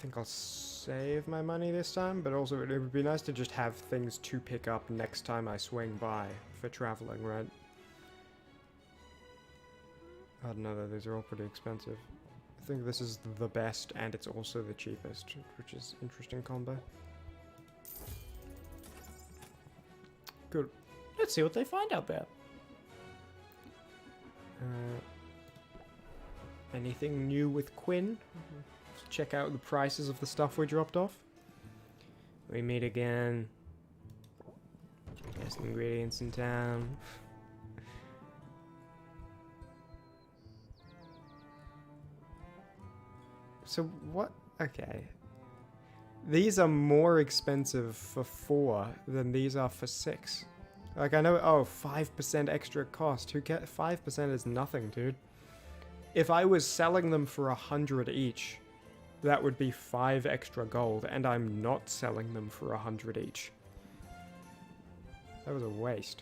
think I'll save my money this time, but also it would be nice to just have things to pick up next time I swing by for traveling, right? I don't know, though, these are all pretty expensive. I think this is the best, and it's also the cheapest, which is interesting combo. Good. Let's see what they find out there. Anything new with Quinn? Check out the prices of the stuff we dropped off. We meet again. Best ingredients in town. So what? Okay. These are more expensive for 4 than these are for 6. Like, I know, oh, 5% extra cost. Who cares? 5% is nothing, dude. If I was selling them for 100 each, that would be 5 extra gold, and I'm not selling them for 100 each. That was a waste.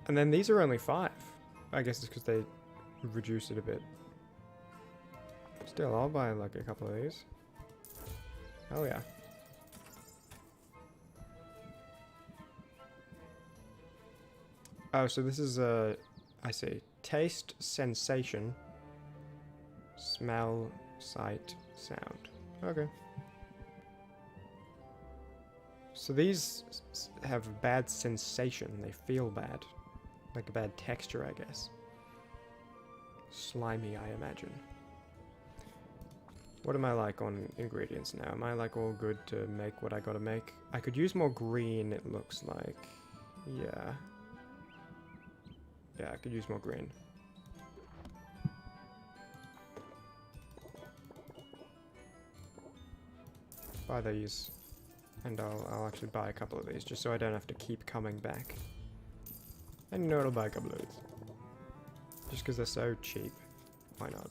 And then these are only 5. I guess it's because they reduced it a bit. Still, I'll buy like a couple of these. Hell yeah. Oh, so this is I see. Taste, sensation, smell, sight, sound. Okay. So these have bad sensation. They feel bad. Like a bad texture, I guess. Slimy, I imagine. What am I like on ingredients now? Am I like all good to make what I gotta make? I could use more green, it looks like. Yeah. Yeah, I could use more green. Buy these. And I'll actually buy a couple of these, just so I don't have to keep coming back. And you know I'll buy a couple of these. Just because they're so cheap. Why not?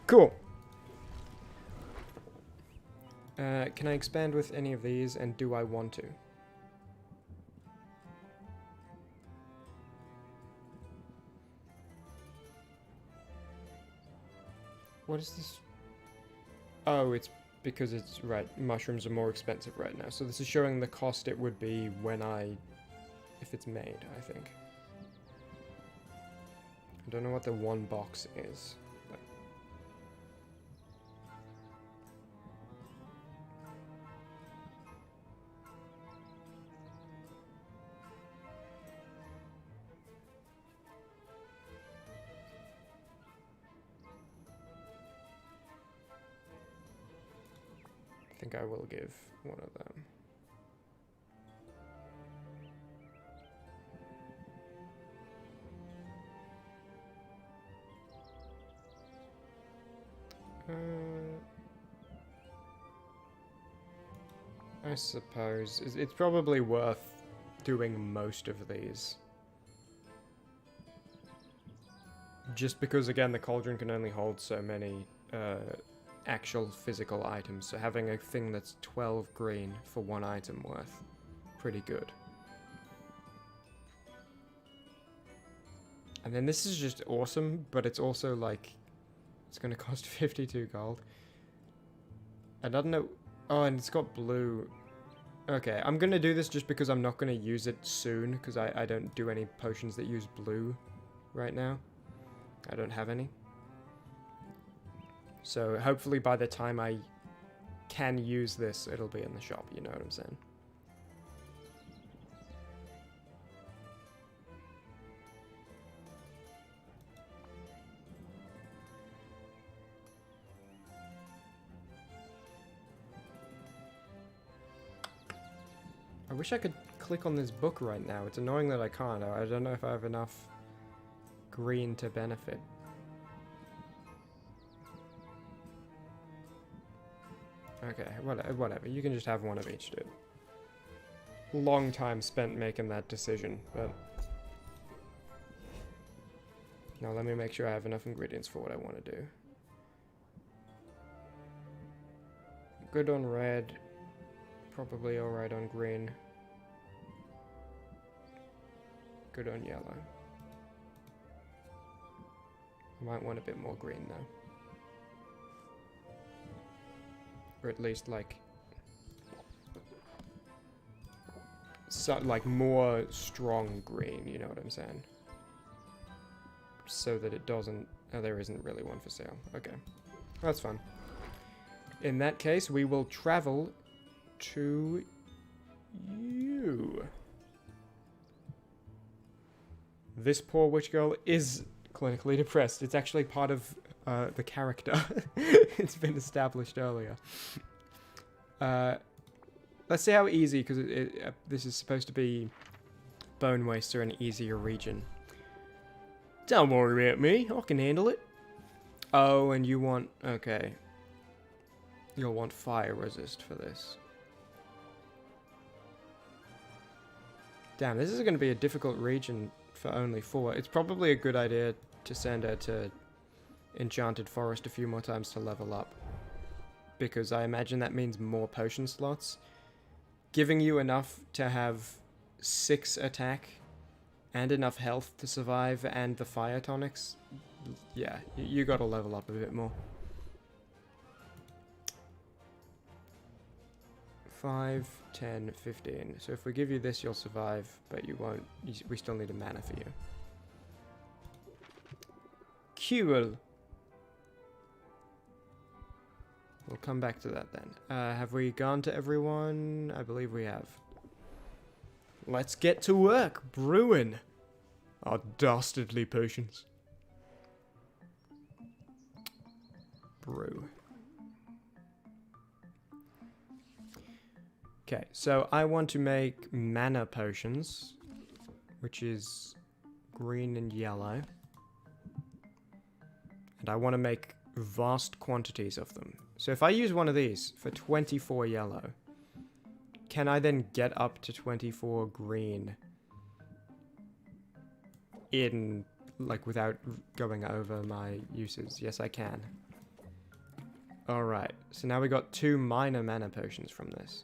Cool! Can I expand with any of these, and do I want to? What is this? Oh, it's because it's, right, mushrooms are more expensive right now. So this is showing the cost it would be when if it's made, I think. I don't know what the one box is. But I think I will give one of them. I suppose it's probably worth doing most of these. Just because, again, the cauldron can only hold so many actual physical items, so having a thing that's 12 green for 1 item worth, pretty good. And then this is just awesome, but it's also like, it's gonna cost 52 gold. And I don't know, oh, and it's got blue. Okay, I'm gonna do this just because I'm not gonna use it soon, because I don't do any potions that use blue right now. I don't have any. So hopefully by the time I can use this, it'll be in the shop, you know what I'm saying? I wish I could click on this book right now. It's annoying that I can't. I don't know if I have enough green to benefit. Okay, whatever. You can just have one of each, dude. Long time spent making that decision, but... Now let me make sure I have enough ingredients for what I want to do. Good on red. Probably alright on green. Good on yellow. I might want a bit more green though. Or at least like... so, like, more strong green, you know what I'm saying? So that it doesn't... Oh, there isn't really one for sale. Okay. That's fine. In that case, we will travel to you. This poor witch girl is clinically depressed. It's actually part of the character. It's been established earlier. Let's see how easy, because this is supposed to be Bone Waster, an easier region. Don't worry about me. I can handle it. Oh, and you want... Okay. You'll want fire resist for this. Damn, this is going to be a difficult region for only 4. It's probably a good idea to send her to Enchanted Forest a few more times to level up. Because I imagine that means more potion slots. Giving you enough to have 6 attack and enough health to survive and the fire tonics. Yeah, you gotta level up a bit more. 5, 10, 15. So if we give you this, you'll survive, but you won't. We still need a mana for you. Cool. We'll come back to that then. Have we gone to everyone? I believe we have. Let's get to work, brewing our dastardly potions. Brew. Okay, so I want to make mana potions, which is green and yellow. And I want to make vast quantities of them. So if I use one of these for 24 yellow, can I then get up to 24 green in, like, without going over my uses? Yes, I can. Alright, so now we got 2 minor mana potions from this.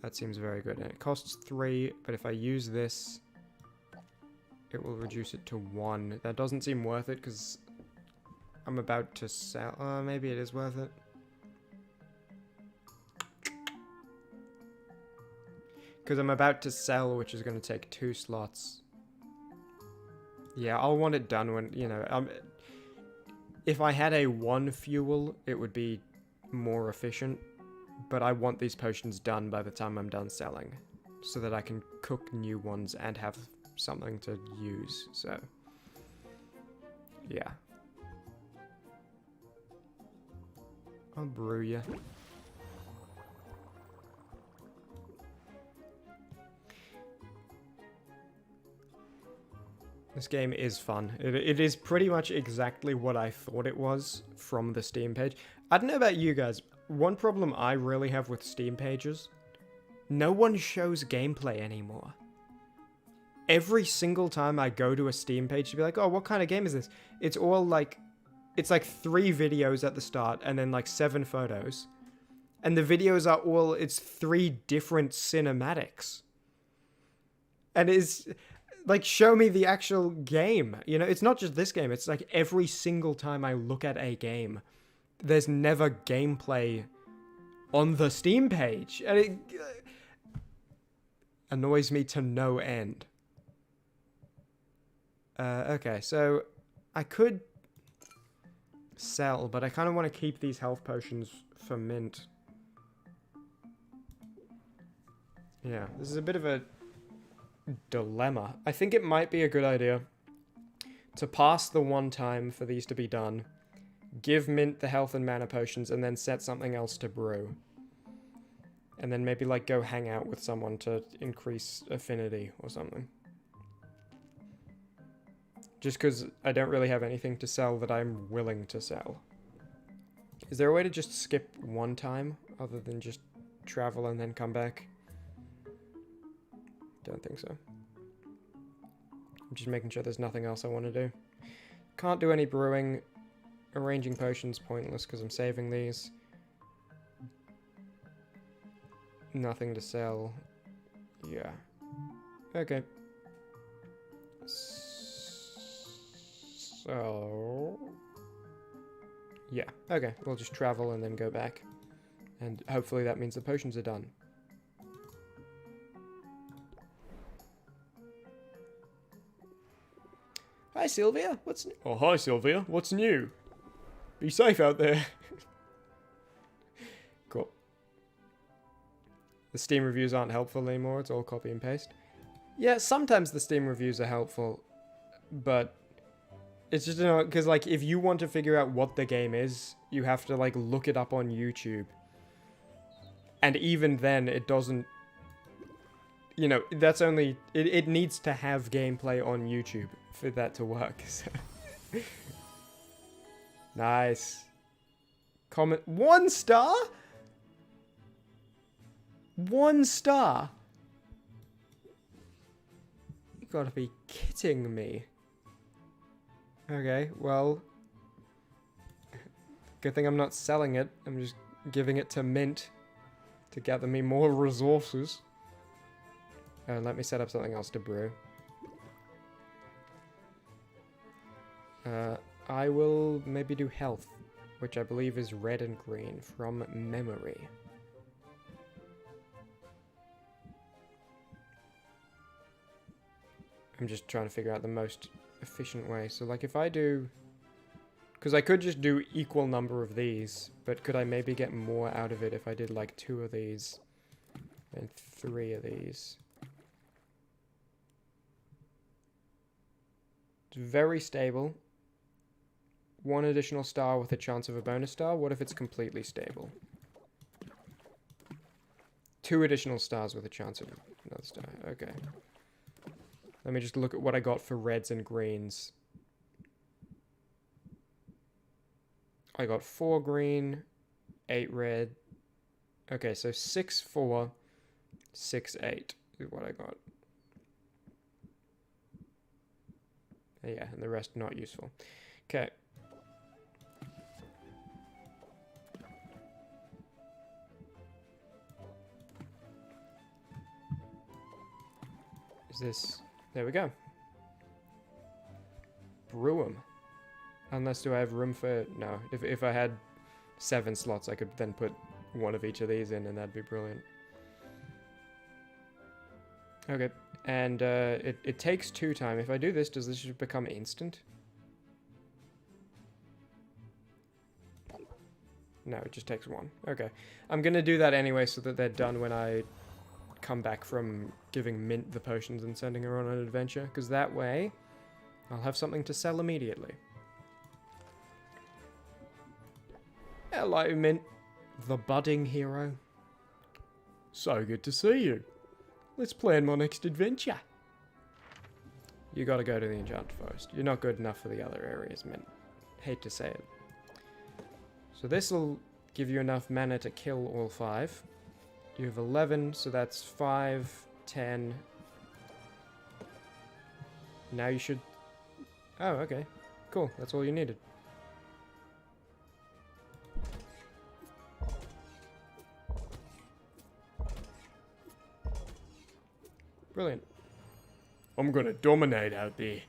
That seems very good. And it costs 3, but if I use this, it will reduce it to 1. That doesn't seem worth it, because I'm about to sell... maybe it is worth it. Because I'm about to sell, which is going to take 2 slots. Yeah, I'll want it done when, you know... if I had a 1 fuel, it would be more efficient. But I want these potions done by the time I'm done selling. So that I can cook new ones and have something to use, so... yeah. I'll brew ya. This game is fun. It is pretty much exactly what I thought it was from the Steam page. I don't know about you guys. One problem I really have with Steam pages, no one shows gameplay anymore. Every single time I go to a Steam page to be like, oh, what kind of game is this? It's all like, it's like 3 videos at the start and then like 7 photos. And the videos are all, it's 3 different cinematics. And it's like, show me the actual game. You know, it's not just this game. It's like every single time I look at a game, there's never gameplay on the Steam page. And it annoys me to no end. Okay, so I could sell, but I kind of want to keep these health potions for mint. Yeah, this is a bit of a dilemma. I think it might be a good idea to pass the one time for these to be done, give mint the health and mana potions, and then set something else to brew. And then maybe, like, go hang out with someone to increase affinity or something. Just because I don't really have anything to sell that I'm willing to sell. Is there a way to just skip one time, other than just travel and then come back? Don't think so. I'm just making sure there's nothing else I want to do. Can't do any brewing. Arranging potions, pointless because I'm saving these. Nothing to sell. Yeah. Okay. So... yeah. Okay, we'll just travel and then go back. And hopefully that means the potions are done. Hi, Sylvia. What's new? Oh, hi, Sylvia. What's new? Be safe out there. Cool. The Steam reviews aren't helpful anymore. It's all copy and paste. Yeah, sometimes the Steam reviews are helpful, but it's just, you know, because, like, if you want to figure out what the game is, you have to, like, look it up on YouTube. And even then, it doesn't, you know, that's only, it needs to have gameplay on YouTube for that to work. So. Nice. Comment 1 star? 1 star? You gotta be kidding me. Okay, well, good thing I'm not selling it. I'm just giving it to Mint to gather me more resources. Let me set up something else to brew. I will maybe do health, which I believe is red and green from memory. I'm just trying to figure out the most efficient way. So, like, if I do... Because I could just do equal number of these, but could I maybe get more out of it if I did, like, 2 of these and 3 of these? It's very stable. 1 additional star with a chance of a bonus star. What if it's completely stable? 2 additional stars with a chance of another star. Okay. Let me just look at what I got for reds and greens. I got 4 green, 8 red. Okay, so 6, 4, 6, 8 is what I got. Yeah, and the rest not useful. Okay. Is this... There we go. Brew 'em. Unless, do I have room for... No. If I had 7 slots, I could then put 1 of each of these in, and that'd be brilliant. Okay. And it takes 2 time. If I do this, does this just become instant? No, it just takes 1. Okay. I'm gonna do that anyway so that they're done when I come back from giving Mint the potions and sending her on an adventure, because that way I'll have something to sell immediately. Hello, Mint, the budding hero. So good to see you. Let's plan my next adventure. You gotta go to the Enchanted Forest. You're not good enough for the other areas, Mint. Hate to say it. So this'll give you enough mana to kill all 5. You have 11, so that's 5, 10. Now you should... Oh, okay. Cool, that's all you needed. Brilliant. I'm gonna dominate out there.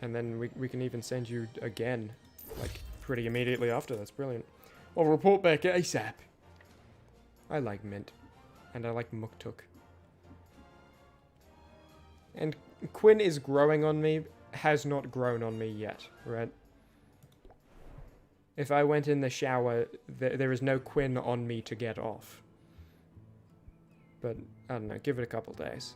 And then we can even send you again, like, pretty immediately after. That's brilliant. I'll report back ASAP. I like Mint. And I like Muktuk. And Quinn is growing on me, has not grown on me yet, right? If I went in the shower, there is no Quinn on me to get off. But, I don't know, give it a couple days.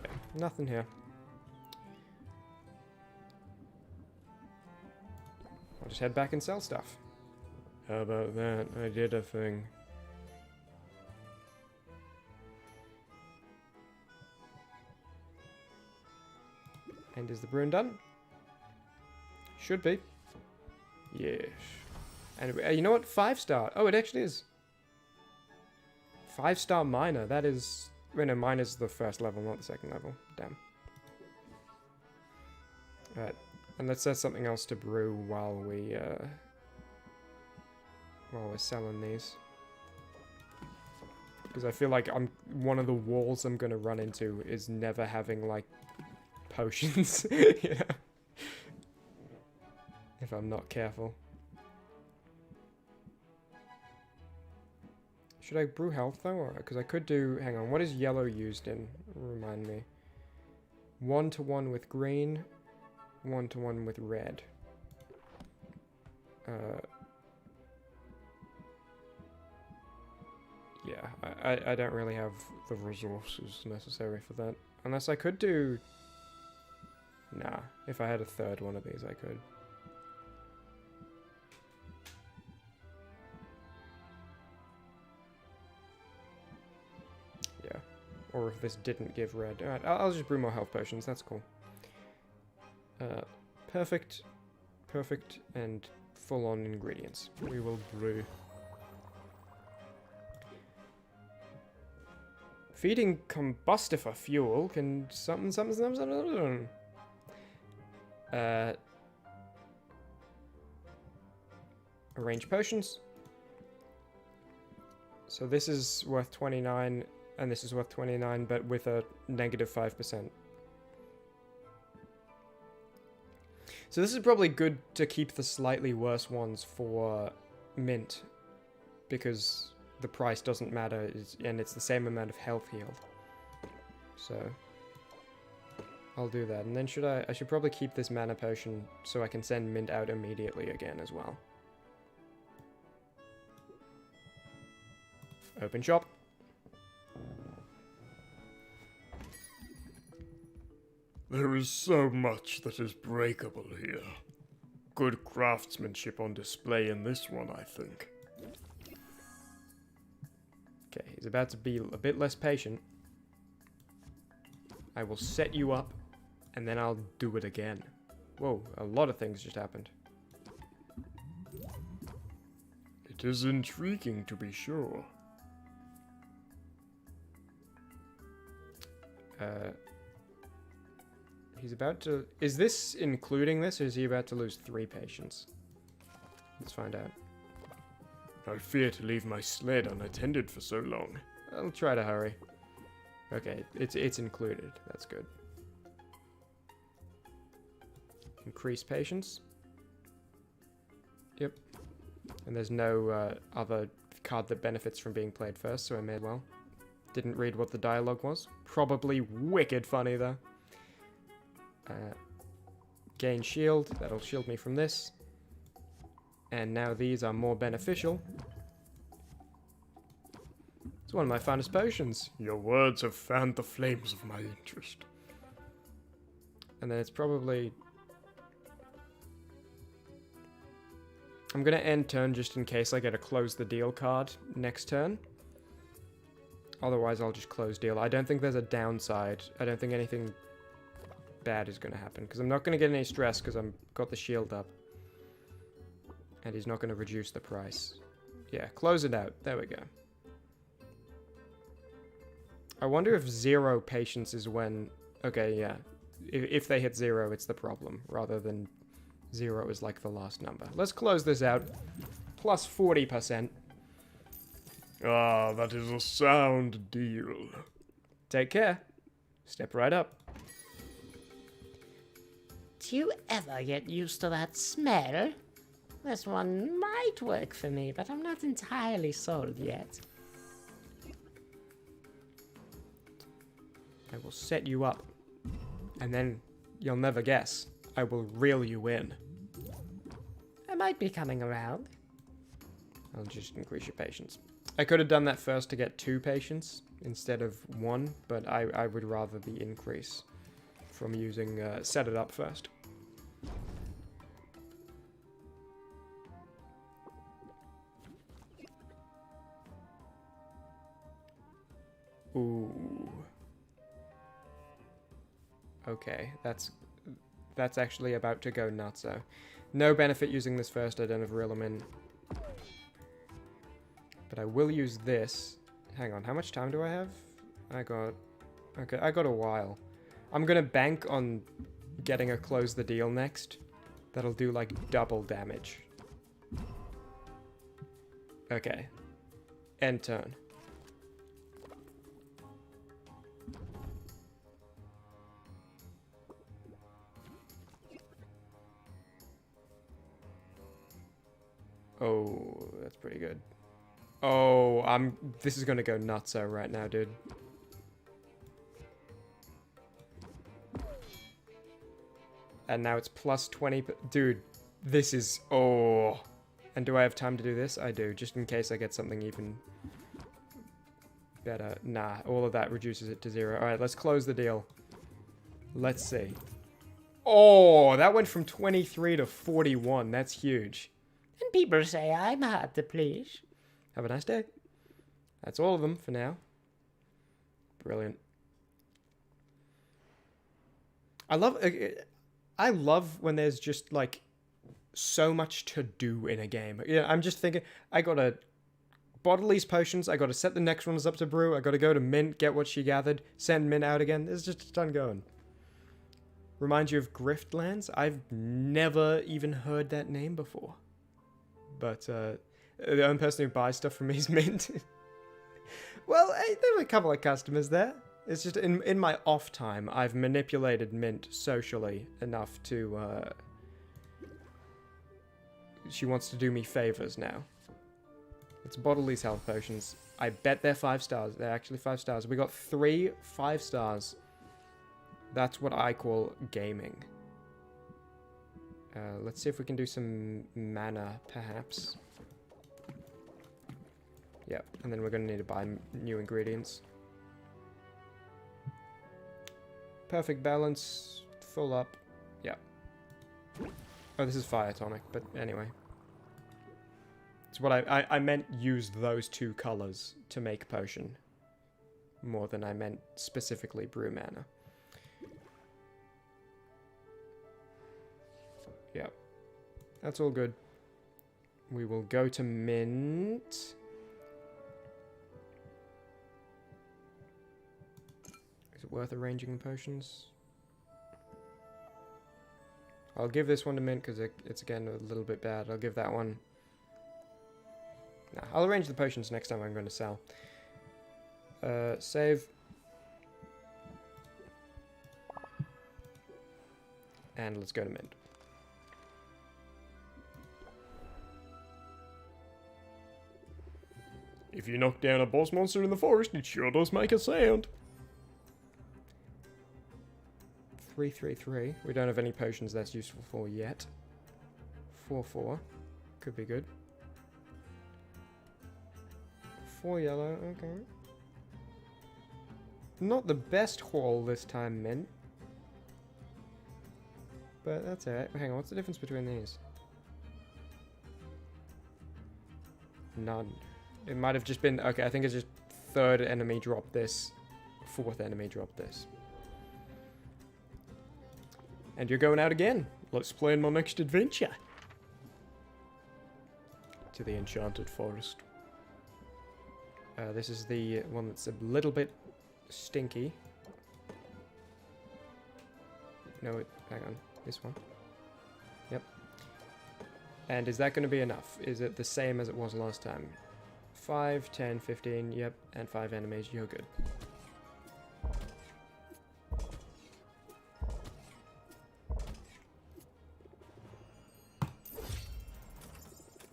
Yeah, nothing here. I'll just head back and sell stuff. How about that? I did a thing. And is the brewing done? Should be. Yes. And you know what? 5-star. Oh, it actually is. 5-star minor. That is... Wait, no, minor's the first level, not the second level. Damn. Alright. And let's set something else to brew while we're selling these. Because I feel like one of the walls I'm gonna run into is never having, like, potions. You know? If I'm not careful. Should I brew health, though? Because I could do... Hang on, what is yellow used in? Remind me. 1-to-1 with green. 1-to-1 with red. Yeah, I don't really have the resources necessary for that. Unless I could do... Nah, if I had a third one of these, I could. Yeah, or if this didn't give red. Alright, I'll just brew more health potions, that's cool. Perfect, and full-on ingredients. We will brew. Feeding combustifer fuel can something. Arrange potions. So this is worth 29, and this is worth 29, but with a negative 5%. So this is probably good to keep the slightly worse ones for mint, because the price doesn't matter, and it's the same amount of health healed. So I'll do that. And then I should probably keep this mana potion so I can send mint out immediately again as well. Open shop. There is so much that is breakable here. Good craftsmanship on display in this one, I think. Okay, he's about to be a bit less patient. I will set you up, and then I'll do it again. Whoa, a lot of things just happened. It is intriguing, to be sure. He's about to... Is this including this, or is he about to lose 3 patients? Let's find out. I fear to leave my sled unattended for so long. I'll try to hurry. Okay, it's included. That's good. Increase patience. Yep. And there's no other card that benefits from being played first, so I may as well. Didn't read what the dialogue was. Probably wicked funny, though. Gain shield. That'll shield me from this. And now these are more beneficial. It's one of my finest potions. Your words have fanned the flames of my interest. And then it's probably... I'm going to end turn just in case I get a close the deal card next turn. Otherwise, I'll just close deal. I don't think there's a downside. I don't think anything bad is going to happen. Because I'm not going to get any stress because I've got the shield up. And he's not going to reduce the price. Yeah, close it out. There we go. I wonder if 0 patience is when... Okay, yeah. If they hit 0, it's the problem. Rather than 0 is like the last number. Let's close this out. Plus 40%. Ah, that is a sound deal. Take care. Step right up. Do you ever get used to that smell? This one might work for me, but I'm not entirely sold yet. I will set you up. And then, you'll never guess, I will reel you in. I might be coming around. I'll just increase your patience. I could have done that first to get 2 patience instead of 1, but I would rather the increase from using set it up first. Ooh. Okay, that's actually about to go nutso. No benefit using this first, I don't have reel them in. But I will use this. Hang on, how much time do I have? Okay, I got a while. I'm gonna bank on getting a close the deal next. That'll do like double damage. Okay. End turn. Oh, that's pretty good. Oh, this is gonna go nutso right now, dude. And now it's plus 20. Dude, this is... Oh. And do I have time to do this? I do, just in case I get something even better. Nah, all of that reduces it to 0. Alright, let's close the deal. Let's see. Oh, that went from 23 to 41. That's huge. And people say I'm hard to please. Have a nice day. That's all of them for now. Brilliant. I love when there's just, like, so much to do in a game. Yeah, I'm just thinking, I gotta bottle these potions, I gotta set the next ones up to brew, I gotta go to Mint, get what she gathered, send Mint out again. There's just a ton going. Reminds you of Griftlands? I've never even heard that name before. But, the only person who buys stuff from me is Mint. Well, there were a couple of customers there. It's just, in my off time, I've manipulated Mint socially enough to, she wants to do me favors now. Let's bottle these health potions. I bet they're 5 stars. They're actually 5 stars. We got 3 5 stars. That's what I call gaming. Let's see if we can do some mana, perhaps. Yep, and then we're going to need to buy new ingredients. Perfect balance. Full up. Yep. Oh, this is fire tonic, but anyway. It's what I meant use those 2 colors to make potion. More than I meant specifically brew mana. Yep. That's all good. We will go to Mint. Is it worth arranging the potions? I'll give this one to Mint because it's again a little bit bad. I'll give that one... Nah, I'll arrange the potions next time I'm going to sell. Save. And let's go to Mint. If you knock down a boss monster in the forest, it sure does make a sound. 333. We don't have any potions that's useful for yet. 4-4. Could be good. 4 yellow, okay. Not the best haul this time, Mint. But that's alright. Hang on, what's the difference between these? None. It might have just been... Okay, I think it's just 3rd enemy dropped this. 4th enemy dropped this. And you're going out again. Let's plan my next adventure. To the Enchanted Forest. This is the one that's a little bit stinky. No, hang on. This one. Yep. And is that going to be enough? Is it the same as it was last time? 5, 10, 15, yep, and 5 enemies, you're good.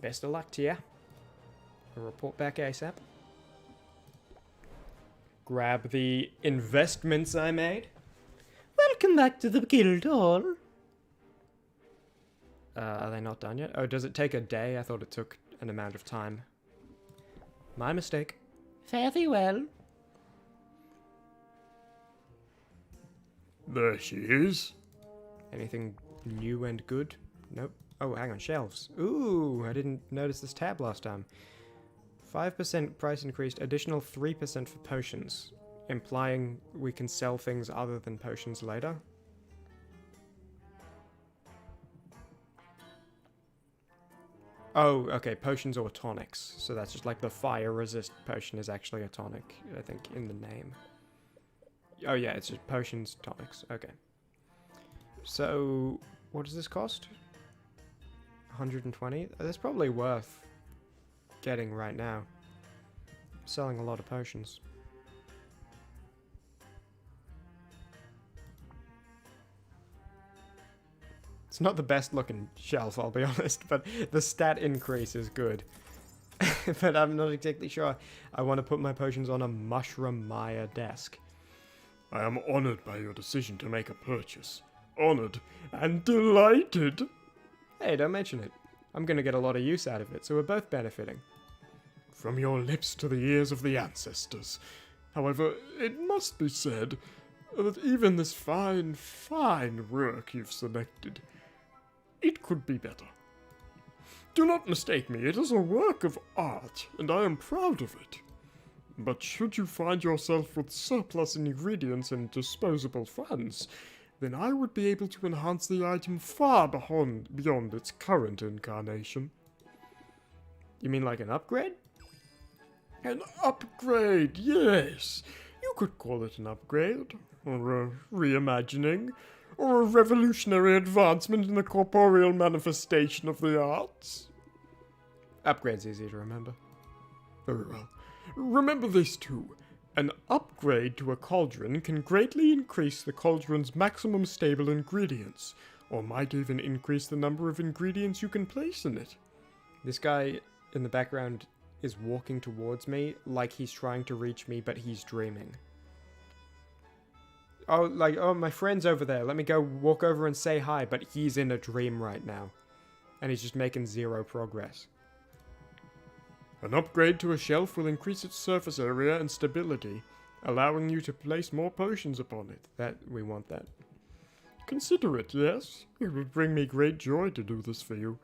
Best of luck to ya. I'll report back ASAP. Grab the investments I made. Welcome back to the guild hall. Are they not done yet? Oh, does it take a day? I thought it took an amount of time. My mistake. Very well. There she is. Anything new and good? Nope. Oh, hang on, shelves. Ooh, I didn't notice this tab last time. 5% price increased, additional 3% for potions, implying we can sell things other than potions later. Oh, okay, potions or tonics. So that's just like the fire resist potion is actually a tonic, I think, in the name. Oh yeah, it's just potions, tonics. Okay. So, what does this cost? 120? That's probably worth getting right now. Selling a lot of potions. It's not the best looking shelf, I'll be honest, but the stat increase is good. But I'm not exactly sure I want to put my potions on a Mushroom Maya desk. I am honored by your decision to make a purchase. Honored and delighted. Hey, don't mention it. I'm gonna get a lot of use out of it, so we're both benefiting. From your lips to the ears of the ancestors. However, it must be said that even this fine, fine work you've selected, it could be better. Do not mistake me, it is a work of art, and I am proud of it. But should you find yourself with surplus ingredients and disposable funds, then I would be able to enhance the item far beyond its current incarnation. You mean like an upgrade? An upgrade, yes. You could call it an upgrade, or a reimagining, or a revolutionary advancement in the corporeal manifestation of the arts. Upgrade's easy to remember. Very well. Remember this too. An upgrade to a cauldron can greatly increase the cauldron's maximum stable ingredients, or might even increase the number of ingredients you can place in it. This guy in the background is walking towards me like he's trying to reach me, but he's dreaming. Oh, my friend's over there. Let me go walk over and say hi, but he's in a dream right now. And he's just making zero progress. An upgrade to a shelf will increase its surface area and stability, allowing you to place more potions upon it. We want that. Consider it, yes. It would bring me great joy to do this for you.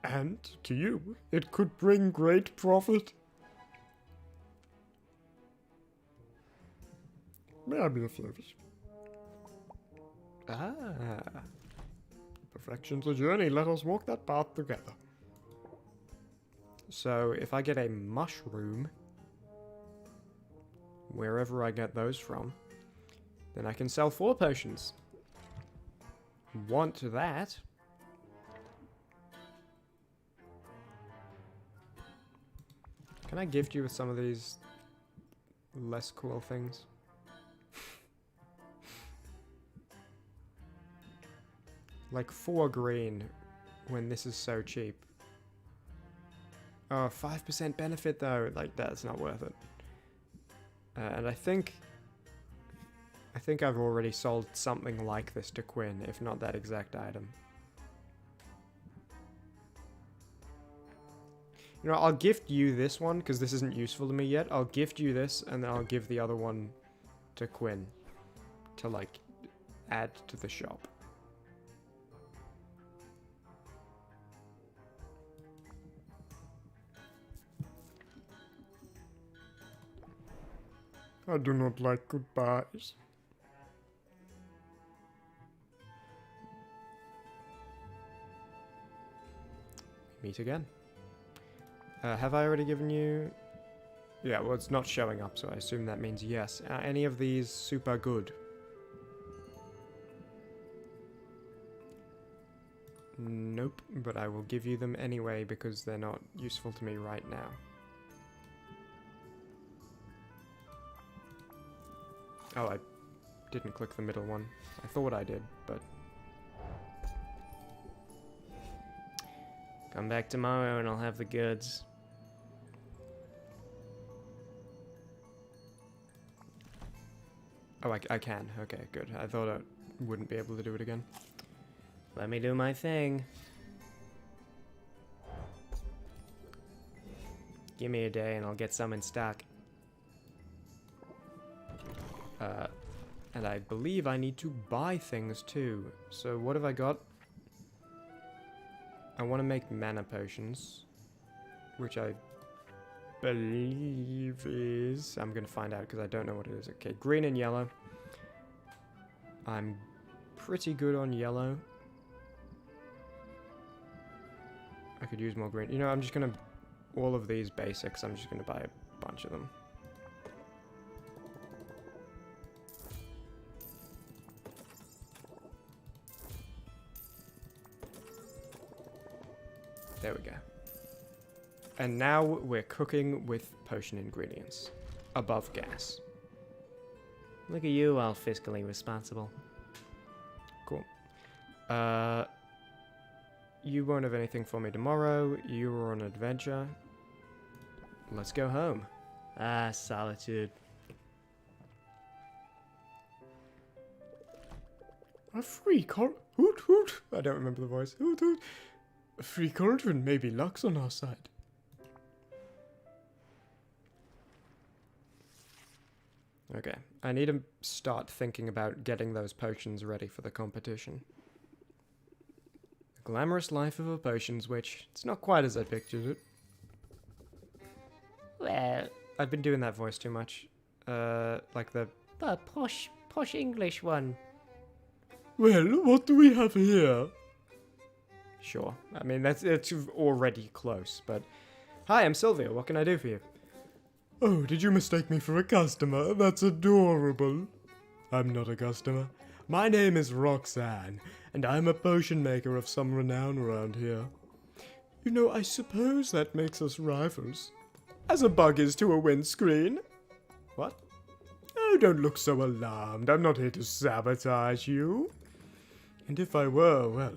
And, to you, it could bring great profit. May I be of service? Ah. Perfection's a journey, let us walk that path together. So, if I get a mushroom, wherever I get those from, then I can sell 4 potions. Want that? Can I gift you with some of these less cool things? Like 4 green when this is so cheap. Oh, 5% benefit though. Like, that's not worth it. And I think I've already sold something like this to Quinn, if not that exact item. You know, I'll gift you this one, because this isn't useful to me yet. I'll gift you this, and then I'll give the other one to Quinn. To, like, add to the shop. I do not like goodbyes. Meet again. Have I already given you... Yeah, well, it's not showing up, so I assume that means yes. Any of these super good? Nope, but I will give you them anyway because they're not useful to me right now. Oh, I didn't click the middle one. I thought I did, but... Come back tomorrow and I'll have the goods. Oh, I can. Okay, good. I thought I wouldn't be able to do it again. Let me do my thing. Give me a day and I'll get some in stock. And I believe I need to buy things too. So what have I got? I want to make mana potions, which I believe is... I'm going to find out because I don't know what it is. Okay, green and yellow. I'm pretty good on yellow. I could use more green. You know, I'm just going to... All of these basics, I'm just going to buy a bunch of them. There we go. And now we're cooking with potion ingredients. Above gas. Look at you, all fiscally responsible. Cool. You won't have anything for me tomorrow. You were on an adventure. Let's go home. Ah, solitude. A free hoot hoot. I don't remember the voice. Hoot hoot. A free cauldron, maybe luck's on our side. Okay, I need to start thinking about getting those potions ready for the competition. The glamorous life of a potions witch. It's not quite as I pictured it. Well, I've been doing that voice too much. Like the... the posh English one. Well, what do we have here? Sure. I mean, it's already close, but... Hi, I'm Sylvia. What can I do for you? Oh, did you mistake me for a customer? That's adorable. I'm not a customer. My name is Roxanne, and I'm a potion maker of some renown around here. You know, I suppose that makes us rivals. As a bug is to a windscreen. What? Oh, don't look so alarmed. I'm not here to sabotage you. And if I were, well,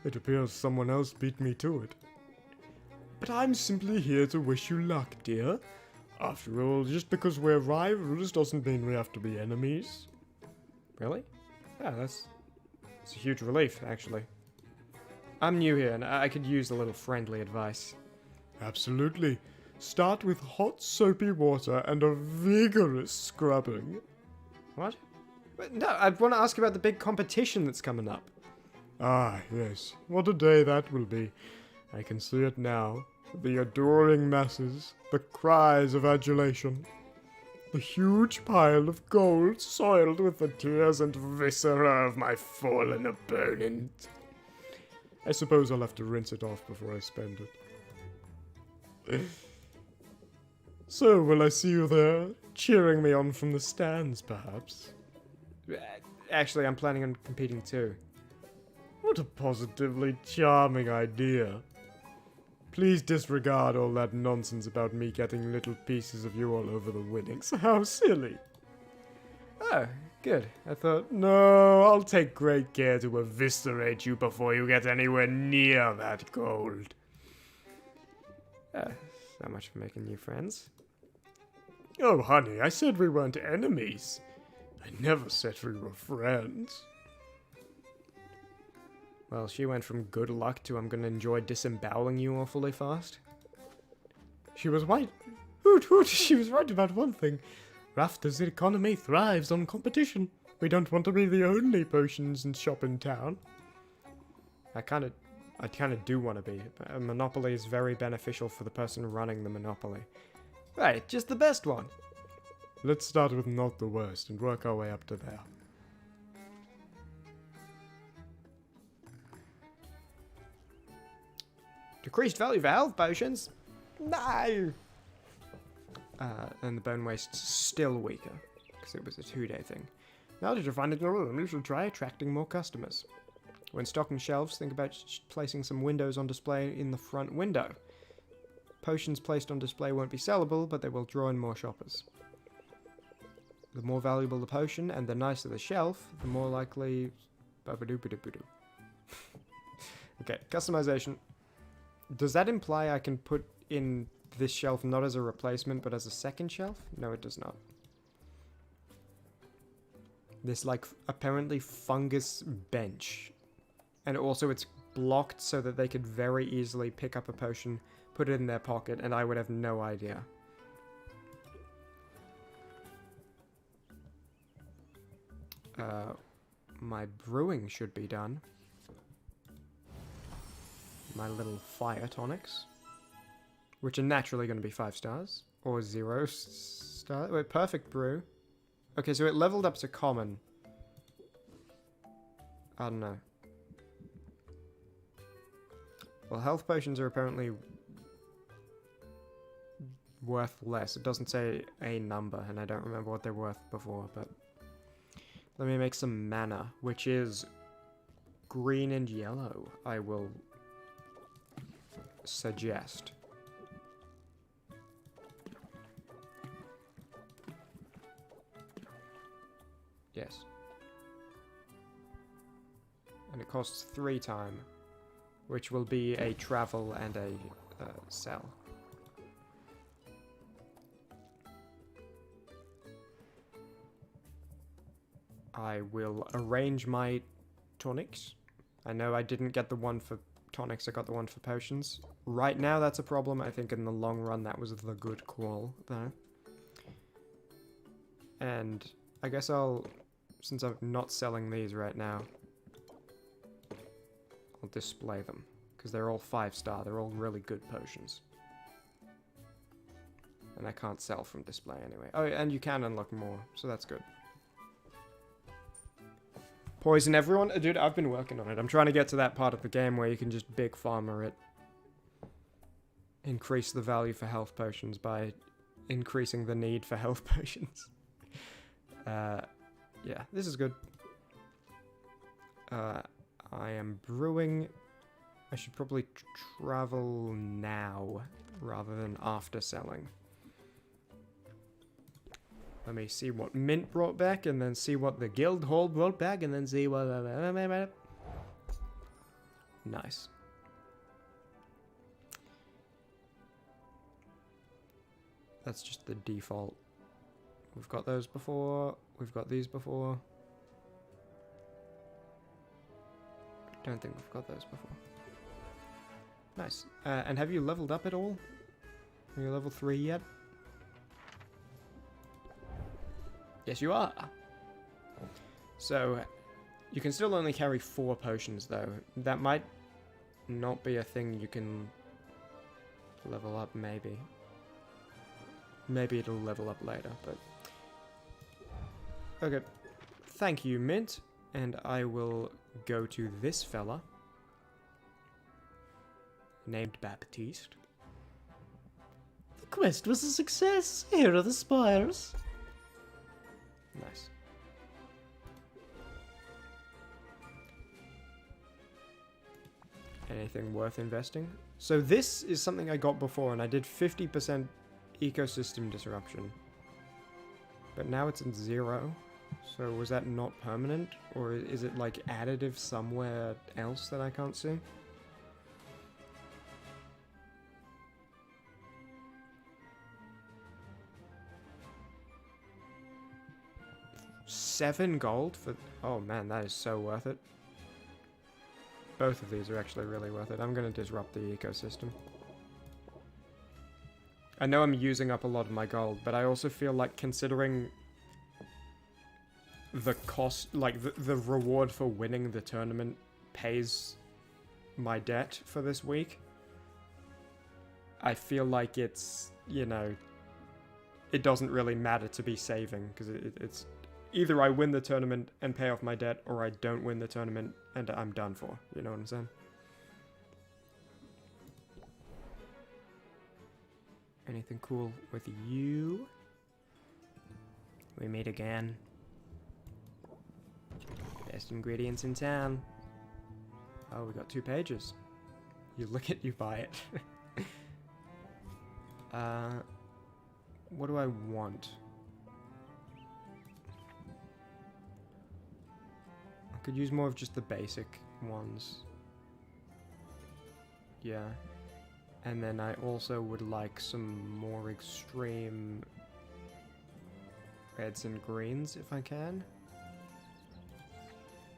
it appears someone else beat me to it. But I'm simply here to wish you luck, dear. After all, just because we're rivals doesn't mean we have to be enemies. Really? Yeah, that's a huge relief, actually. I'm new here, and I could use a little friendly advice. Absolutely. Start with hot soapy water and a vigorous scrubbing. What? No, I want to ask about the big competition that's coming up. Ah, yes. What a day that will be. I can see it now. The adoring masses, the cries of adulation, the huge pile of gold soiled with the tears and viscera of my fallen opponent. I suppose I'll have to rinse it off before I spend it. So, will I see you there, cheering me on from the stands, perhaps? Actually, I'm planning on competing too. What a positively charming idea. Please disregard all that nonsense about me getting little pieces of you all over the winnings. How silly. Oh, good. I thought... No, I'll take great care to eviscerate you before you get anywhere near that gold. So much for making new friends. Oh, honey, I said we weren't enemies. I never said we were friends. Well, she went from good luck to I'm gonna enjoy disemboweling you awfully fast. She was right. Hoot hoot, she was right about one thing. Rafter's economy thrives on competition. We don't want to be the only potions and shop in town. I kind of do want to be. A monopoly is very beneficial for the person running the monopoly. Right, just the best one. Let's start with not the worst and work our way up to there. Decreased value for health potions? No! And the bone waste's still weaker, because it was a 2-day thing. Now that you're finding your room, you should try attracting more customers. When stocking shelves, think about placing some windows on display in the front window. Potions placed on display won't be sellable, but they will draw in more shoppers. The more valuable the potion and the nicer the shelf, the more likely... Okay, customization. Does that imply I can put in this shelf not as a replacement, but as a second shelf? No, it does not. This, like, apparently fungus bench. And also it's blocked so that they could very easily pick up a potion, put it in their pocket, and I would have no idea. My brewing should be done. My little fire tonics, which are naturally going to be 5 stars or 0 stars. Wait, perfect brew. Okay, so it leveled up to common. I don't know. Well, health potions are apparently worth less. It doesn't say a number, and I don't remember what they're worth before, but let me make some mana, which is green and yellow. I will suggest. Yes. And it costs 3 time. which will be a travel and a sell. I will arrange my tonics. I know I didn't get the one for tonics, I got the one for potions. Right now that's a problem. I think in the long run that was the good call, though. And I guess I'll, since I'm not selling these right now, I'll display them. Because they're all 5-star, they're all really good potions. And I can't sell from display anyway. Oh, and you can unlock more, so that's good. Poison everyone? Dude, I've been working on it. I'm trying to get to that part of the game where you can just big farmer it. Increase the value for health potions by increasing the need for health potions. Yeah, this is good. I am brewing. I should probably travel now rather than after selling. Let me see what Mint brought back, and then see what the Guild Hall brought back, and then see what... Nice. That's just the default. We've got those before. We've got these before. Don't think we've got those before. Nice. And have you leveled up at all? Are you level 3 yet? Yes, you are. So, you can still only carry 4 potions, though. That might not be a thing you can level up, maybe. Maybe it'll level up later, but... Okay. Thank you, Mint. And I will go to this fella. Named Baptiste. The quest was a success. Here are the spoils. Nice. Anything worth investing? So this is something I got before, and I did 50% ecosystem disruption. But now it's in 0. So was that not permanent? Or is it like additive somewhere else that I can't see? $7 gold for... Oh man, that is so worth it. Both of these are actually really worth it. I'm going to disrupt the ecosystem. I know I'm using up a lot of my gold, but I also feel like considering the cost, like the reward for winning the tournament pays my debt for this week, I feel like it's, you know, it doesn't really matter to be saving, because it's either I win the tournament and pay off my debt, or I don't win the tournament and I'm done for. You know what I'm saying? Anything cool with you? We meet again. Best ingredients in town. Oh, we got 2 pages. You look it, you buy it. What do I want? I could use more of just the basic ones. Yeah. And then I also would like some more extreme reds and greens if I can.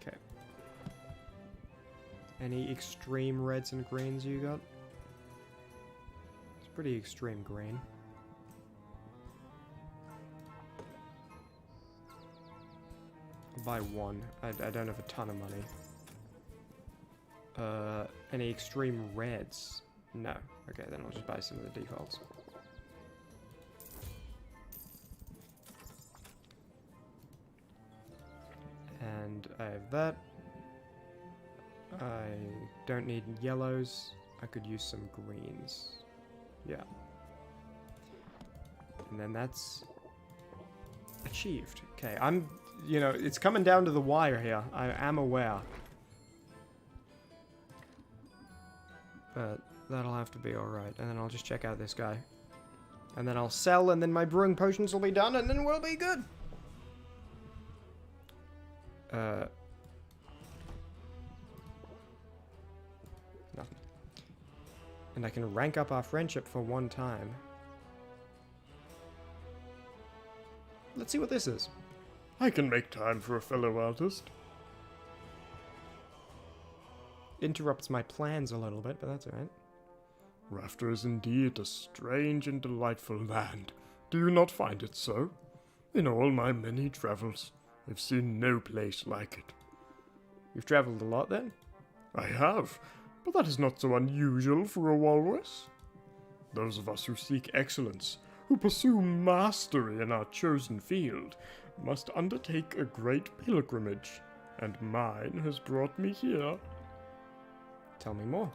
Okay. Any extreme reds and greens you got? It's pretty extreme green. I'll buy 1. I don't have a ton of money. Any extreme reds? No. Okay, then I'll just buy some of the defaults. And I have that. I don't need yellows. I could use some greens. Yeah. And then that's achieved. Okay, you know, it's coming down to the wire here. I am aware. But that'll have to be alright. And then I'll just check out this guy. And then I'll sell, and then my brewing potions will be done, and then we'll be good. Nothing. And I can rank up our friendship for one time. Let's see what this is. I can make time for a fellow artist. Interrupts my plans a little bit, but that's alright. Rafter is indeed a strange and delightful land. Do you not find it so? In all my many travels, I've seen no place like it. You've travelled a lot then? I have, but that is not so unusual for a walrus. Those of us who seek excellence, who pursue mastery in our chosen field, must undertake a great pilgrimage, and mine has brought me here. Tell me more.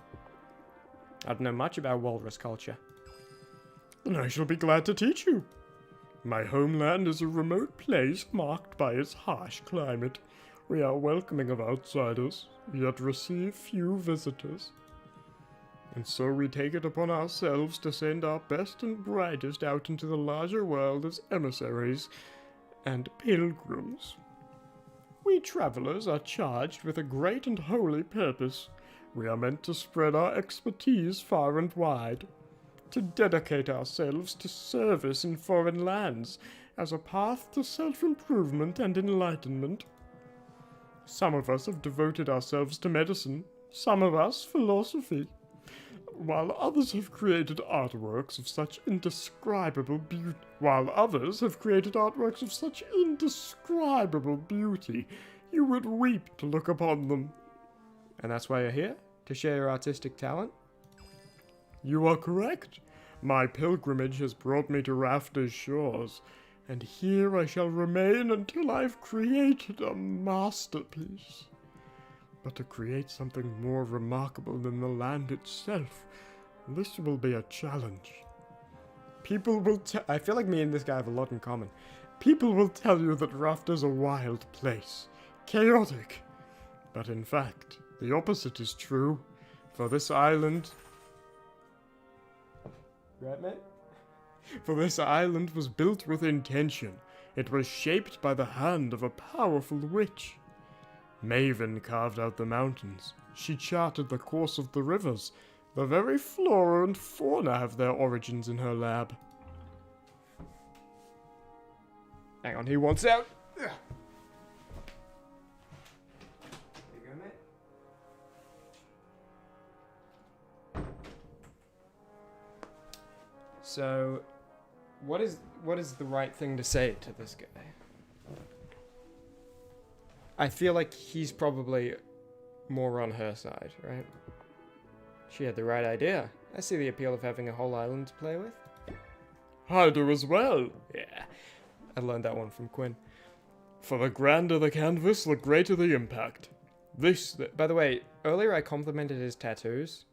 I don't know much about walrus culture. Then I shall be glad to teach you. My homeland is a remote place marked by its harsh climate. We are welcoming of outsiders, yet receive few visitors. And so we take it upon ourselves to send our best and brightest out into the larger world as emissaries and pilgrims. We travelers are charged with a great and holy purpose. We are meant to spread our expertise far and wide, to dedicate ourselves to service in foreign lands as a path to self-improvement and enlightenment. Some of us have devoted ourselves to medicine, some of us philosophy, while others have created artworks of such indescribable beauty. You would weep to look upon them. And that's why you're here? To share your artistic talent? You are correct. My pilgrimage has brought me to Rafter's shores, and here I shall remain until I've created a masterpiece. But to create something more remarkable than the land itself, this will be a challenge. People will I feel like me and this guy have a lot in common. People will tell you that Rafter's a wild place, chaotic. But in fact, the opposite is true, for this island... Right, mate? For this island was built with intention. It was shaped by the hand of a powerful witch. Maven carved out the mountains. She charted the course of the rivers. The very flora and fauna have their origins in her lab. Hang on, he wants out. There you go, mate. So, what is the right thing to say to this guy? I feel like he's probably more on her side, right? She had the right idea. I see the appeal of having a whole island to play with. I do as well. Yeah, I learned that one from Quinn. For the grander the canvas, the greater the impact. By the way, earlier I complimented his tattoos.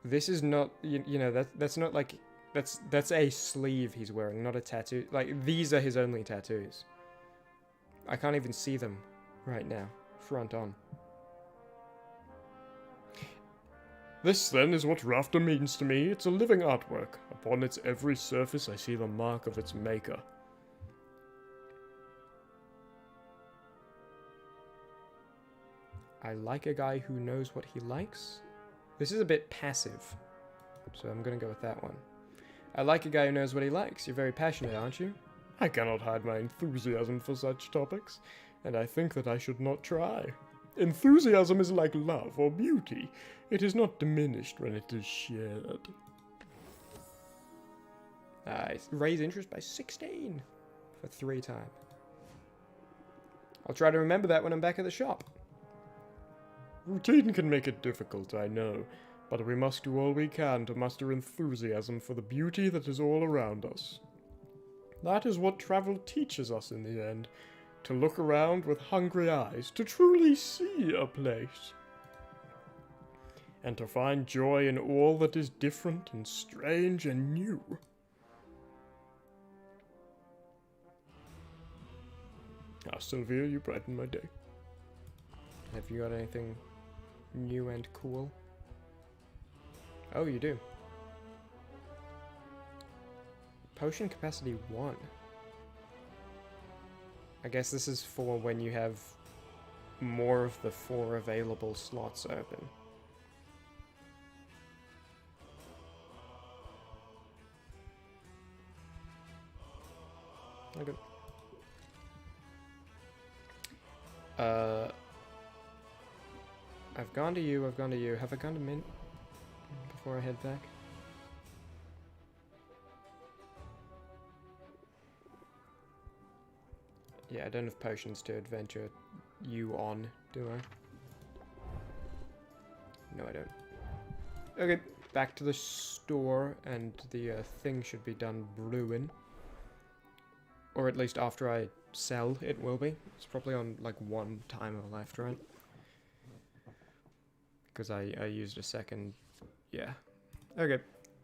This is not, you know, that's not like, that's a sleeve he's wearing, not a tattoo. Like, these are his only tattoos. I can't even see them right now, front on. This, then, is what Rafter means to me. It's a living artwork. Upon its every surface, I see the mark of its maker. I like a guy who knows what he likes. This is a bit passive, so I'm gonna go with that one. I like a guy who knows what he likes. You're very passionate, aren't you? I cannot hide my enthusiasm for such topics, and I think that I should not try. Enthusiasm is like love or beauty. It is not diminished when it is shared. Raise interest by 16 for 3 times. I'll try to remember that when I'm back at the shop. Routine can make it difficult, I know, but we must do all we can to muster enthusiasm for the beauty that is all around us. That is what travel teaches us in the end, to look around with hungry eyes, to truly see a place, and to find joy in all that is different and strange and new. Ah, Sylvia, you brighten my day. Have you got anything new and cool? Oh, you do. Potion capacity 1. I guess this is for when you have more of the 4 available slots open. Okay. I've gone to you, I've gone to you. Have I gone to Mint before I head back? Yeah, I don't have potions to adventure you on, do I? No, I don't. Okay, back to the store, and the thing should be done brewing. Or at least after I sell, it will be. It's probably on, like, 1 timer left, right? Because I used a second... Yeah. Okay.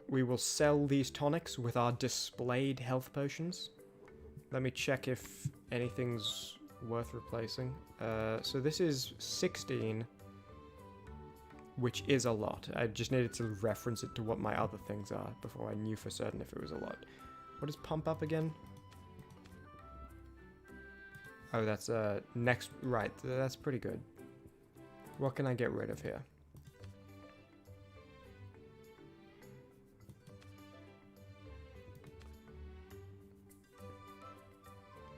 We will sell these tonics with our displayed health potions. Let me check if anything's worth replacing. So this is 16, which is a lot. I just needed to reference it to what my other things are before I knew for certain if it was a lot. What is pump up again? Oh, that's next... Right, that's pretty good. What can I get rid of here?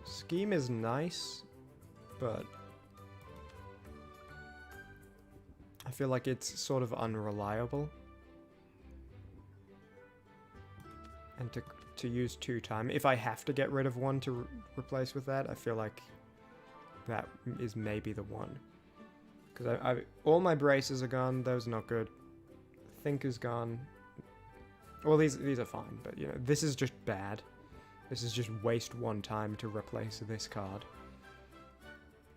Scheme is nice, but I feel like it's sort of unreliable. And to use 2 time, if I have to get rid of 1 to replace with that, I feel like that is maybe the one. Because all my braces are gone, those are not good. Think is gone. Well, these are fine, but you know, this is just bad. This is just waste 1 time to replace this card.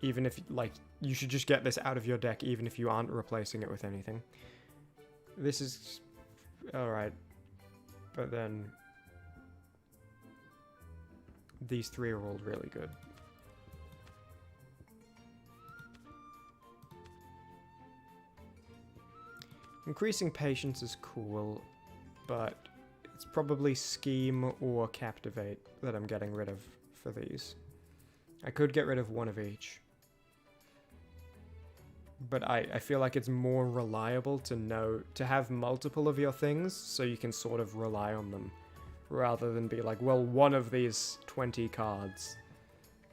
Even if, like, you should just get this out of your deck even if you aren't replacing it with anything. This is... alright. But then... these 3 are all really good. Increasing patience is cool, but... it's probably Scheme or Captivate that I'm getting rid of for these. I could get rid of 1 of each. But I feel like it's more reliable to have multiple of your things so you can sort of rely on them. Rather than be like, well, 1 of these 20 cards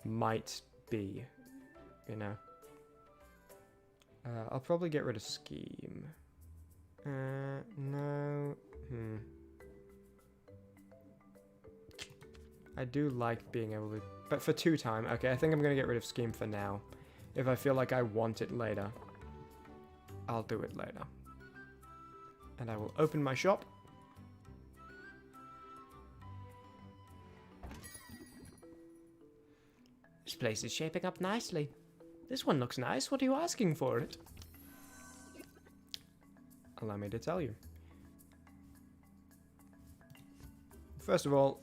might be, you know. I'll probably get rid of Scheme. No. I do like being able to... but for 2 time, okay, I think I'm going to get rid of Scheme for now. If I feel like I want it later, I'll do it later. And I will open my shop. This place is shaping up nicely. This one looks nice. What are you asking for it? Allow me to tell you. First of all,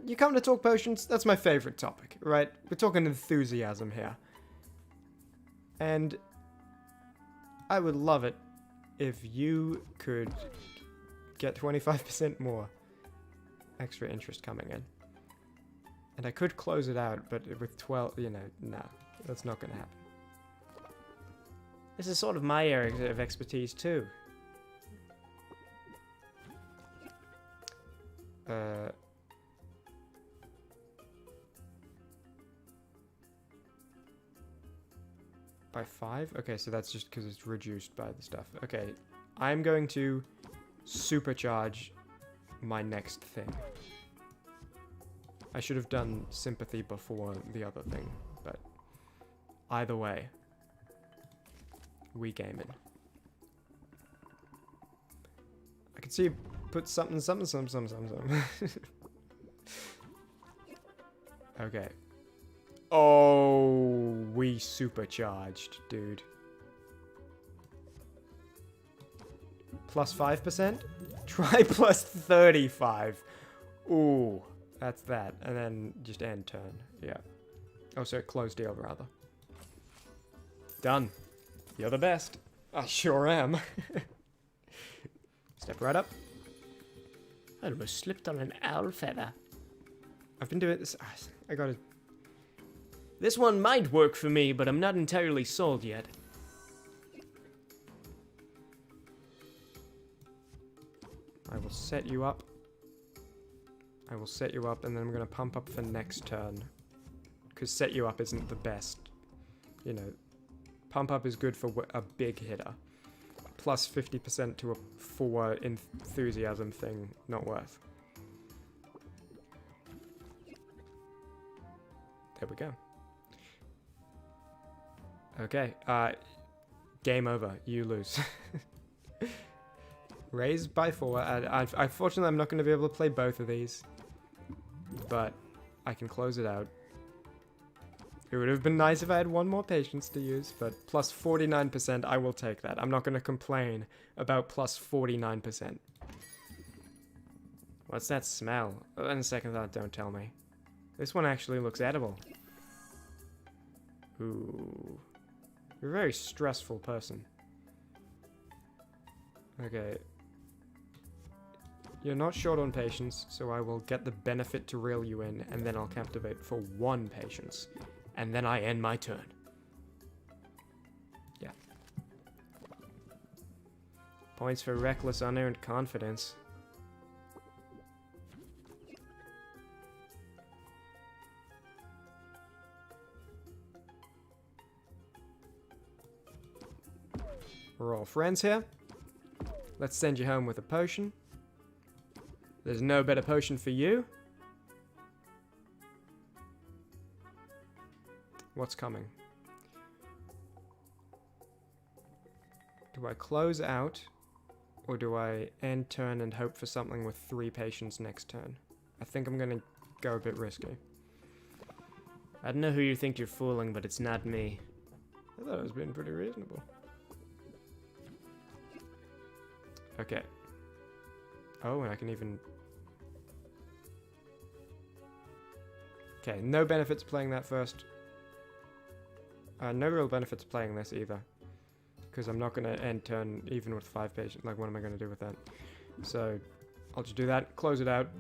you come to talk potions, that's my favorite topic, right? We're talking enthusiasm here. And I would love it if you could get 25% more extra interest coming in. And I could close it out, but with 12, you know, no, that's not going to happen. This is sort of my area of expertise too. By 5? Okay, so that's just because it's reduced by the stuff. Okay, I'm going to supercharge my next thing. I should have done sympathy before the other thing, but either way, we gaming. I can see you put something. Okay. Oh, we supercharged, dude. Plus 5%? Try plus 35. Ooh, that's that. And then just end turn. Yeah. Oh, so close deal, rather. Done. You're the best. I sure am. Step right up. I almost slipped on an owl feather. I've been doing this. I gotta... This one might work for me, but I'm not entirely sold yet. I will set you up. I will set you up, and then I'm going to pump up for next turn. Because set you up isn't the best. You know, pump up is good for a big hitter. Plus 50% to a 4 enthusiasm thing, not worth. There we go. Okay, game over. You lose. Raised by 4. Unfortunately, I'm not going to be able to play both of these. But I can close it out. It would have been nice if I had one more patience to use, but plus 49%, I will take that. I'm not going to complain about plus 49%. What's that smell? On a second thought, don't tell me. This one actually looks edible. Ooh. You're a very stressful person. Okay. You're not short on patience, so I will get the benefit to reel you in, and then I'll captivate for 1 patience. And then I end my turn. Yeah. Points for reckless unearned confidence. We're all friends here. Let's send you home with a potion. There's no better potion for you. What's coming? Do I close out, or do I end turn and hope for something with 3 patience next turn? I think I'm gonna go a bit risky. I don't know who you think you're fooling, but it's not me. I thought it was being pretty reasonable. Okay. Oh, and I can even... Okay, no benefits playing that first. No real benefits playing this either. Because I'm not going to end turn even with 5 patience. Like, what am I going to do with that? So, I'll just do that. Close it out.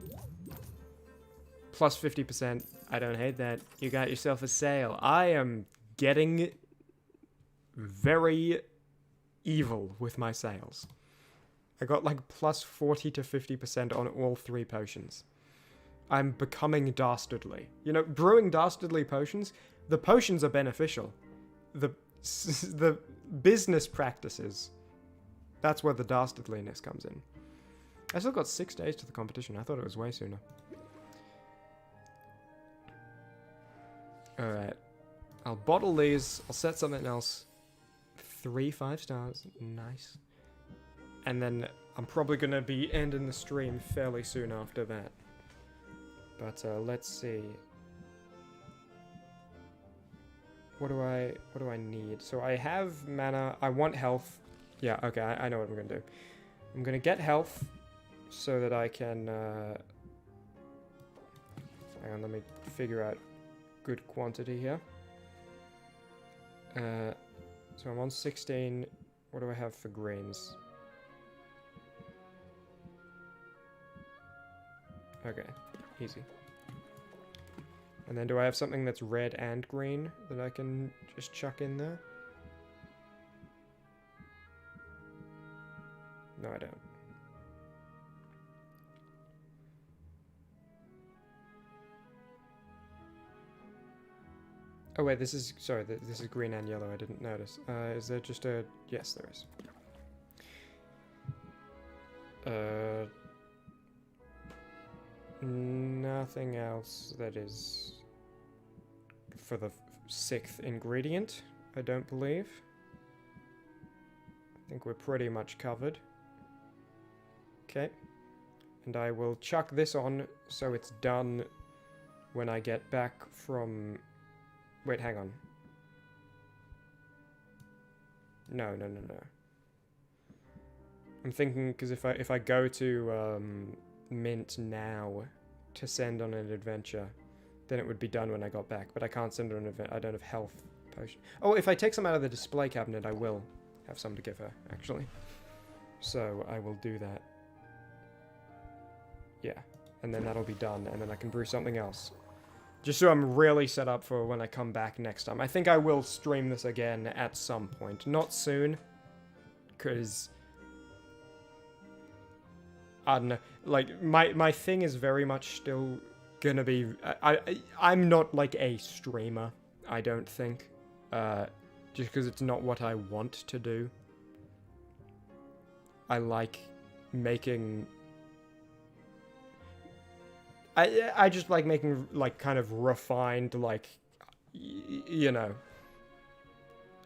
Plus 50%. I don't hate that. You got yourself a sale. I am getting very evil with my sales. I got like plus 40 to 50% on all 3 potions. I'm becoming dastardly. You know, brewing dastardly potions, the potions are beneficial. The business practices, that's where the dastardliness comes in. I still got 6 days to the competition. I thought it was way sooner. Alright. I'll bottle these. I'll set something else. 3 5 stars. Nice. And then I'm probably going to be ending the stream fairly soon after that. But let's see. What do I need? So I have mana. I want health. Yeah, okay, I know what I'm going to do. I'm going to get health so that I can... hang on, let me figure out good quantity here. So I'm on 16. What do I have for greens? Okay, easy. And then do I have something that's red and green that I can just chuck in there? No, I don't. Oh wait, this is, sorry, this is green and yellow, I didn't notice. Is there just a, yes there is. Nothing else that is for the 6th ingredient, I don't believe. I think we're pretty much covered. Okay. And I will chuck this on so it's done when I get back from... Wait, hang on. No. I'm thinking, because if I go to Mint now to send on an adventure, then it would be done when I got back. But I can't send her an event. I don't have health potion. Oh, if I take some out of the display cabinet, I will have some to give her, actually. So I will do that. Yeah. And then that'll be done, and then I can brew something else. Just so I'm really set up for when I come back next time. I think I will stream this again at some point. Not soon, because I don't know. Like, my thing is very much still gonna be... I'm not, like, a streamer, I don't think. Just because it's not what I want to do. I like making... I just like making, like, kind of refined, like, you know...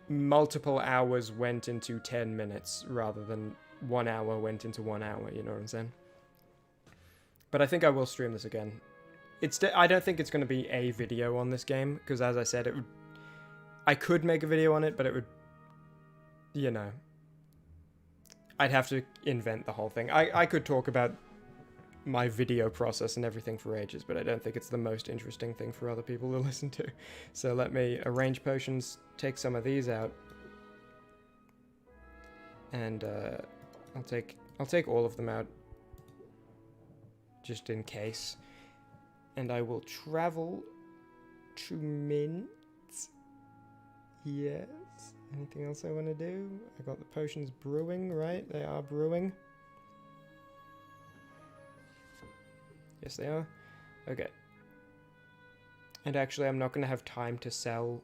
Multiple hours went into 10 minutes rather than 1 hour went into 1 hour, you know what I'm saying? But I think I will stream this again. I don't think it's going to be a video on this game, because as I said, I could make a video on it, but it would, you know, I'd have to invent the whole thing. I could talk about my video process and everything for ages, but I don't think it's the most interesting thing for other people to listen to. So let me arrange potions, take some of these out, and I'll take all of them out just in case. And I will travel to Mint. Yes. Anything else I want to do? I got the potions brewing, right? They are brewing. Yes, they are. Okay. And actually, I'm not going to have time to sell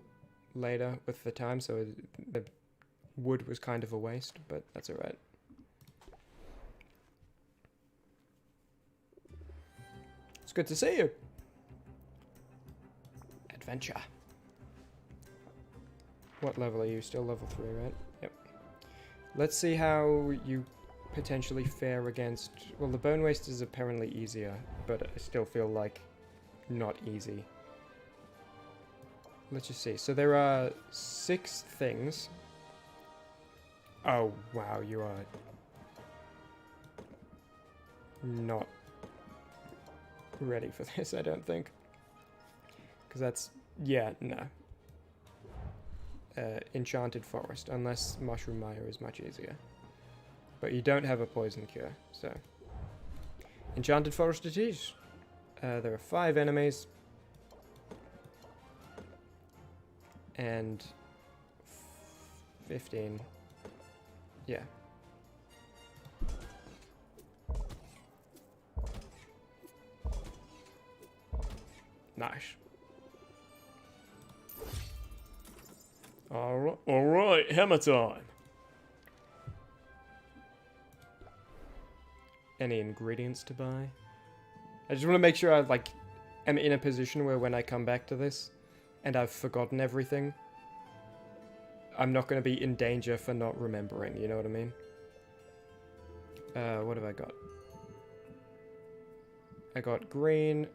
later with the time, so the wood was kind of a waste, but that's alright. It's good to see you. Adventure. What level are you? Still level 3, right? Yep. Let's see how you potentially fare against... Well, the bone waste is apparently easier, but I still feel like not easy. Let's just see. So there are 6 things. Oh, wow, you are not ready for this, I don't think. Because that's... Yeah, no. Enchanted Forest, unless Mushroom Mire is much easier. But you don't have a poison cure, so... Enchanted Forest it is. There are 5 enemies. And... 15. Yeah. Nice. Alright, hammer time. Any ingredients to buy? I just want to make sure I, like, am in a position where when I come back to this, and I've forgotten everything, I'm not going to be in danger for not remembering, you know what I mean? What have I got? I got green.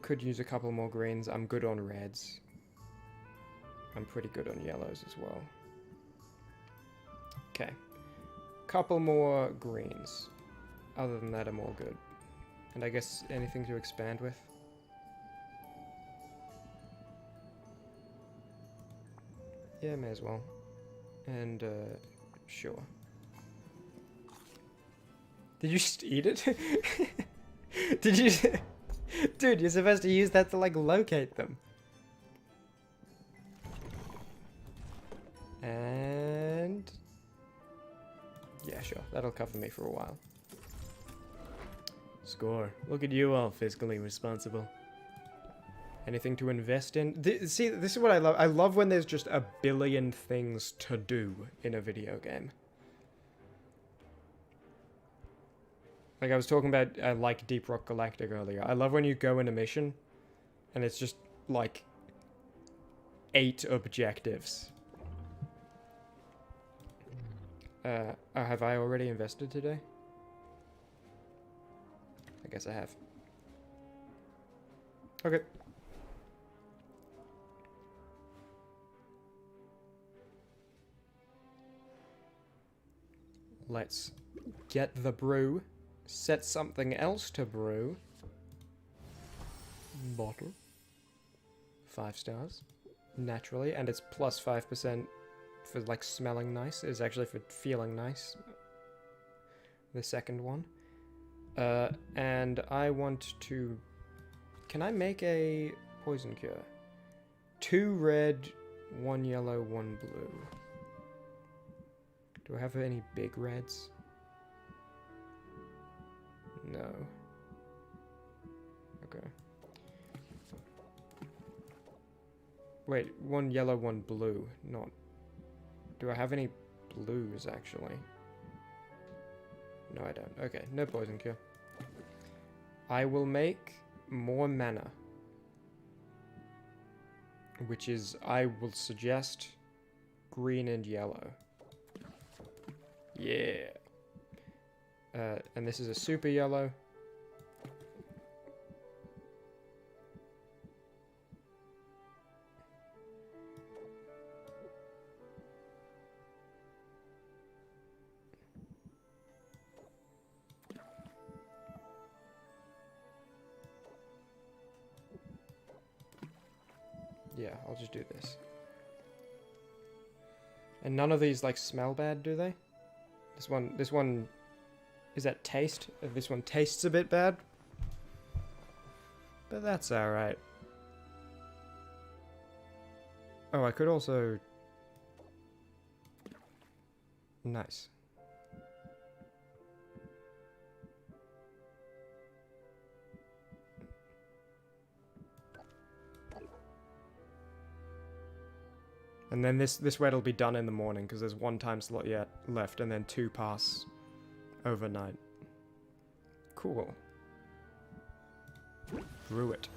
Could use a couple more greens. I'm good on reds. I'm pretty good on yellows as well. Okay. Couple more greens. Other than that, I'm all good. And I guess anything to expand with? Yeah, may as well. And, sure. Did you just eat it? Did you... Dude, you're supposed to use that to, like, locate them. And... yeah, sure. That'll cover me for a while. Score. Look at you all fiscally responsible. Anything to invest in? See, this is what I love. I love when there's just a billion things to do in a video game. Like I was talking about, like Deep Rock Galactic earlier. I love when you go in a mission, and it's just, like, 8 objectives. Have I already invested today? I guess I have. Okay. Let's get the brew. Set something else to brew. Bottle. 5 stars. Naturally. And it's plus 5% for, like, smelling nice. It's actually for feeling nice. The second one. And I want to... Can I make a poison cure? 2 red, 1 yellow, 1 blue. Do I have any big reds? No. Okay. Wait, one yellow, one blue. Not... Do I have any blues, actually? No, I don't. Okay, no poison cure. I will make more mana. Which is, I will suggest green and yellow. Yeah. And this is a super yellow. Yeah, I'll just do this. And none of these, like, smell bad, do they? This one... Is that taste? This one tastes a bit bad. But that's alright. Oh, I could also... Nice. And then this wet will be done in the morning, because there's one time slot yet left, and then 2 pass overnight. Cool. Brew it.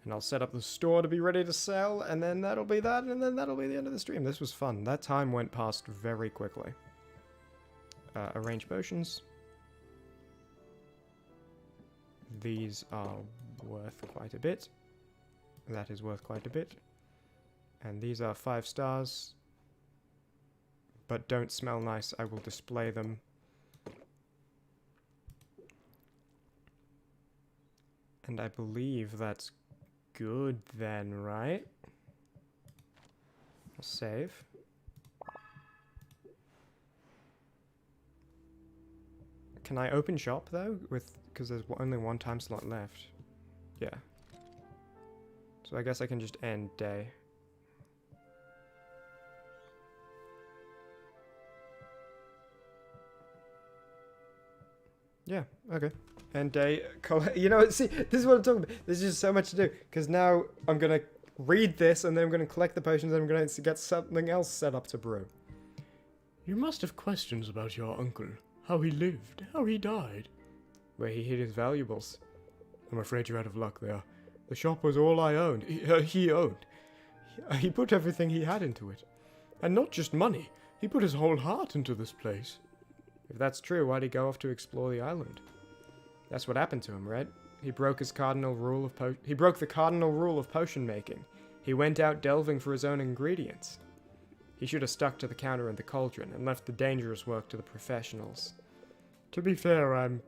And I'll set up the store to be ready to sell, and then that'll be that, and then that'll be the end of the stream. This was fun. That time went past very quickly. Arrange potions. These are worth quite a bit. That is worth quite a bit. And these are 5 stars. But don't smell nice. I will display them. And I believe that's good then, right? I'll save. Can I open shop though? Because there's only one time slot left. Yeah. So I guess I can just end day. Yeah, okay. End day. You know, see, this is what I'm talking about. There's just so much to do. Because now I'm going to read this, and then I'm going to collect the potions, and I'm going to get something else set up to brew. You must have questions about your uncle. How he lived, how he died. Where he hid his valuables. I'm afraid you're out of luck there. The shop was all I owned. He owned. He put everything he had into it. And not just money. He put his whole heart into this place. If that's true, why'd he go off to explore the island? That's what happened to him, right? He broke his cardinal rule of he broke the cardinal rule of potion making. He went out delving for his own ingredients. He should have stuck to the counter and the cauldron and left the dangerous work to the professionals. To be fair, I'm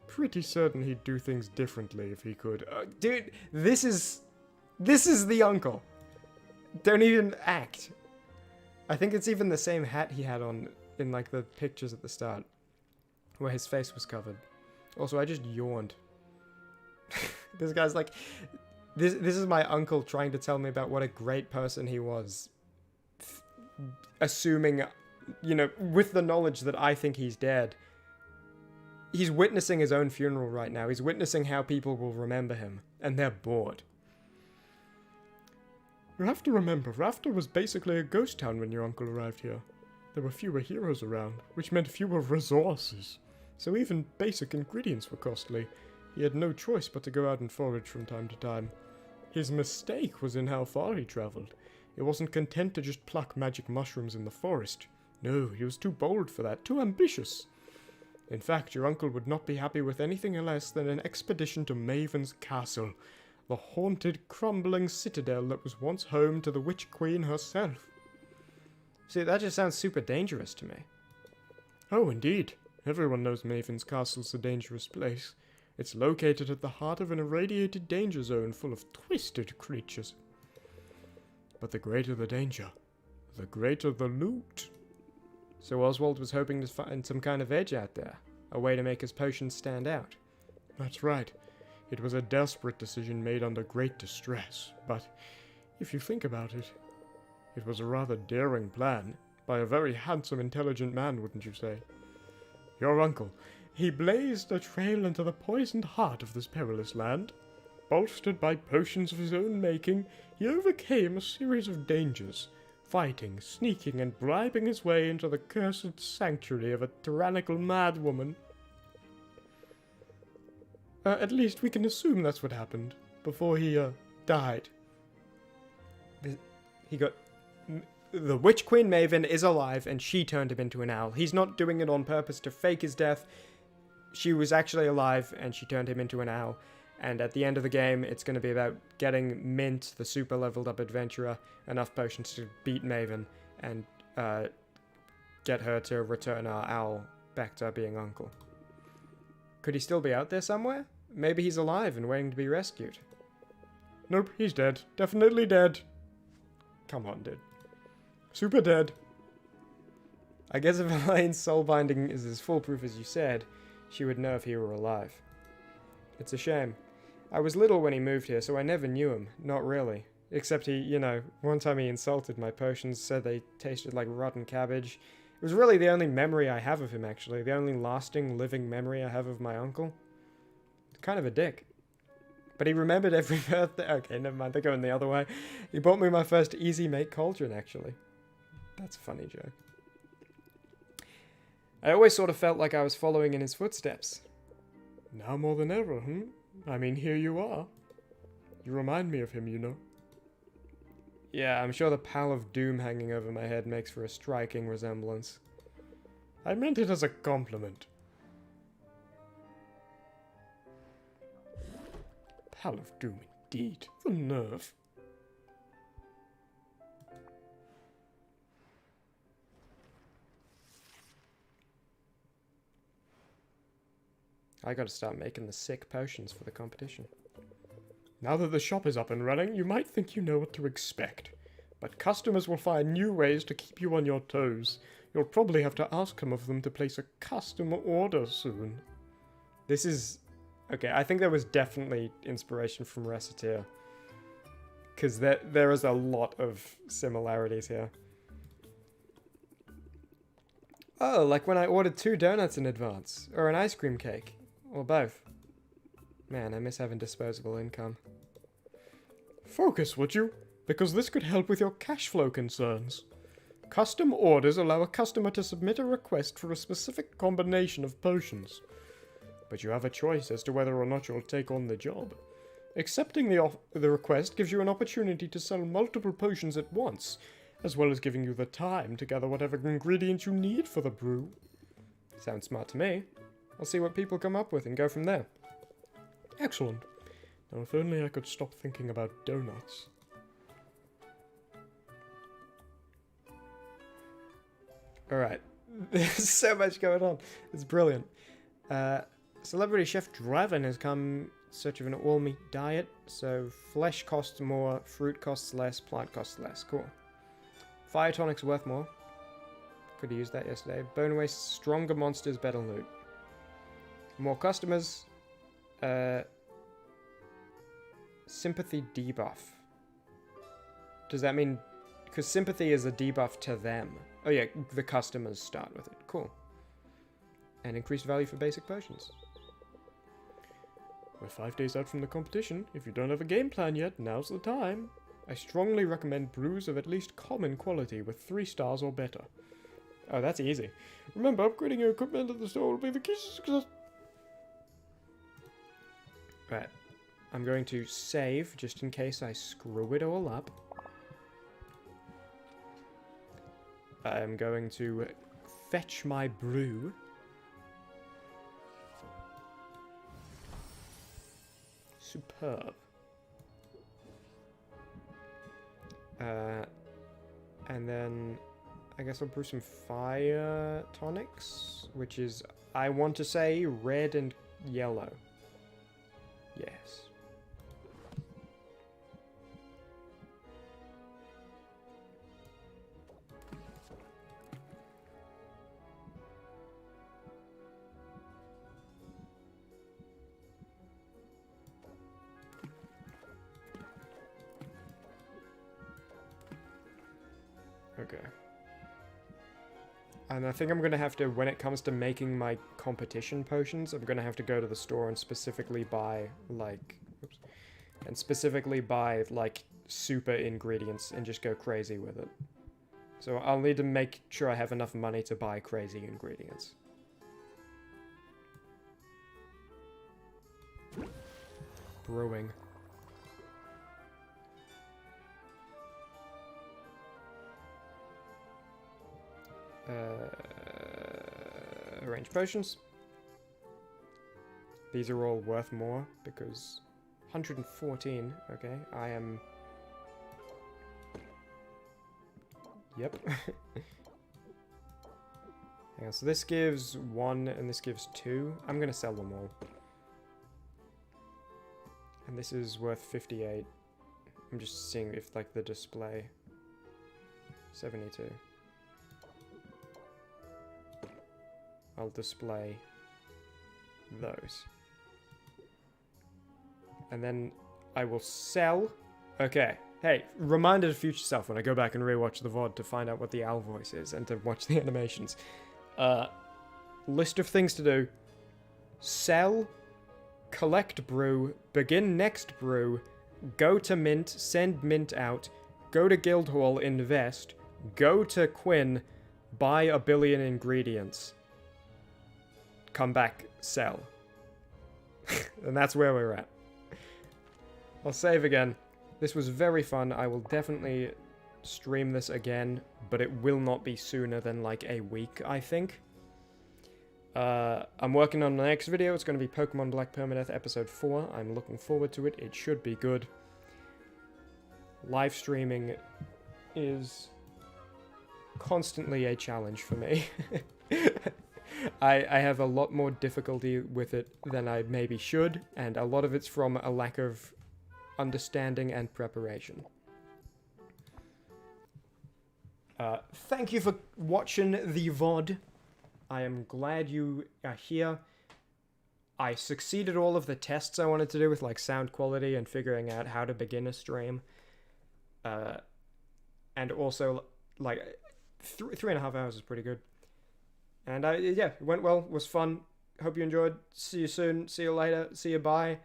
pretty certain he'd do things differently if he could. Dude, this is the uncle. Don't even act. I think it's even the same hat he had on in like the pictures at the start, where his face was covered. Also, I just yawned. This guy's like, this is my uncle trying to tell me about what a great person he was. Assuming, you know, with the knowledge that I think he's dead. He's witnessing his own funeral right now. He's witnessing how people will remember him. And they're bored. You have to remember, Rafter was basically a ghost town when your uncle arrived here. There were fewer heroes around, which meant fewer resources. So even basic ingredients were costly. He had no choice but to go out and forage from time to time. His mistake was in how far he traveled. He wasn't content to just pluck magic mushrooms in the forest. No, he was too bold for that, too ambitious. In fact, your uncle would not be happy with anything less than an expedition to Maven's castle, the haunted, crumbling citadel that was once home to the Witch Queen herself. See, that just sounds super dangerous to me. Oh, indeed. Everyone knows Maven's castle's a dangerous place. It's located at the heart of an irradiated danger zone full of twisted creatures. But the greater the danger, the greater the loot. So Oswald was hoping to find some kind of edge out there, a way to make his potions stand out. That's right. It was a desperate decision made under great distress, but if you think about it, it was a rather daring plan, by a very handsome, intelligent man, wouldn't you say? Your uncle. He blazed a trail into the poisoned heart of this perilous land. Bolstered by potions of his own making, he overcame a series of dangers, fighting, sneaking, and bribing his way into the cursed sanctuary of a tyrannical madwoman. At least we can assume that's what happened, before he, died. He got... The Witch Queen Maven is alive, and she turned him into an owl. He's not doing it on purpose to fake his death. She was actually alive, and she turned him into an owl. And at the end of the game, it's going to be about getting Mint, the super leveled up adventurer, enough potions to beat Maven, and get her to return our owl back to being uncle. Could he still be out there somewhere? Maybe he's alive and waiting to be rescued. Nope, he's dead. Definitely dead. Come on, dude. Super dead. I guess if Elaine's soul binding is as foolproof as you said, she would know if he were alive. It's a shame. I was little when he moved here, so I never knew him. Not really. Except he, you know, one time he insulted my potions, said they tasted like rotten cabbage. It was really the only memory I have of him, actually. The only lasting, living memory I have of my uncle. Kind of a dick. But he remembered every birthday. Okay, never mind, they're going the other way. He bought me my first Easy Make cauldron, actually. That's a funny joke. I always sort of felt like I was following in his footsteps. Now more than ever, I mean, here you are. You remind me of him, you know. Yeah, I'm sure the pall of doom hanging over my head makes for a striking resemblance. I meant it as a compliment. Pall of doom, indeed. The nerve. I gotta start making the sick potions for the competition. Now that the shop is up and running, you might think you know what to expect. But customers will find new ways to keep you on your toes. You'll probably have to ask some of them to place a custom order soon. This is... Okay, I think there was definitely inspiration from Reciteer. Because there is a lot of similarities here. Oh, like when I ordered 2 donuts in advance. Or an ice cream cake. Or both. Man, I miss having disposable income. Focus, would you? Because this could help with your cash flow concerns. Custom orders allow a customer to submit a request for a specific combination of potions. But you have a choice as to whether or not you'll take on the job. Accepting the request gives you an opportunity to sell multiple potions at once, as well as giving you the time to gather whatever ingredients you need for the brew. Sounds smart to me. I'll see what people come up with and go from there. Excellent. Now if only I could stop thinking about donuts. Alright. There's so much going on. It's brilliant. Celebrity Chef Draven has come in search of an all-meat diet. So flesh costs more, fruit costs less, plant costs less. Cool. Fire tonic's worth more. Could have used that yesterday. Bone waste, stronger monsters, better loot. More customers. Sympathy debuff. Does that mean... Because sympathy is a debuff to them. Oh yeah, the customers start with it. Cool. And increased value for basic potions. We're 5 days out from the competition. If you don't have a game plan yet, now's the time. I strongly recommend brews of at least common quality with 3 stars or better. Oh, that's easy. Remember, upgrading your equipment at the store will be the key to success. Right. I'm going to save just in case I screw it all up. I'm going to fetch my brew. Superb. And then I guess I'll brew some fire tonics, which is, I want to say, red and yellow. Yes. Okay. And I think I'm going to have to, when it comes to making my competition potions, I'm going to have to go to the store and specifically buy, like, oops, and specifically buy, like, super ingredients and just go crazy with it. So I'll need to make sure I have enough money to buy crazy ingredients. Brewing. Arrange potions. These are all worth more because 114, okay, I am... Yep. Hang on, so this gives 1 and this gives 2. I'm gonna sell them all. And this is worth 58. I'm just seeing if, like, the display... 72. I'll display those. And then I will sell... Okay. Hey, reminder to future self when I go back and rewatch the VOD to find out what the owl voice is and to watch the animations. List of things to do. Sell, collect brew, begin next brew, go to mint, send mint out, go to Guildhall, invest, go to Quinn, buy a billion ingredients, come back, sell. And that's where we're at. I'll save again. This was very fun. I will definitely stream this again, but it will not be sooner than like a week, I think. I'm working on the next video. It's going to be Pokemon Black Permadeath Episode 4. I'm looking forward to it. It should be good. Live streaming is constantly a challenge for me. I have a lot more difficulty with it than I maybe should, and a lot of it's from a lack of understanding and preparation. Thank you for watching the VOD. I am glad you are here. I succeeded all of the tests I wanted to do with like sound quality and figuring out how to begin a stream. And also, like, 3.5 hours is pretty good. And yeah, it went well, was fun. Hope you enjoyed. See you soon. See you later. See you bye.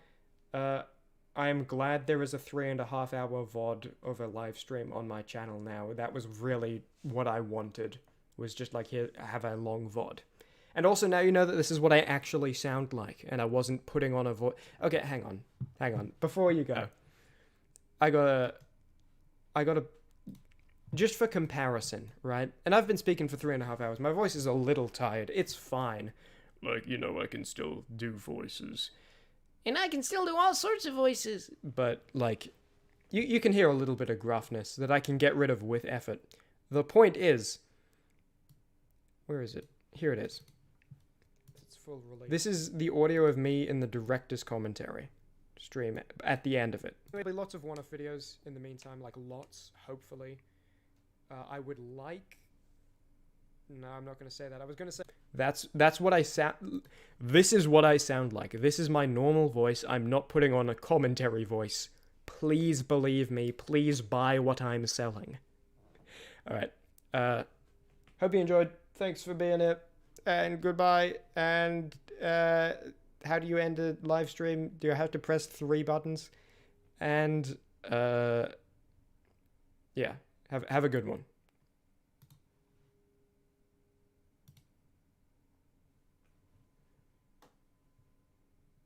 I am glad there is a 3.5 hour VOD of a live stream on my channel now. That was really what I wanted. Was just like, here, have a long VOD. And also now you know that this is what I actually sound like, and I wasn't putting on a voice. Okay, hang on. Before you go, I gotta, just for comparison, right? And I've been speaking for 3.5 hours. My voice is a little tired. It's fine. Like, you know, I can still do voices. And I can still do all sorts of voices. But, like, you can hear a little bit of gruffness that I can get rid of with effort. The point is... Where is it? Here it is. It's full release. This is the audio of me in the director's commentary stream at the end of it. There'll be lots of one-off videos in the meantime, like lots, hopefully. I would like... No, I'm not going to say that. I was going to say... That's what I sound... This is what I sound like. This is my normal voice. I'm not putting on a commentary voice. Please believe me. Please buy what I'm selling. Alright. Hope you enjoyed. Thanks for being here. And goodbye. And how do you end a live stream? Do I have to press 3 buttons? And yeah. Have a good one.